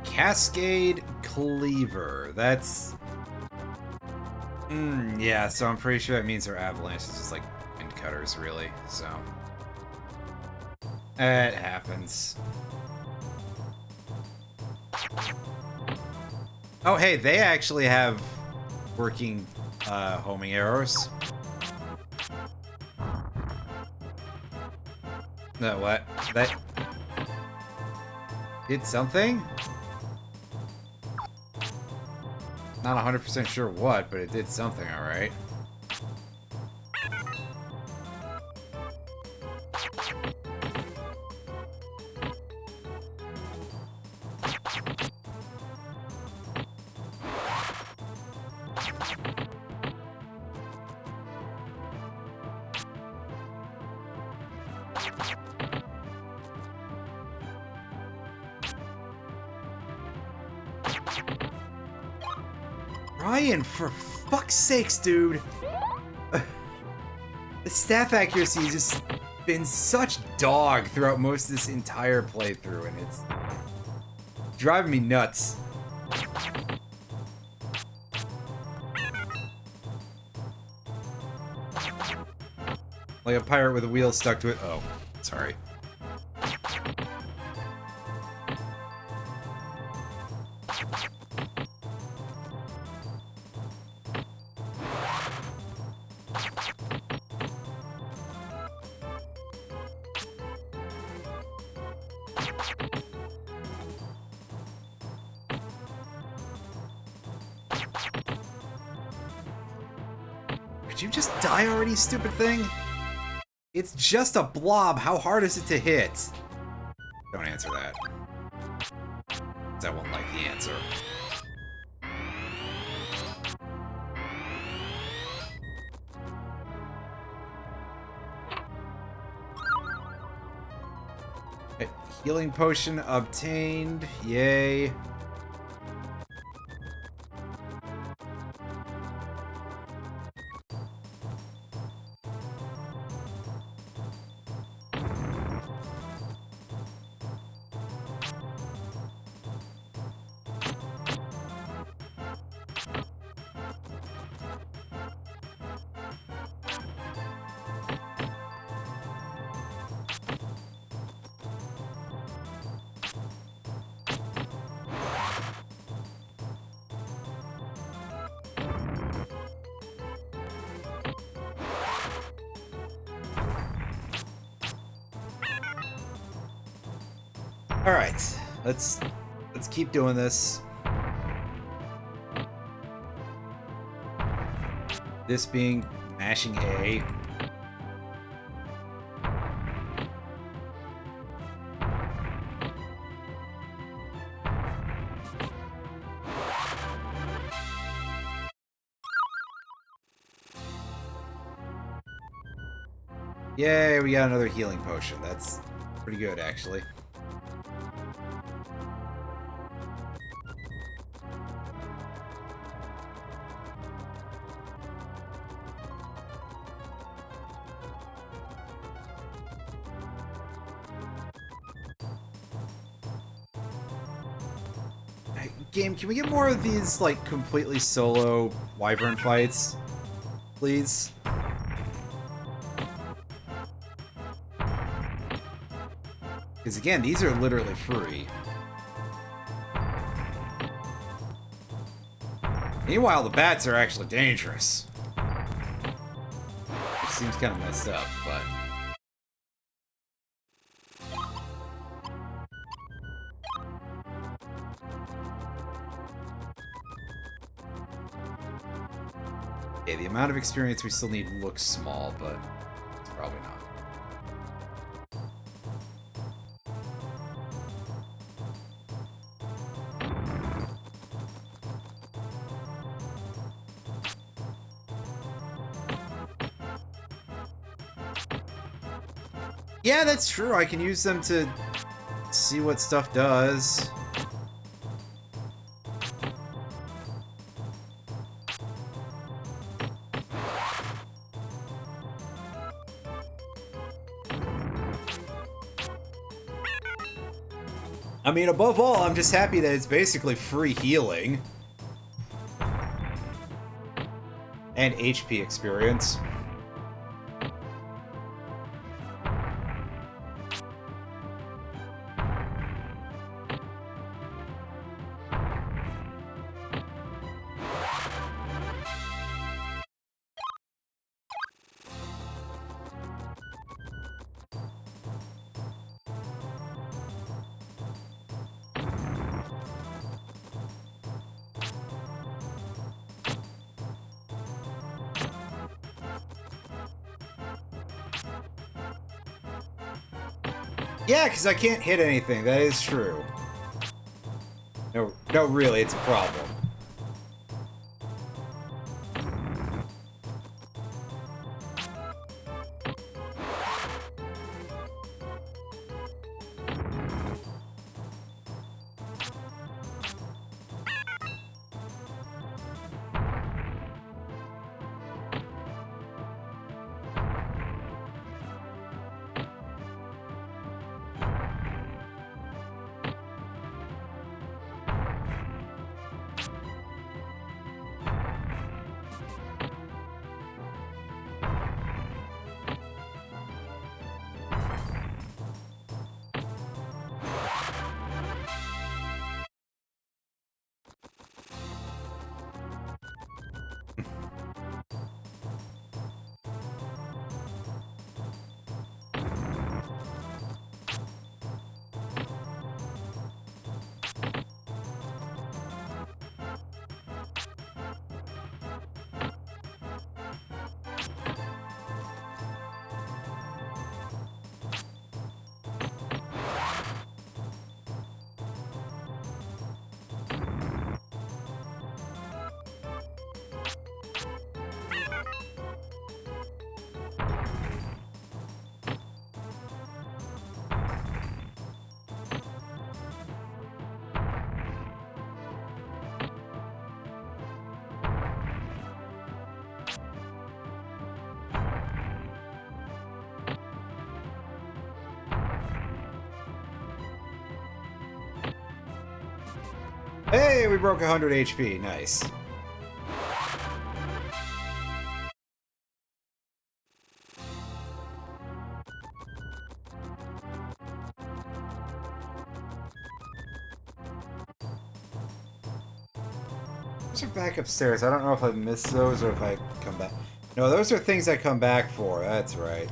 Cascade Cleaver. That's... yeah, so I'm pretty sure that means their avalanche is just like wind cutters, really, so... it happens. Oh, hey, they actually have working homing arrows. No, what? That... did something? Not 100% sure what, but it did something, alright. Ryan, for fuck's sakes, dude! The staff accuracy has just been such dog throughout most of this entire playthrough, and it's driving me nuts. Like a pirate with a wheel stuck to it. Oh, sorry. Could you just die already, stupid thing? It's just a blob. How hard is it to hit? Don't answer that. 'Cause I won't like the answer. Okay, healing potion obtained. Yay. All right, let's keep doing this. This being mashing A. Yay, we got another healing potion. That's pretty good, actually. Game, can we get more of these, like, completely solo wyvern fights? Please? Because again, these are literally free. Meanwhile, the bats are actually dangerous. Which seems kind of messed up, but... Okay, the amount of experience we still need looks small, but it's probably not. Yeah, that's true. I can use them to see what stuff does. I mean, above all, I'm just happy that it's basically free healing. And HP experience. Yeah, because I can't hit anything. That is true. No, really, it's a problem. Hey, we broke 100 HP. Nice. Those are back upstairs. I don't know if I missed those or if I come back. No, those are things I come back for. That's right.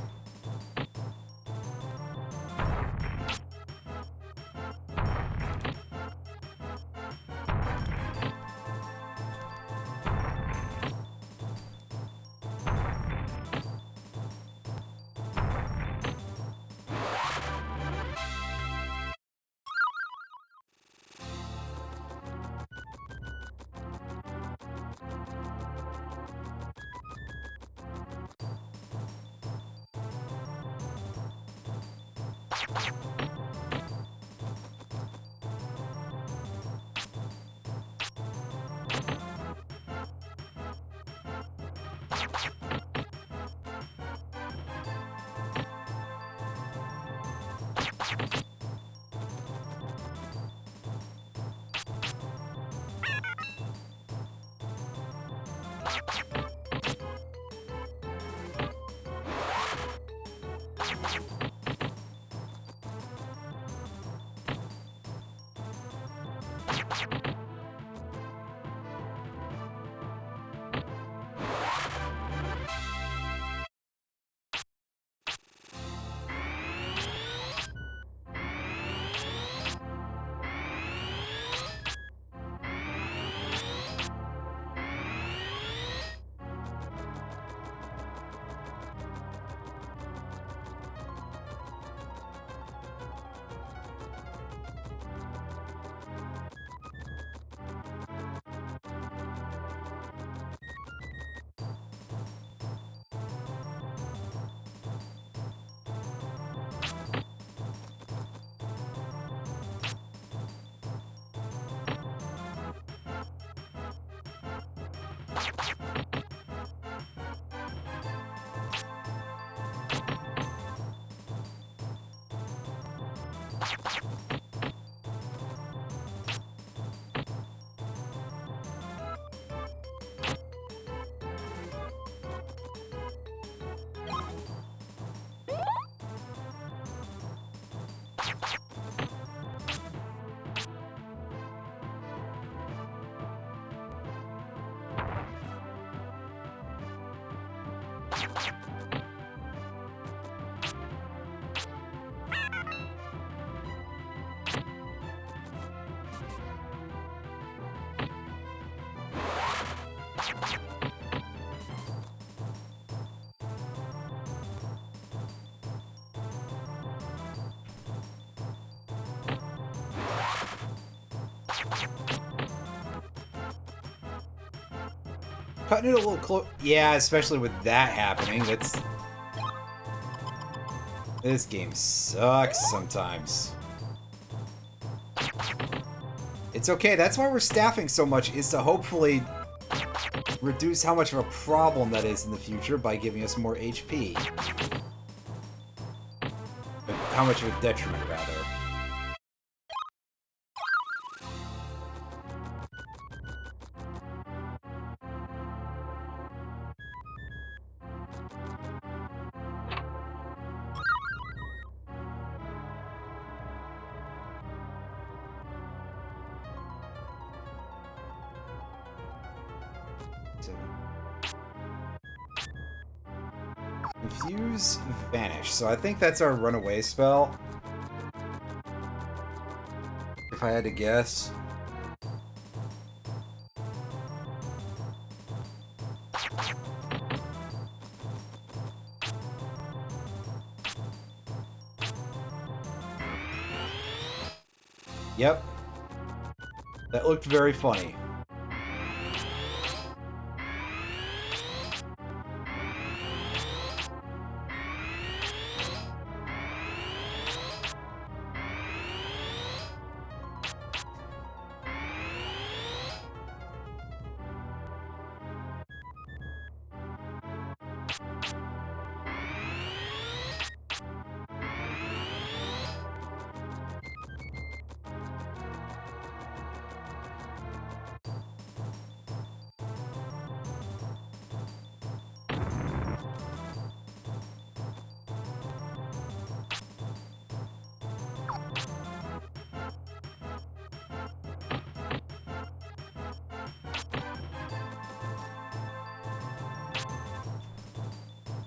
Cutting it a little close. Yeah, especially with that happening. This game sucks sometimes. It's okay. That's why we're staffing so much, is to hopefully reduce how much of a problem that is in the future by giving us more HP. How much of a detriment, rather. Confuse, vanish. So I think that's our runaway spell. If I had to guess. Yep. That looked very funny.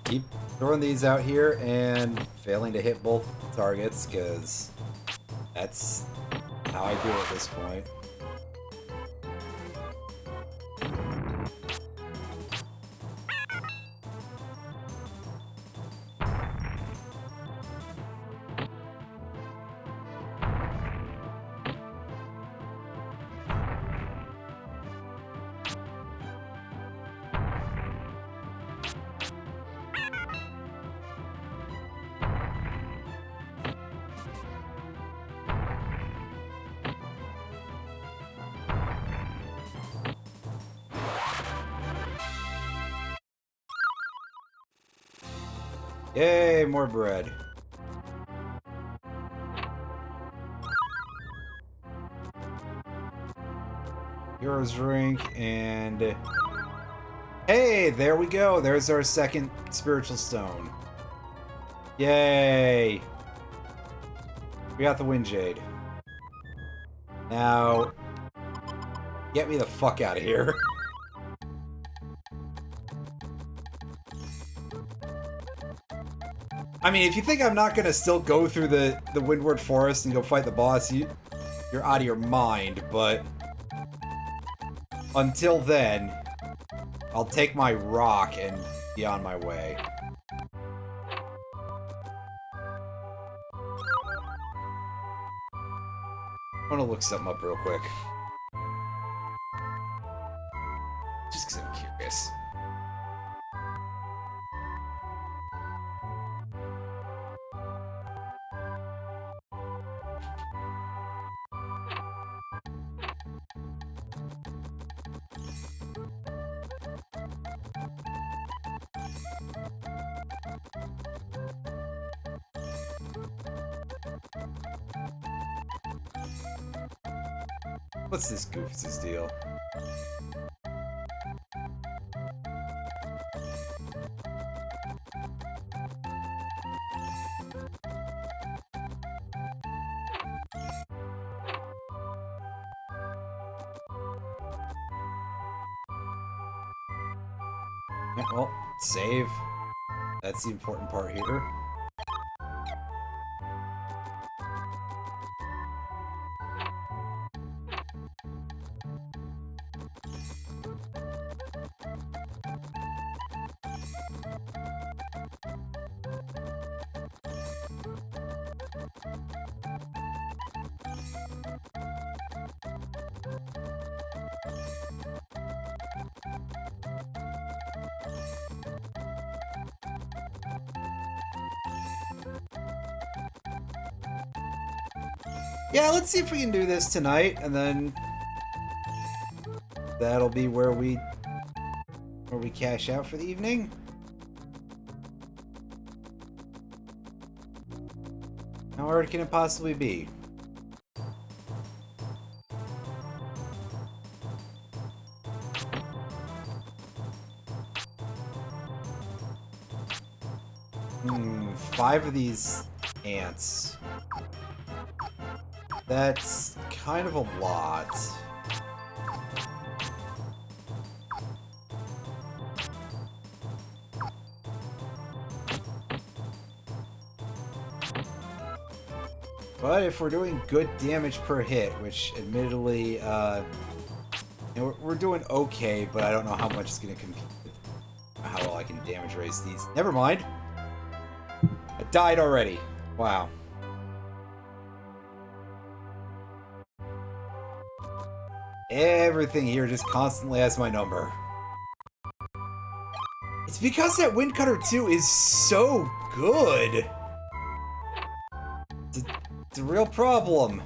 Keep throwing these out here and failing to hit both targets, because that's how I do at this point. Yay, more bread. Hero's drink, and... Hey, there we go. There's our second spiritual stone. Yay! We got the Wind Jade. Now, Get me the fuck out of here. I mean, if you think I'm not gonna still go through the Windward Forest and go fight the boss, you're out of your mind, but until then, I'll take my rock and be on my way. I want to look something up real quick. Just because I'm curious. What's this Goofus' deal? Yeah, well, save. That's the important part here. Yeah, let's see if we can do this tonight, and then that'll be where we cash out for the evening. How hard can it possibly be? Five of these ants. That's kind of a lot. But if we're doing good damage per hit, which admittedly, you know, we're doing okay, but I don't know how much it's going to compete with how well I can damage raise these. Never mind. I died already. Wow. Everything here just constantly has my number. It's because that Windcutter 2 is so good. It's a real problem.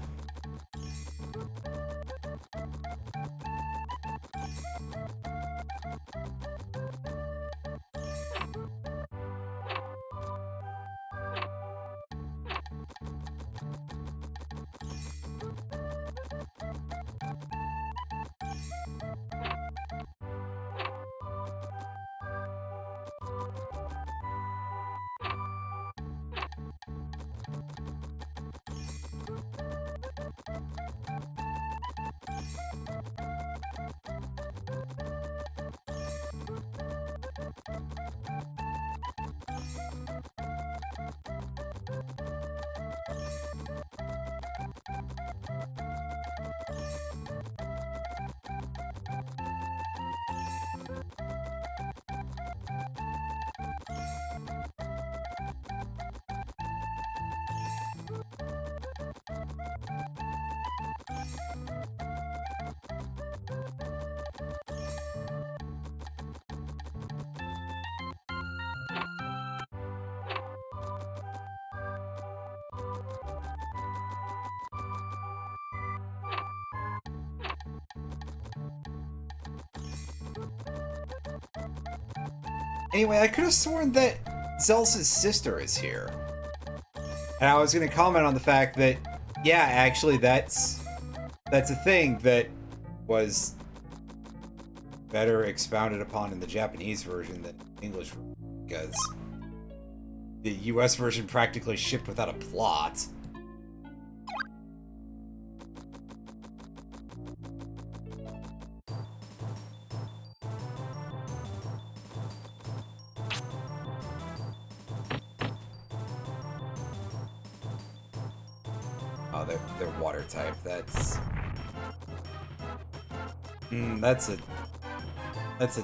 Anyway, I could have sworn that Zelsa's sister is here. And I was going to comment on the fact that, yeah, actually, that's a thing that was better expounded upon in the Japanese version than the English version, because the US version practically shipped without a plot. Oh, they're water type. That's that's a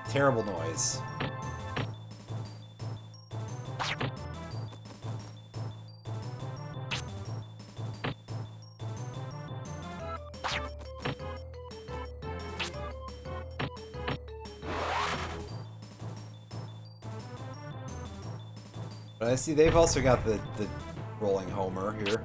terrible noise. But I see they've also got the rolling homer here.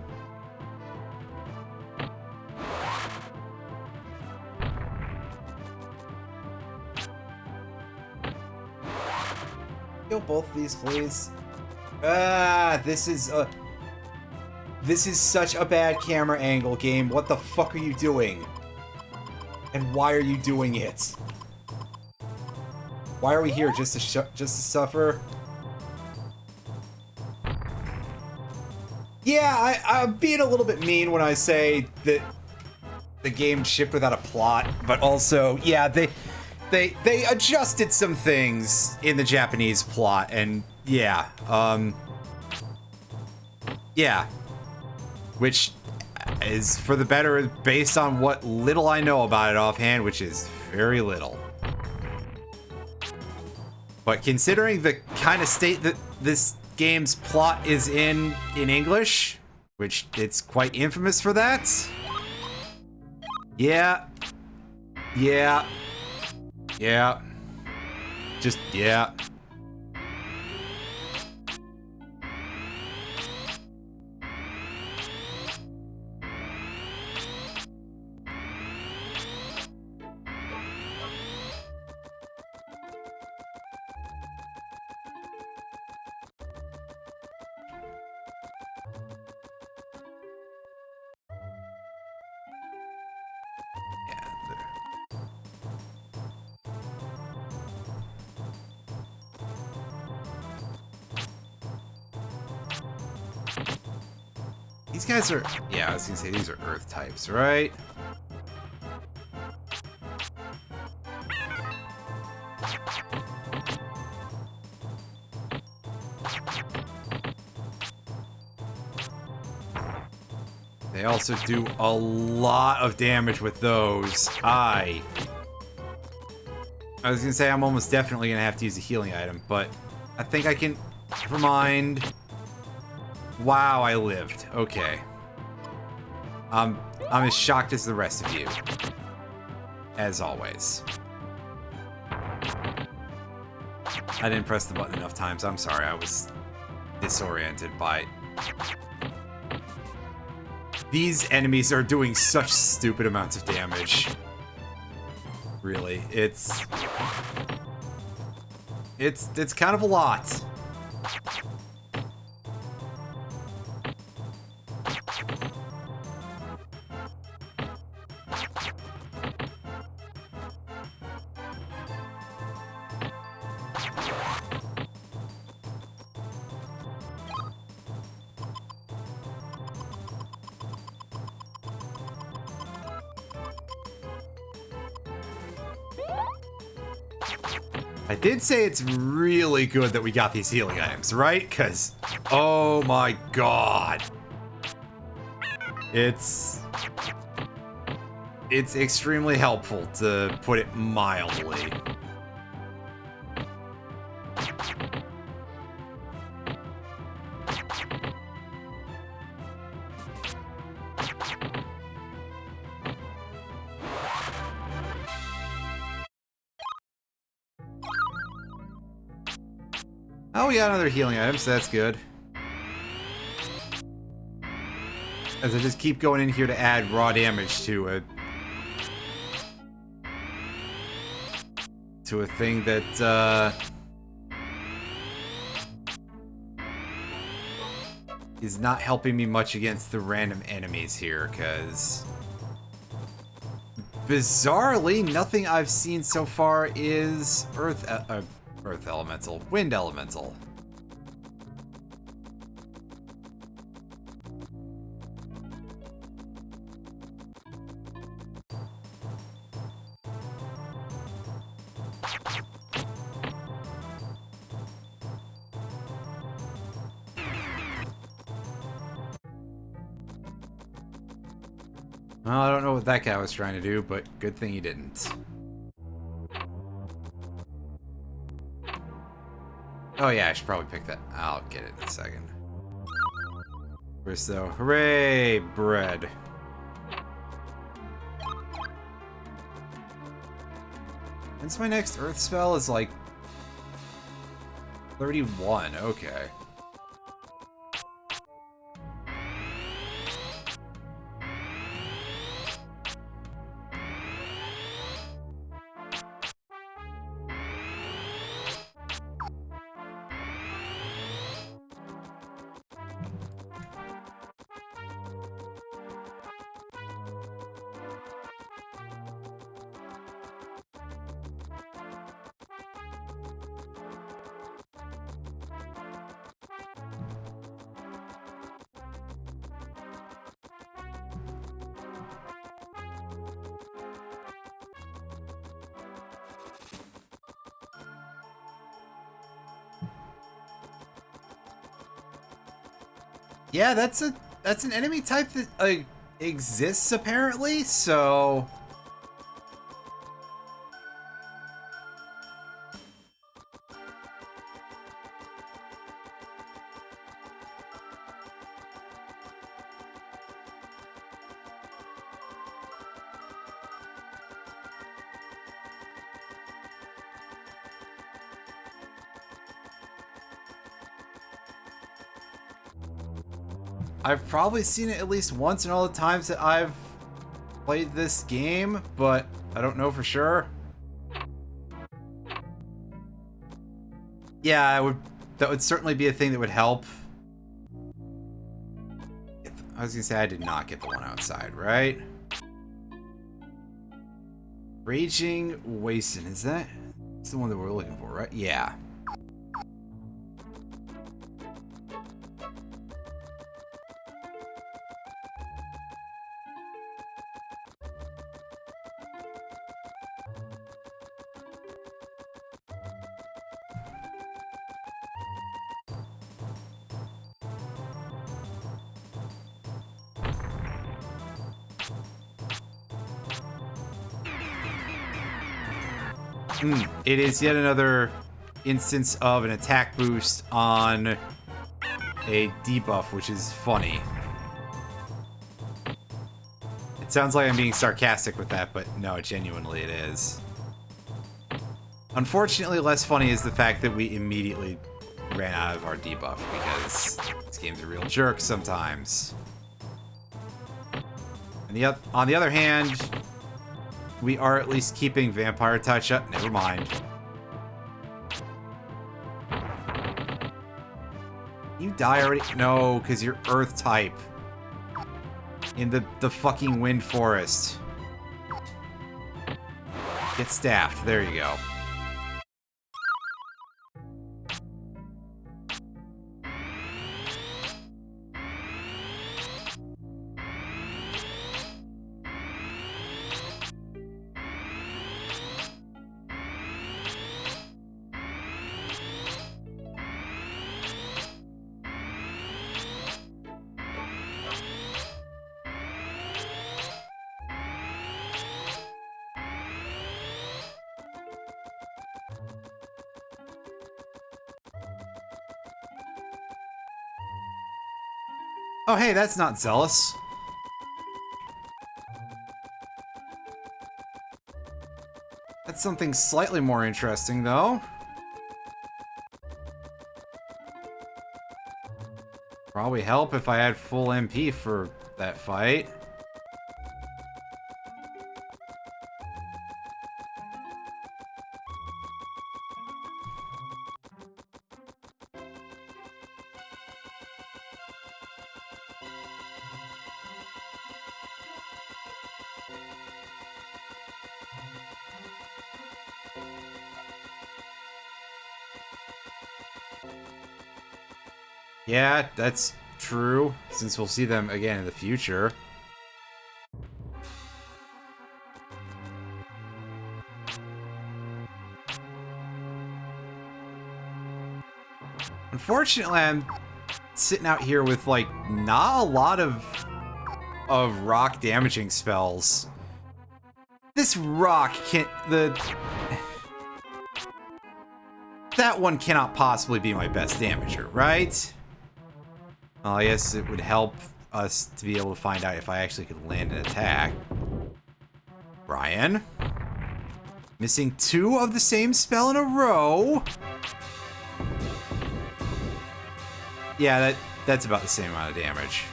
Kill both these, please. Ah, this is such a bad camera angle, game. What the fuck are you doing? And why are you doing it? Why are we here? Just to suffer? Yeah, I'm being a little bit mean when I say that the game shipped without a plot, but also, yeah, they adjusted some things in the Japanese plot, and yeah, yeah, which is for the better based on what little I know about it offhand, which is very little. But considering the kind of state that this game's plot is in English, which it's quite infamous for that. Yeah. Yeah. Yeah. Just, yeah. These guys are, yeah, I was gonna say these are earth types, right? They also do a lot of damage with those. I was gonna say I'm almost definitely gonna have to use a healing item, but I think I can, never mind. Wow, I lived. Okay. I'm as shocked as the rest of you. As always. I didn't press the button enough times. I'm sorry, I was disoriented by... These enemies are doing such stupid amounts of damage. Really, it's kind of a lot. I did say it's really good that we got these healing items, right? Because, oh my god. It's extremely helpful, to put it mildly. Oh, we got another healing item, so that's good. As I just keep going in here to add raw damage to a thing that is not helping me much against the random enemies here, because bizarrely, nothing I've seen so far is Earth Elemental. Wind Elemental. Well, I don't know what that guy was trying to do, but good thing he didn't. Oh yeah, I should probably pick that. I'll get it in a second. First though, hooray, bread. When's my next Earth spell? Is like 31, okay. Yeah, that's an enemy type that exists apparently, so I've probably seen it at least once in all the times that I've played this game, but I don't know for sure. Yeah, that would certainly be a thing that would help. I was gonna say I did not get the one outside, right? Raging Wasteland, is that? It's the one that we're looking for, right? Yeah. It is yet another instance of an attack boost on a debuff, which is funny. It sounds like I'm being sarcastic with that, but no, genuinely it is. Unfortunately, less funny is the fact that we immediately ran out of our debuff, because this game's a real jerk sometimes. And on the other hand, we are at least keeping Vampire Touch up. Never mind. You die already? No, because you're Earth type. In the fucking Wind Forest. Get staffed. There you go. Oh, hey, that's not Zealous. That's something slightly more interesting, though. Probably help if I had full MP for that fight. Yeah, that's true, since we'll see them again in the future. Unfortunately, I'm sitting out here with, like, not a lot of of rock damaging spells. This rock can't... That one cannot possibly be my best damager, right? Well, I guess it would help us to be able to find out if I actually could land an attack. Brian? Missing 2 of the same spell in a row? Yeah, that's about the same amount of damage.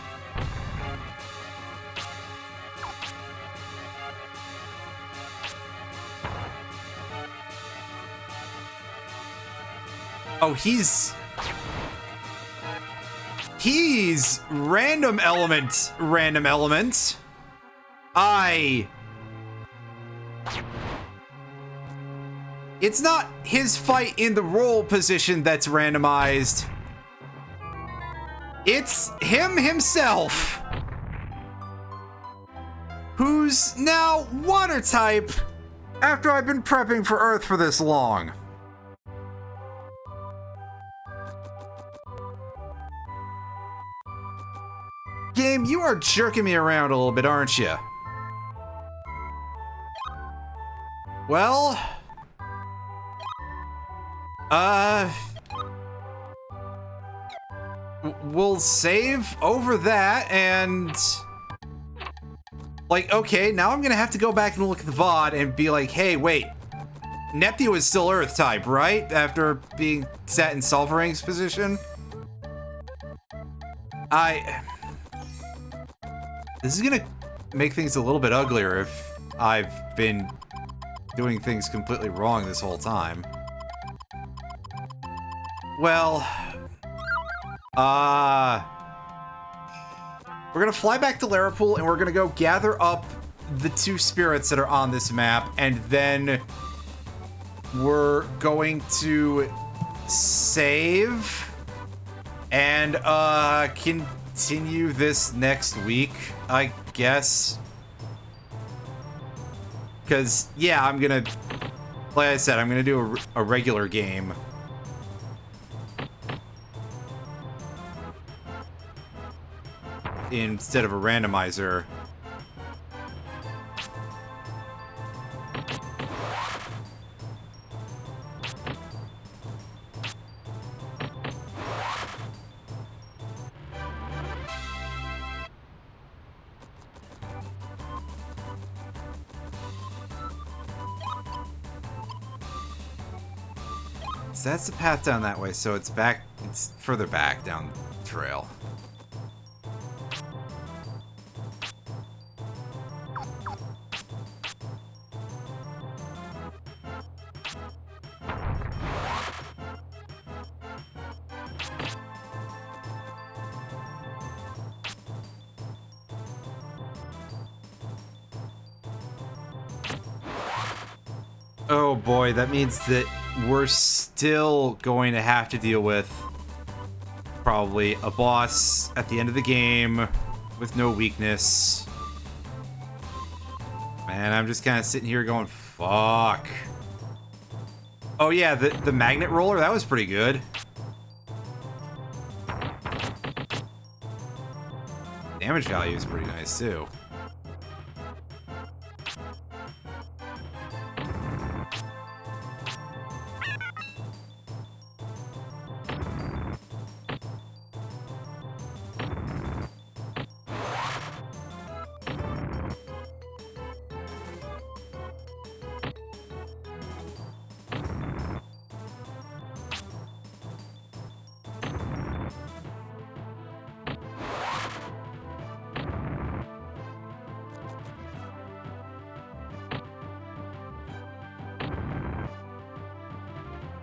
Oh, he's random element. It's not his fight in the roll position that's randomized. It's him himself, who's now water type after I've been prepping for Earth for this long. Game, you are jerking me around a little bit, aren't you? Well, we'll save over that and... Like, okay, now I'm gonna have to go back and look at the VOD and be like, hey, wait. Neptune is still Earth type, right? After being set in Sulfuring's position? This is gonna make things a little bit uglier if I've been doing things completely wrong this whole time. Well, we're gonna fly back to Larapool and we're gonna go gather up the 2 spirits that are on this map, and then we're going to save and continue this next week, I guess. Because, yeah, I'm gonna, like I said, I'm gonna do a regular game. Instead of a randomizer. So that's the path down that way, so it's further back down the trail. Oh boy, that means that we're still going to have to deal with probably a boss at the end of the game with no weakness. Man, I'm just kind of sitting here going, fuck. Oh yeah, the magnet roller, that was pretty good. Damage value is pretty nice too.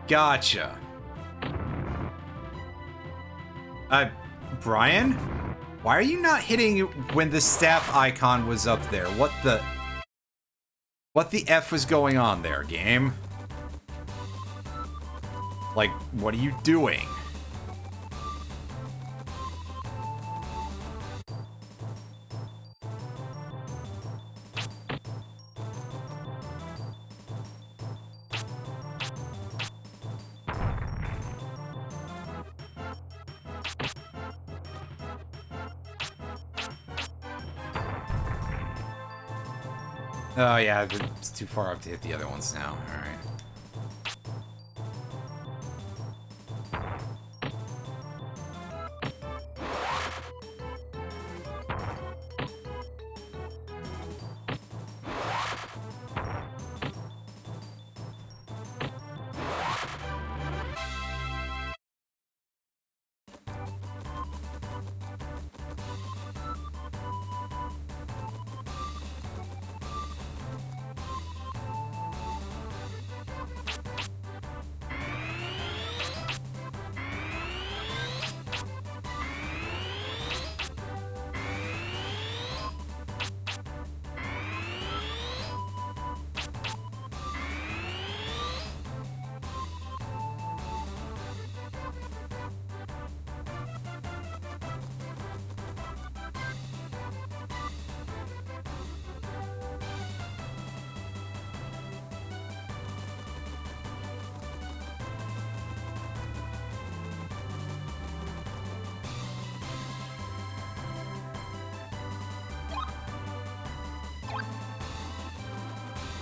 Gotcha. Brian? Why are you not hitting when the staff icon was up there? What the F was going on there, game? Like, what are you doing? Oh yeah, it's too far up to hit the other ones now. Alright.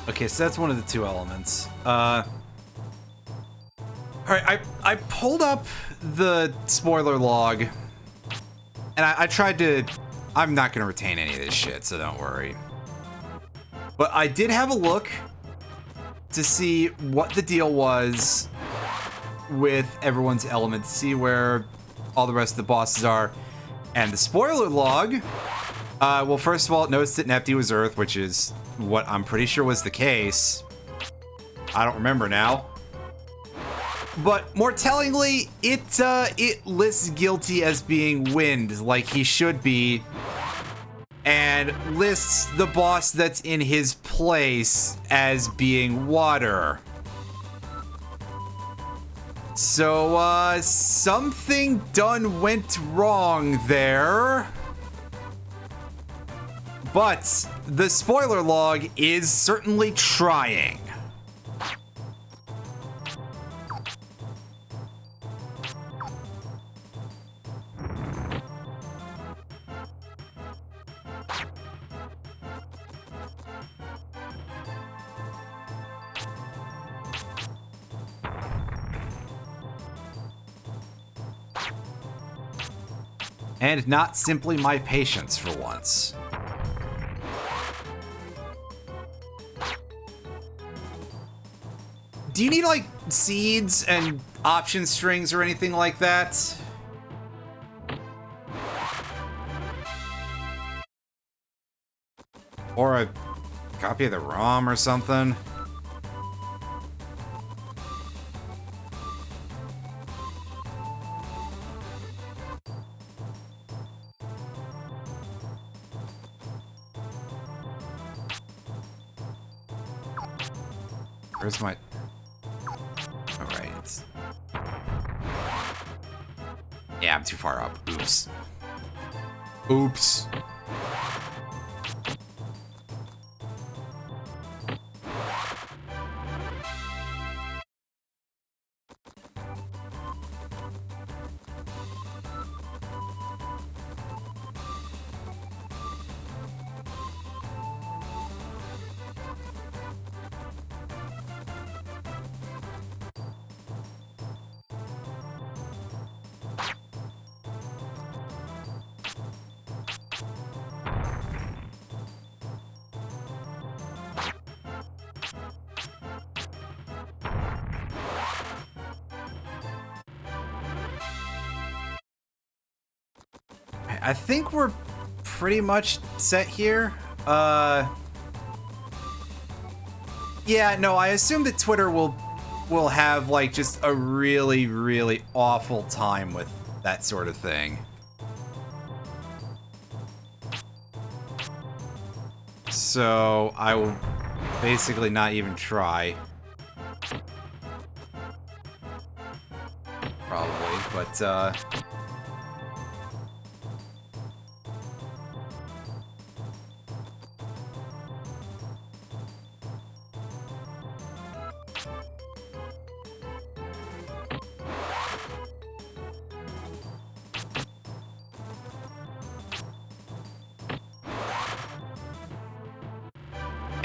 Okay, so that's one of the two elements. Alright, I pulled up the spoiler log, and I tried to... I'm not going to retain any of this shit, so don't worry. But I did have a look to see what the deal was with everyone's element, to see where all the rest of the bosses are. And the spoiler log, well, first of all, it noticed that Nepti was Earth, which is what I'm pretty sure was the case. I don't remember now. But more tellingly, it lists Guilty as being Wind, like he should be, and lists the boss that's in his place as being Water. So, something done went wrong there. But the spoiler log is certainly trying. And not simply my patience for once. Do you need, like, seeds and option strings or anything like that? Or a copy of the ROM or something? Where's my... Alright. Yeah, I'm too far up. Oops. Oops. I think we're pretty much set here. Yeah, no, I assume that Twitter will have, like, just a really, really awful time with that sort of thing. So, I will basically not even try. Probably, but,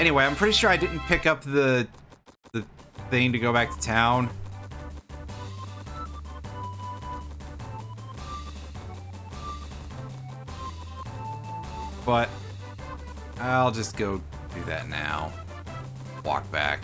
Anyway, I'm pretty sure I didn't pick up the thing to go back to town. But I'll just go do that now. Walk back.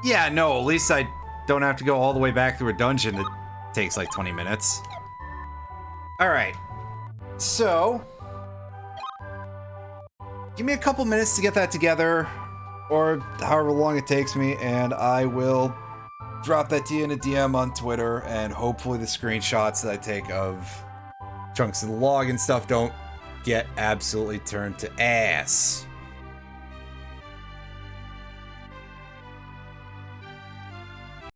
Yeah, no, at least I don't have to go all the way back through a dungeon that takes like 20 minutes. Alright, so give me a couple minutes to get that together, or however long it takes me, and I will drop that to you in a DM on Twitter, and hopefully the screenshots that I take of chunks of the log and stuff don't get absolutely turned to ass.